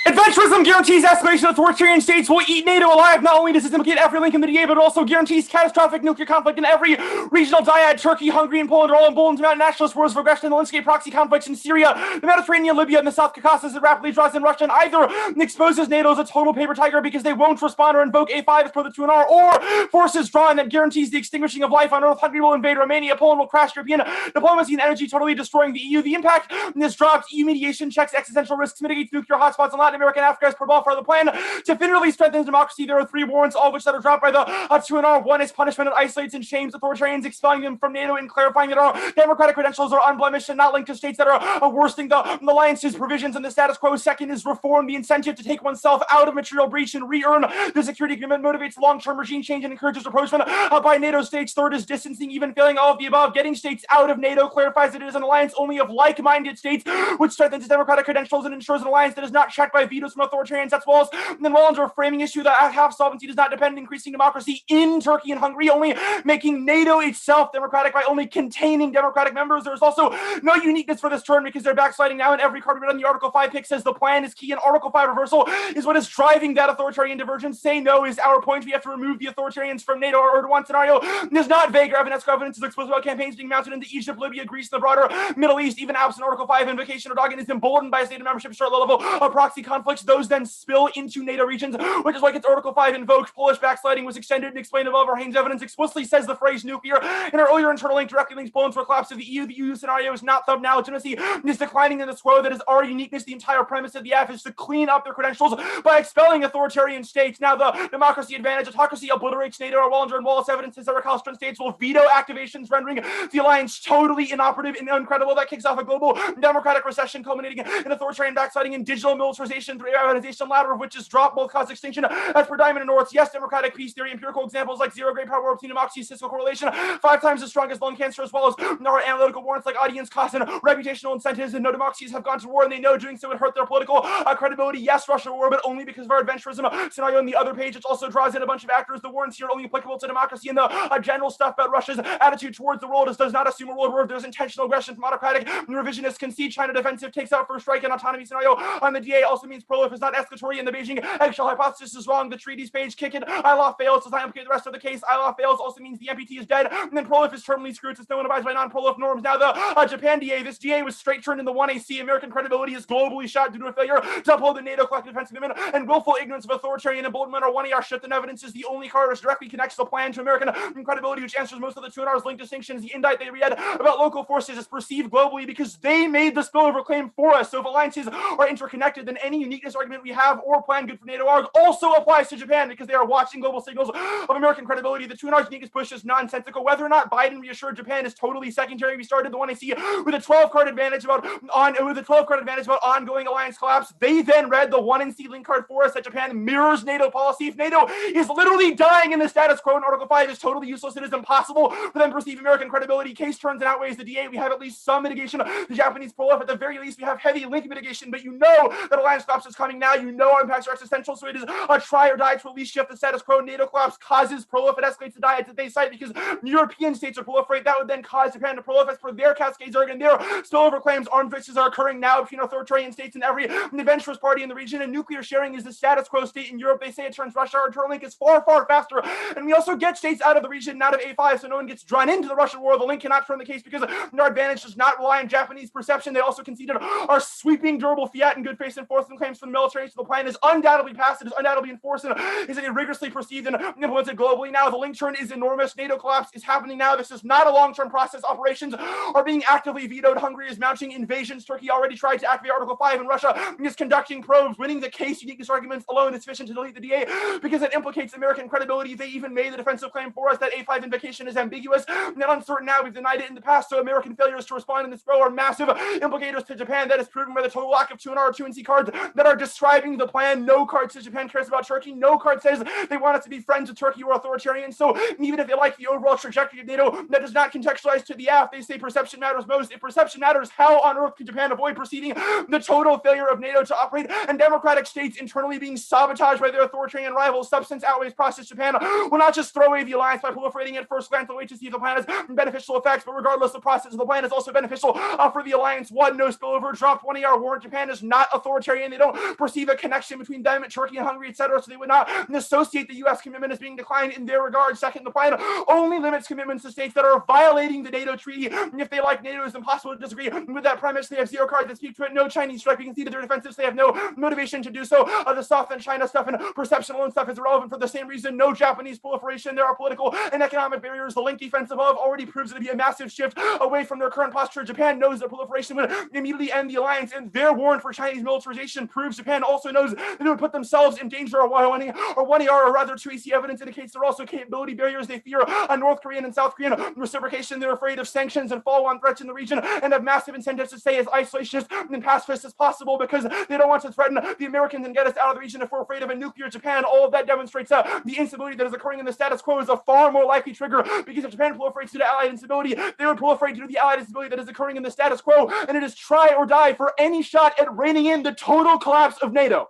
Adventurism guarantees escalation of authoritarian states will eat NATO alive. Not only does this implicate every link in the DA, but it also guarantees catastrophic nuclear conflict in every regional dyad. Turkey, Hungary, and Poland are all emboldened to mount nationalist wars of aggression in the landscape proxy conflicts in Syria, the Mediterranean, Libya, and the South Caucasus. It rapidly draws in Russia, and either exposes NATO as a total paper tiger because they won't respond or invoke A5 as per the 2NR, or forces drawn that guarantees the extinguishing of life on Earth. Hungary will invade Romania, Poland will crash European diplomacy and energy, totally destroying the EU. The impact this drops EU mediation checks existential risks, mitigates nuclear hotspots in Latin America and Africa as per ball for the plan to definitively strengthen democracy. There are 3 warrants, all of which that are dropped by the 2NR. 1 is punishment that isolates and shames authoritarians, expelling them from NATO and clarifying that our democratic credentials are unblemished and not linked to states that are worsening the alliance's provisions and the status quo. 2nd is reform, the incentive to take oneself out of material breach and re-earn the security agreement, motivates long-term regime change and encourages approachment by NATO states. 3rd is distancing, even failing all of the above, getting states out of NATO, clarifies that it is an alliance only of like-minded states, which strengthens democratic credentials and ensures an alliance that is not checked by vetoes from authoritarians. That's walls. And then well under a framing issue that half solvency does not depend on increasing democracy in Turkey and Hungary, only making NATO itself democratic by only containing democratic members. There's also no uniqueness for this turn because they're backsliding now, and every card read on the Article 5 pick says the plan is key, and Article 5 reversal is what is driving that authoritarian divergence. Say no is our point. We have to remove the authoritarians from NATO. Or one scenario is not vague or evidence. Evidence is explicit about campaigns being mounted into Egypt, Libya, Greece, and the broader Middle East. Even absent Article 5 invocation or dogging is emboldened by state membership short level of proxy conflicts. Those then spill into NATO regions, which is why it's Article 5 invoked. Polish backsliding was extended and explained above. Our Haynes evidence explicitly says the phrase nuclear. In our earlier internal link directly links Poland to a collapse of the EU. The EU scenario is not thumbed now. Legitimacy is declining in the SWO. That is our uniqueness. The entire premise of the F is to clean up their credentials by expelling authoritarian states. Now the democracy advantage. Autocracy obliterates NATO. Our Wallander and Wallace evidence says that recalcitrant states will veto activations, rendering the alliance totally inoperative and incredible. That kicks off a global democratic recession culminating in authoritarian backsliding and digital militarization through privatization, latter of which is drop both cause extinction as per Diamond and North. Yes, democratic peace theory, empirical examples like zero great power between democracy, statistical correlation, 5 times as strong as lung cancer, as well as our analytical warrants like audience costs and reputational incentives. And no democracies have gone to war, and they know doing so would hurt their political credibility. Yes, Russia war, but only because of our adventurism scenario on the other page. It also draws in a bunch of actors. The warrants here are only applicable to democracy, and the general stuff about Russia's attitude towards the world does not assume a world where there's intentional aggression from autocratic and revisionist concede. China defensive takes out first strike and autonomy scenario on the DA also means pro-life is not escalatory, and the Beijing eggshell hypothesis is wrong. The treaties page kick it. ILAW fails does not implicate the rest of the case. ILAW fails also means the MPT is dead, and then pro-life is terminally screwed since no one abides by non-pro-life norms. Now the Japan DA, this DA was straight turned in the 1AC. American credibility is globally shot due to a failure to uphold the NATO collective defense agreement and willful ignorance of authoritarian emboldenment. Or 1AR shift and evidence is the only card which directly connects the plan to American credibility, which answers most of the 2NR's linked distinctions. The indict they read about local forces is perceived globally because they made the spillover claim for us. So if alliances are interconnected, then any uniqueness argument we have or plan good for NATO arg also applies to Japan because they are watching global signals of American credibility. The 2NR's uniqueness push is nonsensical. Whether or not Biden reassured Japan is totally secondary. We started the 1AC with a 12-card advantage about ongoing alliance collapse. They then read the 1NC link card for us that Japan mirrors NATO policy. If NATO is literally dying in the status quo and Article 5 is totally useless, it is impossible for them to perceive American credibility. Case turns and outweighs the DA. We have at least some mitigation. The Japanese pro-life, at the very least, we have heavy link mitigation, but you know that alliance collapse is coming now. You know our impacts are existential, so it is a try or die to at least shift the status quo. NATO collapse causes prolif. It escalates the diet that they cite because European states are proliferate. That would then cause Japan to proliferate for their cascades and their spillover claims. Armed fixes are occurring now between authoritarian states and every adventurous party in the region, and nuclear sharing is the status quo state in Europe. They say it turns Russia. Our turn link is far, far faster, and we also get states out of the region and out of A5, so no one gets drawn into the Russian war. The link cannot turn the case because our advantage does not rely on Japanese perception. They also conceded our sweeping, durable fiat and good faith enforcement claims from the military, so the plan is undoubtedly passed, it is undoubtedly enforced, and is rigorously perceived and implemented globally now. The link turn is enormous. NATO collapse is happening now. This is not a long-term process. Operations are being actively vetoed. Hungary is mounting invasions. Turkey already tried to activate Article 5, and Russia is conducting probes. Winning the case, uniqueness arguments alone is sufficient to delete the DA because it implicates American credibility. They even made the defensive claim for us that A5 invocation is ambiguous and uncertain now. We've denied it in the past, so American failures to respond in this row are massive implicators to Japan. That is proven by the total lack of 2R, 2 and C cards that are describing the plan. No card says Japan cares about Turkey. No card says they want us to be friends with Turkey or authoritarian. So even if they like the overall trajectory of NATO, that does not contextualize to the AF. They say perception matters most. If perception matters, how on earth can Japan avoid perceiving the total failure of NATO to operate and democratic states internally being sabotaged by their authoritarian rivals? Substance outweighs process. Japan will not just throw away the alliance by proliferating at first glance. They'll wait to see if the plan has beneficial effects, but regardless, the process of the plan is also beneficial for the alliance. One, no spillover, dropped 20-hour warrant. Japan is not authoritarian. They don't perceive a connection between them, Turkey, and Hungary, etc., so they would not associate the U.S. commitment as being declined in their regard. Second, the plan only limits commitments to states that are violating the NATO treaty. If they like NATO, it's impossible to disagree with that premise. They have zero cards that speak to it. No Chinese strike. We can see that they're defensive. So they have no motivation to do so. The soft and China stuff and perception alone stuff is irrelevant for the same reason. No Japanese proliferation. There are political and economic barriers. The link defense above already proves it to be a massive shift away from their current posture. Japan knows that proliferation would immediately end the alliance, and their warrant for Chinese militarization proves Japan also knows that it would put themselves in danger. Or 1ER, or rather 2AC evidence indicates there are also capability barriers. They fear a North Korean and South Korean reciprocation. They're afraid of sanctions and follow-on threats in the region and have massive incentives to stay as isolationist and pacifist as possible because they don't want to threaten the Americans and get us out of the region if we're afraid of a nuclear Japan. All of that demonstrates the instability that is occurring in the status quo is a far more likely trigger, because if Japan proliferates due to allied instability, they would proliferate due to the allied instability that is occurring in the status quo, and it is try or die for any shot at reining in the total collapse of NATO.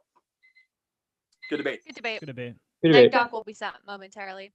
Good debate. Good debate. Good debate. Good debate. Doc will be sent momentarily.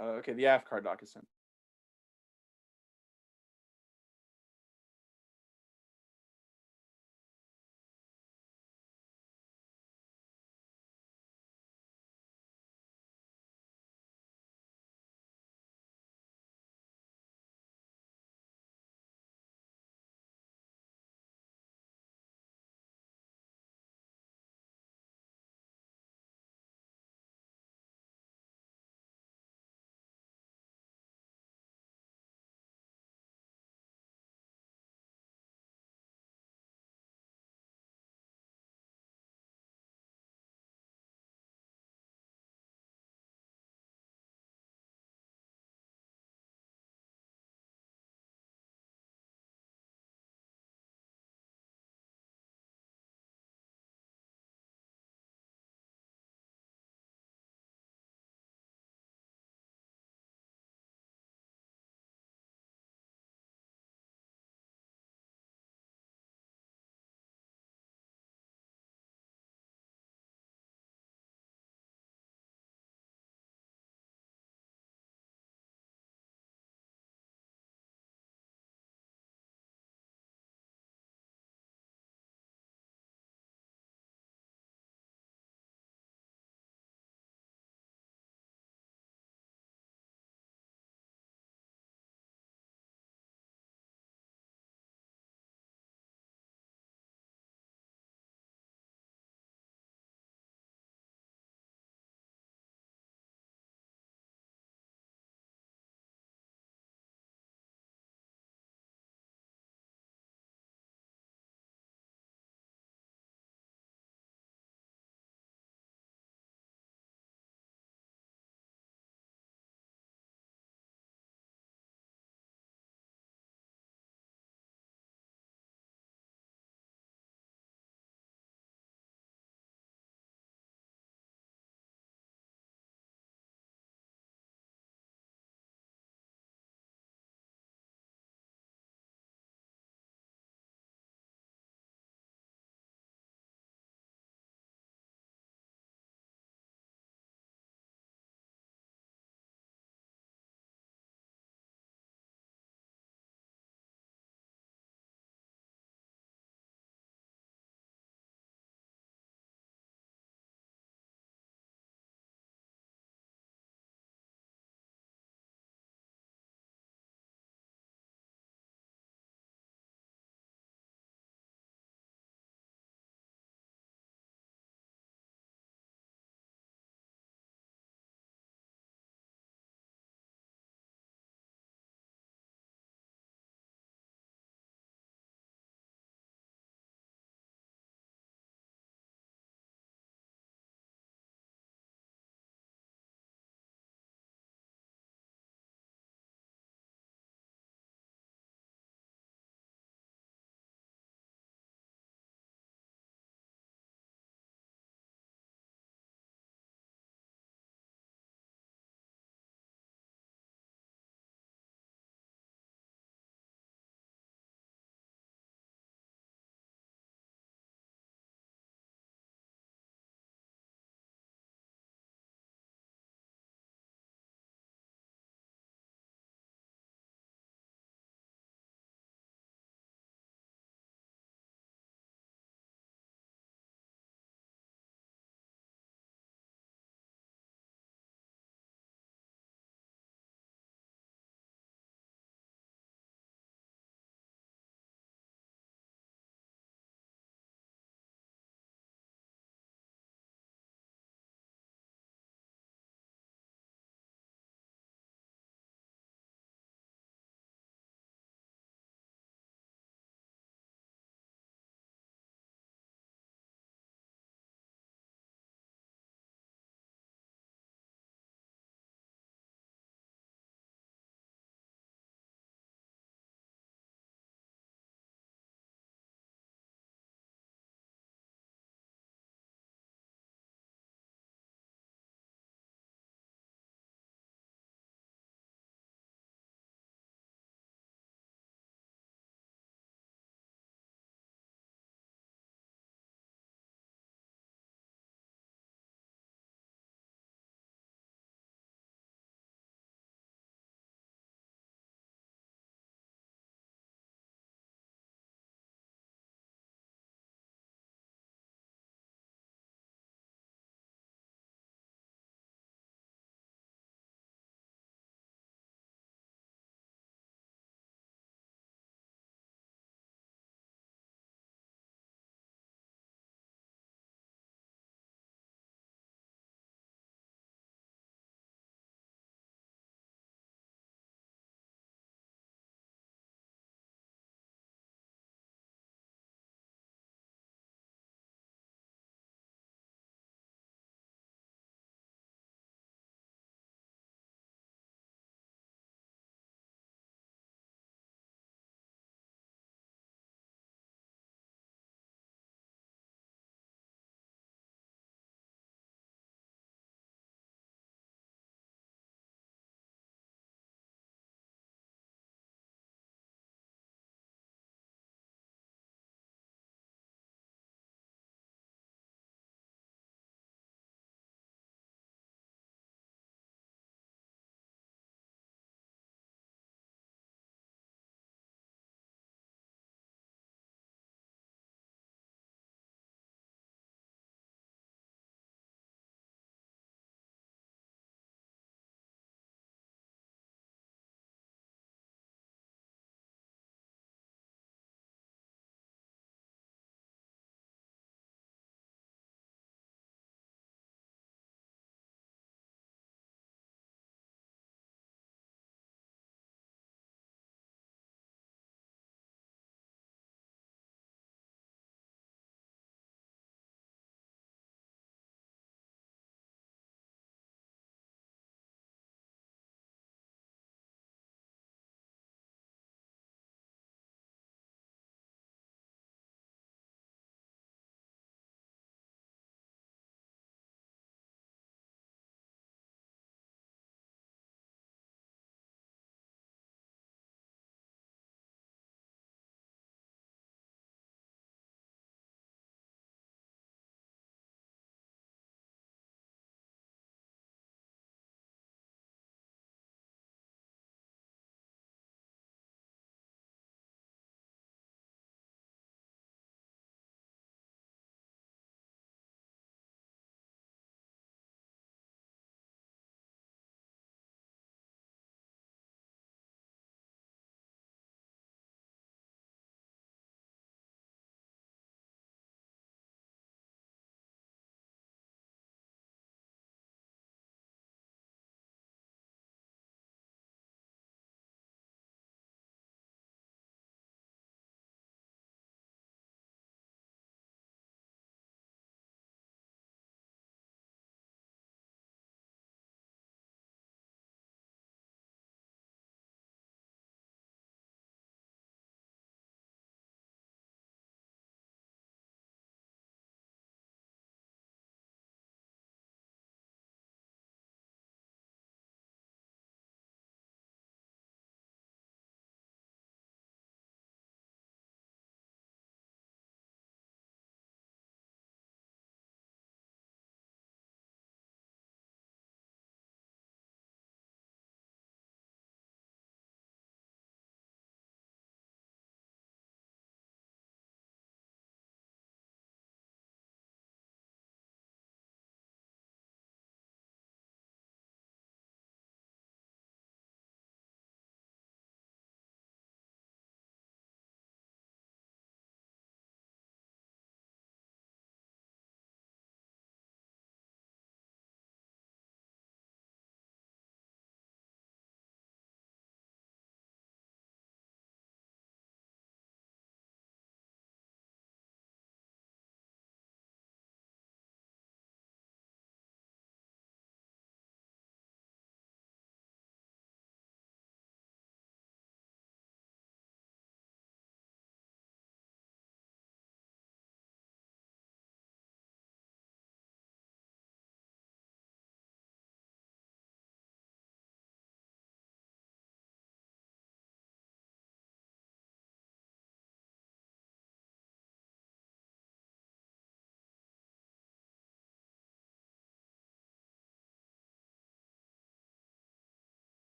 Okay, the AFCAR doc is sent.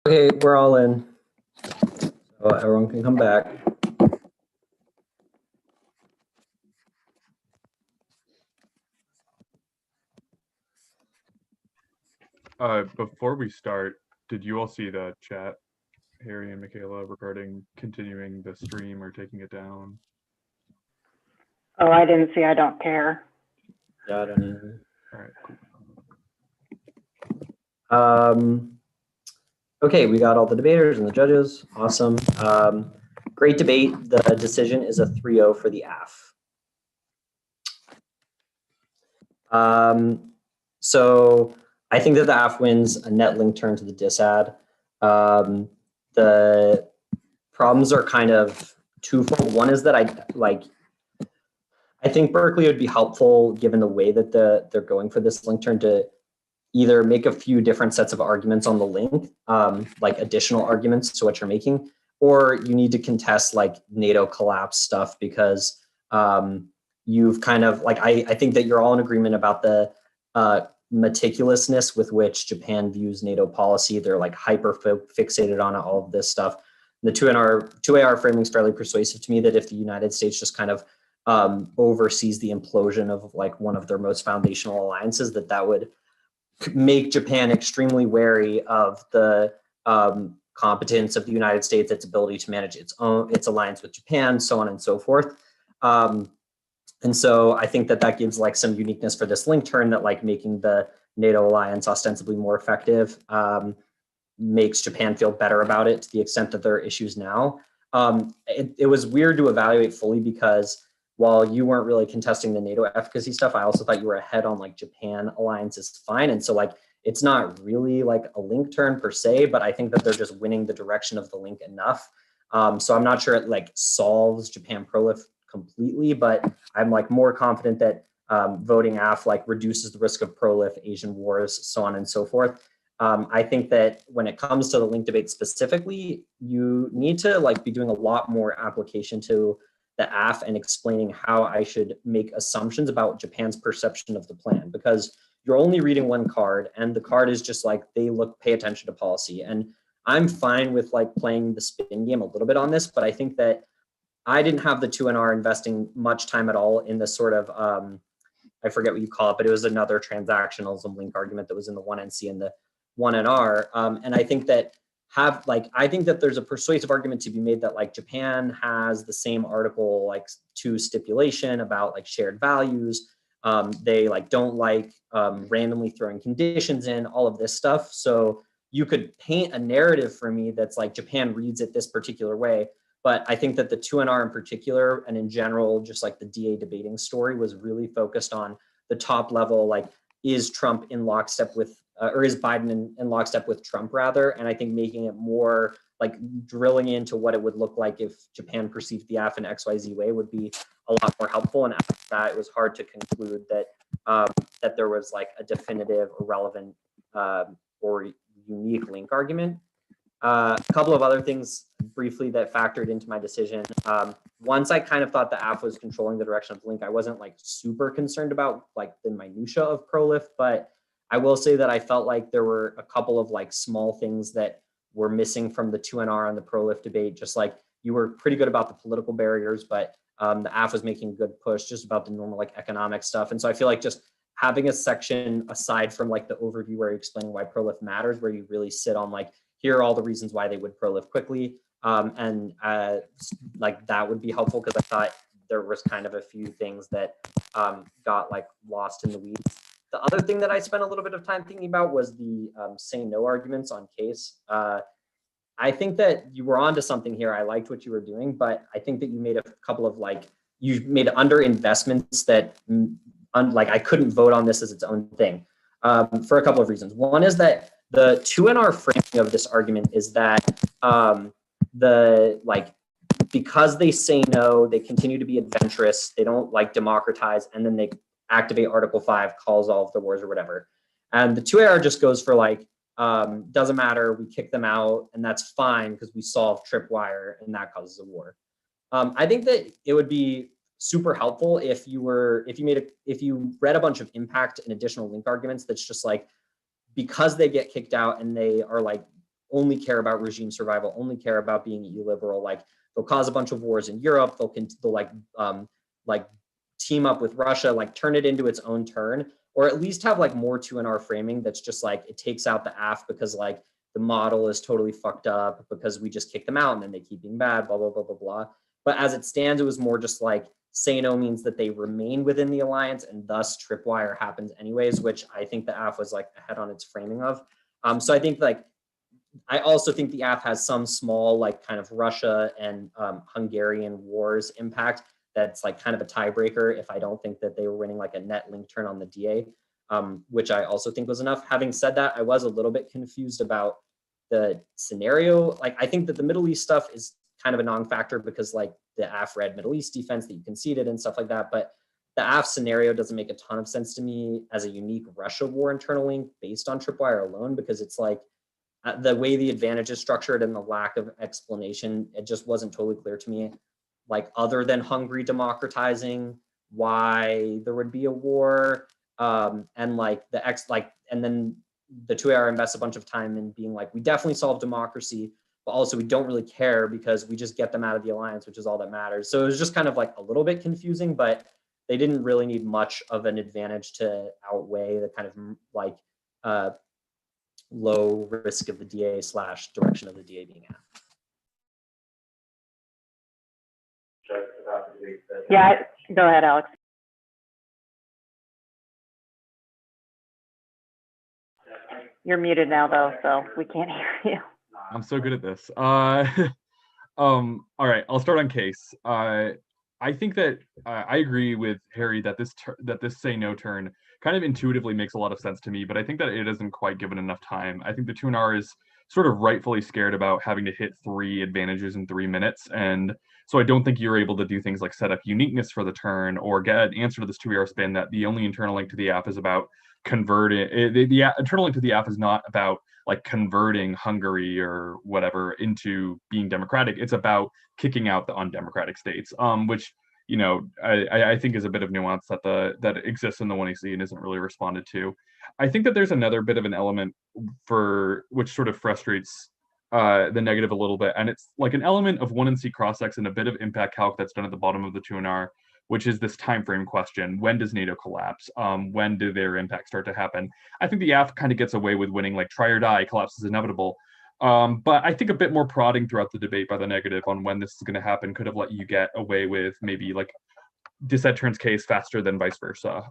Okay, we're all in. So everyone can come back. Before we start, did you all see the chat, Harry and Michaela, regarding continuing the stream or taking it down? Oh, I didn't see. I don't care. Yeah, I don't either. All right, cool. Okay, we got all the debaters and the judges. Awesome. Great debate. The decision is a 3-0 for the AF. So I think that the AF wins a net link turn to the disad. The problems are kind of twofold. One is that I think Berkeley would be helpful given the way that they're going for this link turn to either make a few different sets of arguments on the link, like additional arguments to what you're making, or you need to contest like NATO collapse stuff because you've kind of like, I think that you're all in agreement about the meticulousness with which Japan views NATO policy. They're like hyper fixated on all of this stuff. The 2AR framing is fairly persuasive to me that if the United States just kind of oversees the implosion of like one of their most foundational alliances, that would make Japan extremely wary of the competence of the United States, its ability to manage its alliance with Japan, so on and so forth. And so I think that gives like some uniqueness for this link turn, that like making the NATO alliance ostensibly more effective makes Japan feel better about it to the extent that there are issues now. It was weird to evaluate fully because while you weren't really contesting the NATO efficacy stuff, I also thought you were ahead on like Japan alliance is fine. And so like, it's not really like a link turn per se, but I think that they're just winning the direction of the link enough. So I'm not sure it like solves Japan prolif completely, but I'm like more confident that voting AF like reduces the risk of prolif, Asian wars, so on and so forth. I think that when it comes to the link debate specifically, you need to like be doing a lot more application to the AF and explaining how I should make assumptions about Japan's perception of the plan, because you're only reading one card and the card is just like, pay attention to policy. And I'm fine with like playing the spin game a little bit on this, but I think that I didn't have the 2NR investing much time at all in the sort of, I forget what you call it, but it was another transactionalism link argument that was in the 1NC and the 1NR. And I think that I think that there's a persuasive argument to be made that like Japan has the same Article like 2 stipulation about like shared values. They like don't like randomly throwing conditions in, all of this stuff. So you could paint a narrative for me that's like Japan reads it this particular way. But I think that the 2NR in particular, and in general, just like the DA debating story, was really focused on the top level, like, is Trump in lockstep with, or is Biden in lockstep with Trump rather? And I think making it more like drilling into what it would look like if Japan perceived the AF in XYZ way would be a lot more helpful. And after that, it was hard to conclude that that there was like a definitive or relevant or unique link argument. A couple of other things briefly that factored into my decision. Once I kind of thought the AF was controlling the direction of the link, I wasn't like super concerned about like the minutia of prolif, but I will say that I felt like there were a couple of like small things that were missing from the 2NR on the prolif debate. Just like you were pretty good about the political barriers, but the AF was making a good push just about the normal like economic stuff. And so I feel like just having a section aside from like the overview where you're explaining why prolif matters, where you really sit on like, here are all the reasons why they would prolif quickly. Like that would be helpful because I thought there was kind of a few things that got like lost in the weeds. The other thing that I spent a little bit of time thinking about was the say no arguments on case. I think that you were onto something here. I liked what you were doing, but I think that you made a couple of like, you made under investments that like I couldn't vote on this as its own thing for a couple of reasons. One is that the 2NR framing of this argument is that because they say no, they continue to be adventurous, they don't like democratize, and then they activate Article 5, calls all of the wars or whatever. And the 2AR just goes for like, doesn't matter, we kick them out, and that's fine because we solve tripwire and that causes a war. I think that it would be super helpful if you read a bunch of impact and additional link arguments that's just like, because they get kicked out and they are like only care about regime survival, only care about being illiberal. Like they'll cause a bunch of wars in Europe. They'll like team up with Russia, like turn it into its own turn, or at least have like more 2NR framing that's just like it takes out the AF because like the model is totally fucked up because we just kick them out and then they keep being bad, blah, blah, blah, blah, blah. But as it stands, it was more just like say no means that they remain within the alliance and thus tripwire happens anyways, which I think the AF was like ahead on its framing of. So I think like, I also think the AF has some small like kind of Russia and Hungarian wars impact that's like kind of a tiebreaker if I don't think that they were winning like a net link turn on the DA, which I also think was enough. Having said that, I was a little bit confused about the scenario. Like I think that the Middle East stuff is kind of a non-factor because like the AF red Middle East defense that you conceded and stuff like that, but the AF scenario doesn't make a ton of sense to me as a unique Russia war internal link based on tripwire alone, because it's like the way the advantage is structured and the lack of explanation, it just wasn't totally clear to me, like other than Hungary democratizing, why there would be a war. And like and then the 2AR invests a bunch of time in being like, we definitely solve democracy, but also we don't really care because we just get them out of the alliance, which is all that matters. So it was just kind of like a little bit confusing, but they didn't really need much of an advantage to outweigh the kind of like low risk of the DA / direction of the DA being at. Yeah, go ahead, Alex. You're muted now, though, so we can't hear you. I'm so good at this. All right, I'll start on case. I think that I agree with Harry that this say no turn kind of intuitively makes a lot of sense to me, but I think that it isn't quite given enough time. I think the 2NR is sort of rightfully scared about having to hit 3 advantages in 3 minutes, and so I don't think you're able to do things like set up uniqueness for the turn or get an answer to this 2AR spin that the only internal link to the app is about converting. The internal link to the app is not about like converting Hungary or whatever into being democratic. It's about kicking out the undemocratic states, which I think is a bit of nuance that exists in the 1AC and isn't really responded to. I think that there's another bit of an element for which sort of frustrates the negative a little bit, and it's like an element of 1NC cross-ex and a bit of impact calc that's done at the bottom of the 2NR, which is this time frame question. When does NATO collapse? When do their impacts start to happen? I think the AF kind of gets away with winning like try or die, collapse is inevitable. But I think a bit more prodding throughout the debate by the negative on when this is going to happen could have let you get away with maybe like disset turns case faster than vice versa.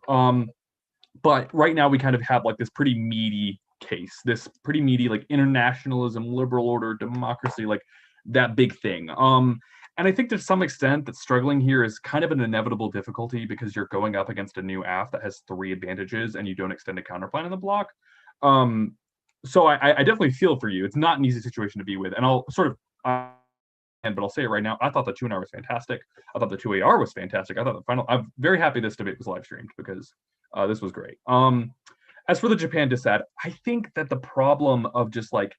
But right now we kind of have like this pretty meaty case, this pretty meaty like internationalism, liberal order, democracy, like that big thing. And I think to some extent that struggling here is kind of an inevitable difficulty because you're going up against a new AF that has 3 advantages and you don't extend a counterplan in the block. So I definitely feel for you. It's not an easy situation to be with. And I'll sort of, but I'll say it right now. I thought the 2NR was fantastic. I thought the 2AR was fantastic. I thought the final, I'm very happy this debate was live streamed because this was great. As for the Japan dissad, I think that the problem of just like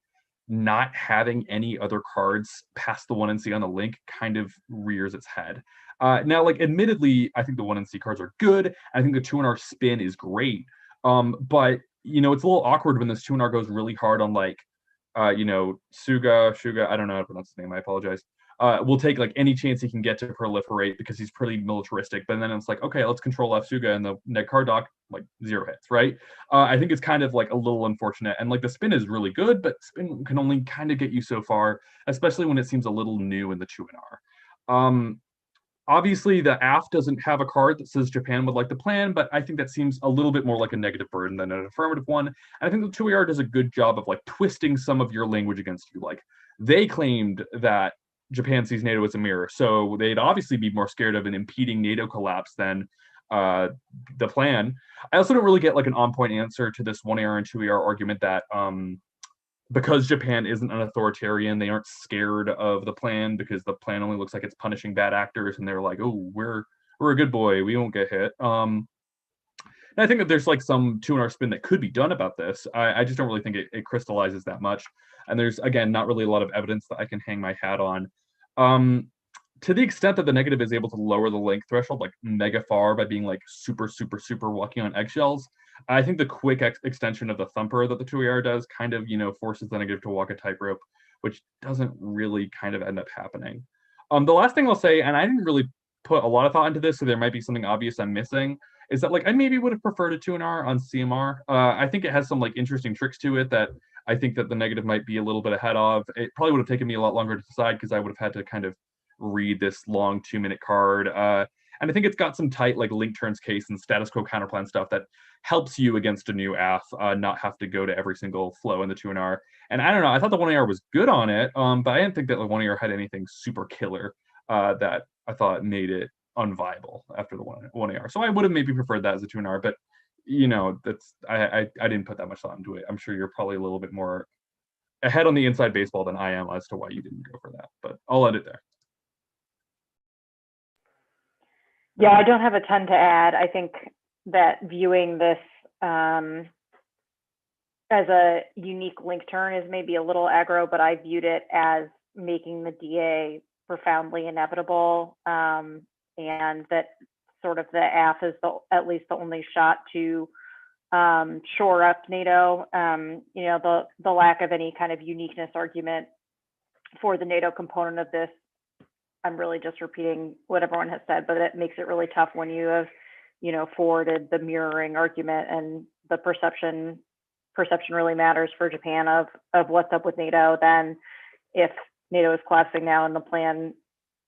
not having any other cards past the 1NC on the link kind of rears its head. Now, like, admittedly, I think the 1NC cards are good. I think the 2NR spin is great. But, it's a little awkward when this 2NR goes really hard on, like, Suga, I don't know how to pronounce his name, I apologize. Will take, like, any chance he can get to proliferate because he's pretty militaristic. But then it's like, okay, let's control F Suga and the neg card dock, like, 0 hits, right? I think it's kind of, like, a little unfortunate. And, like, the spin is really good, but spin can only kind of get you so far, especially when it seems a little new in the 2NR. Obviously, the AF doesn't have a card that says Japan would like the plan, but I think that seems a little bit more like a negative burden than an affirmative one. And I think the 2AR does a good job of, like, twisting some of your language against you. Like, they claimed that Japan sees NATO as a mirror, so they'd obviously be more scared of an impeding NATO collapse than the plan. I also don't really get like an on-point answer to this 1AR and 2AR argument that because Japan isn't an authoritarian, they aren't scared of the plan because the plan only looks like it's punishing bad actors, and they're like, oh, we're a good boy, we won't get hit. And I think that there's like some 2NR spin that could be done about this. I just don't really think it crystallizes that much. And there's, again, not really a lot of evidence that I can hang my hat on. To the extent that the negative is able to lower the link threshold like mega far by being like super, super, super walking on eggshells, I think the quick extension of the thumper that the 2AR does kind of, forces the negative to walk a tightrope, which doesn't really kind of end up happening. The last thing I'll say, and I didn't really put a lot of thought into this, so there might be something obvious I'm missing, is that I maybe would have preferred a 2NR on CMR. I think it has some interesting tricks to it that I think that the negative might be a little bit ahead of. It probably would have taken me a lot longer to decide because I would have had to kind of read this long 2-minute card. And I think it's got some tight link turns case and status quo counterplan stuff that helps you against a new AF not have to go to every single flow in the 2NR. And I don't know, I thought the 1AR was good on it, but I didn't think that the 1AR had anything super killer that I thought made it unviable after the 1AR. So I would have maybe preferred that as a 2NR, but that's I didn't put that much thought into it. I'm sure you're probably a little bit more ahead on the inside baseball than I am as to why you didn't go for that, but I'll end it there. Yeah, I don't have a ton to add. I think that viewing this as a unique link turn is maybe a little aggro, but I viewed it as making the DA profoundly inevitable, and that sort of the AF is at least the only shot to shore up NATO. The lack of any kind of uniqueness argument for the NATO component of this, I'm really just repeating what everyone has said, but it makes it really tough when you have, forwarded the mirroring argument, and the perception really matters for Japan of what's up with NATO. Then if NATO is collapsing now and the plan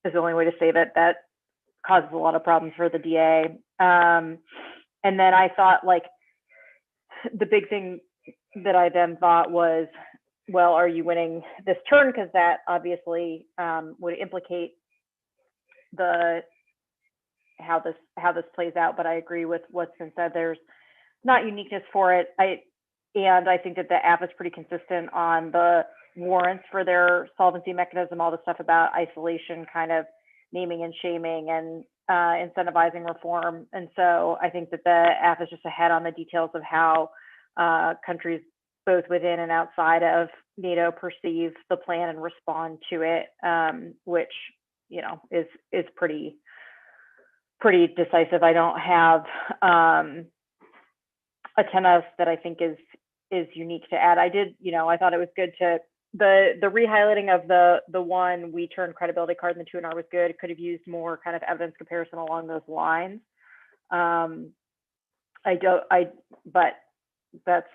is the only way to save it, that causes a lot of problems for the DA. And then I thought the big thing that I then thought was, well, are you winning this turn? Because that obviously would implicate how this plays out. But I agree with what's been said. There's not uniqueness for it. I think that the app is pretty consistent on the warrants for their solvency mechanism, all the stuff about isolation, kind of naming and shaming and incentivizing reform. And so I think that the app is just ahead on the details of how countries both within and outside of NATO perceive the plan and respond to it, which is pretty decisive. I don't have a ton else that I think is unique to add. I thought it was good to the re-highlighting of the one we turned credibility card in the 2NR was good. Could have used more kind of evidence comparison along those lines. But that's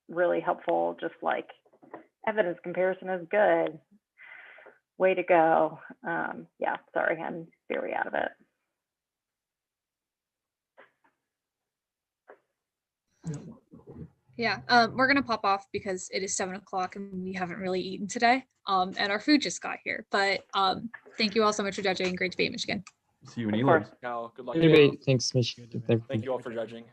really helpful. Just evidence comparison is good. Way to go. Yeah, sorry, I'm very out of it. Yeah, we're gonna pop off because it is 7 o'clock and we haven't really eaten today. And our food just got here. But thank you all so much for judging. Great debate, Michigan. See you in Elam. Cal, good luck. Good debate. Thanks, Michigan. Thank you all for judging.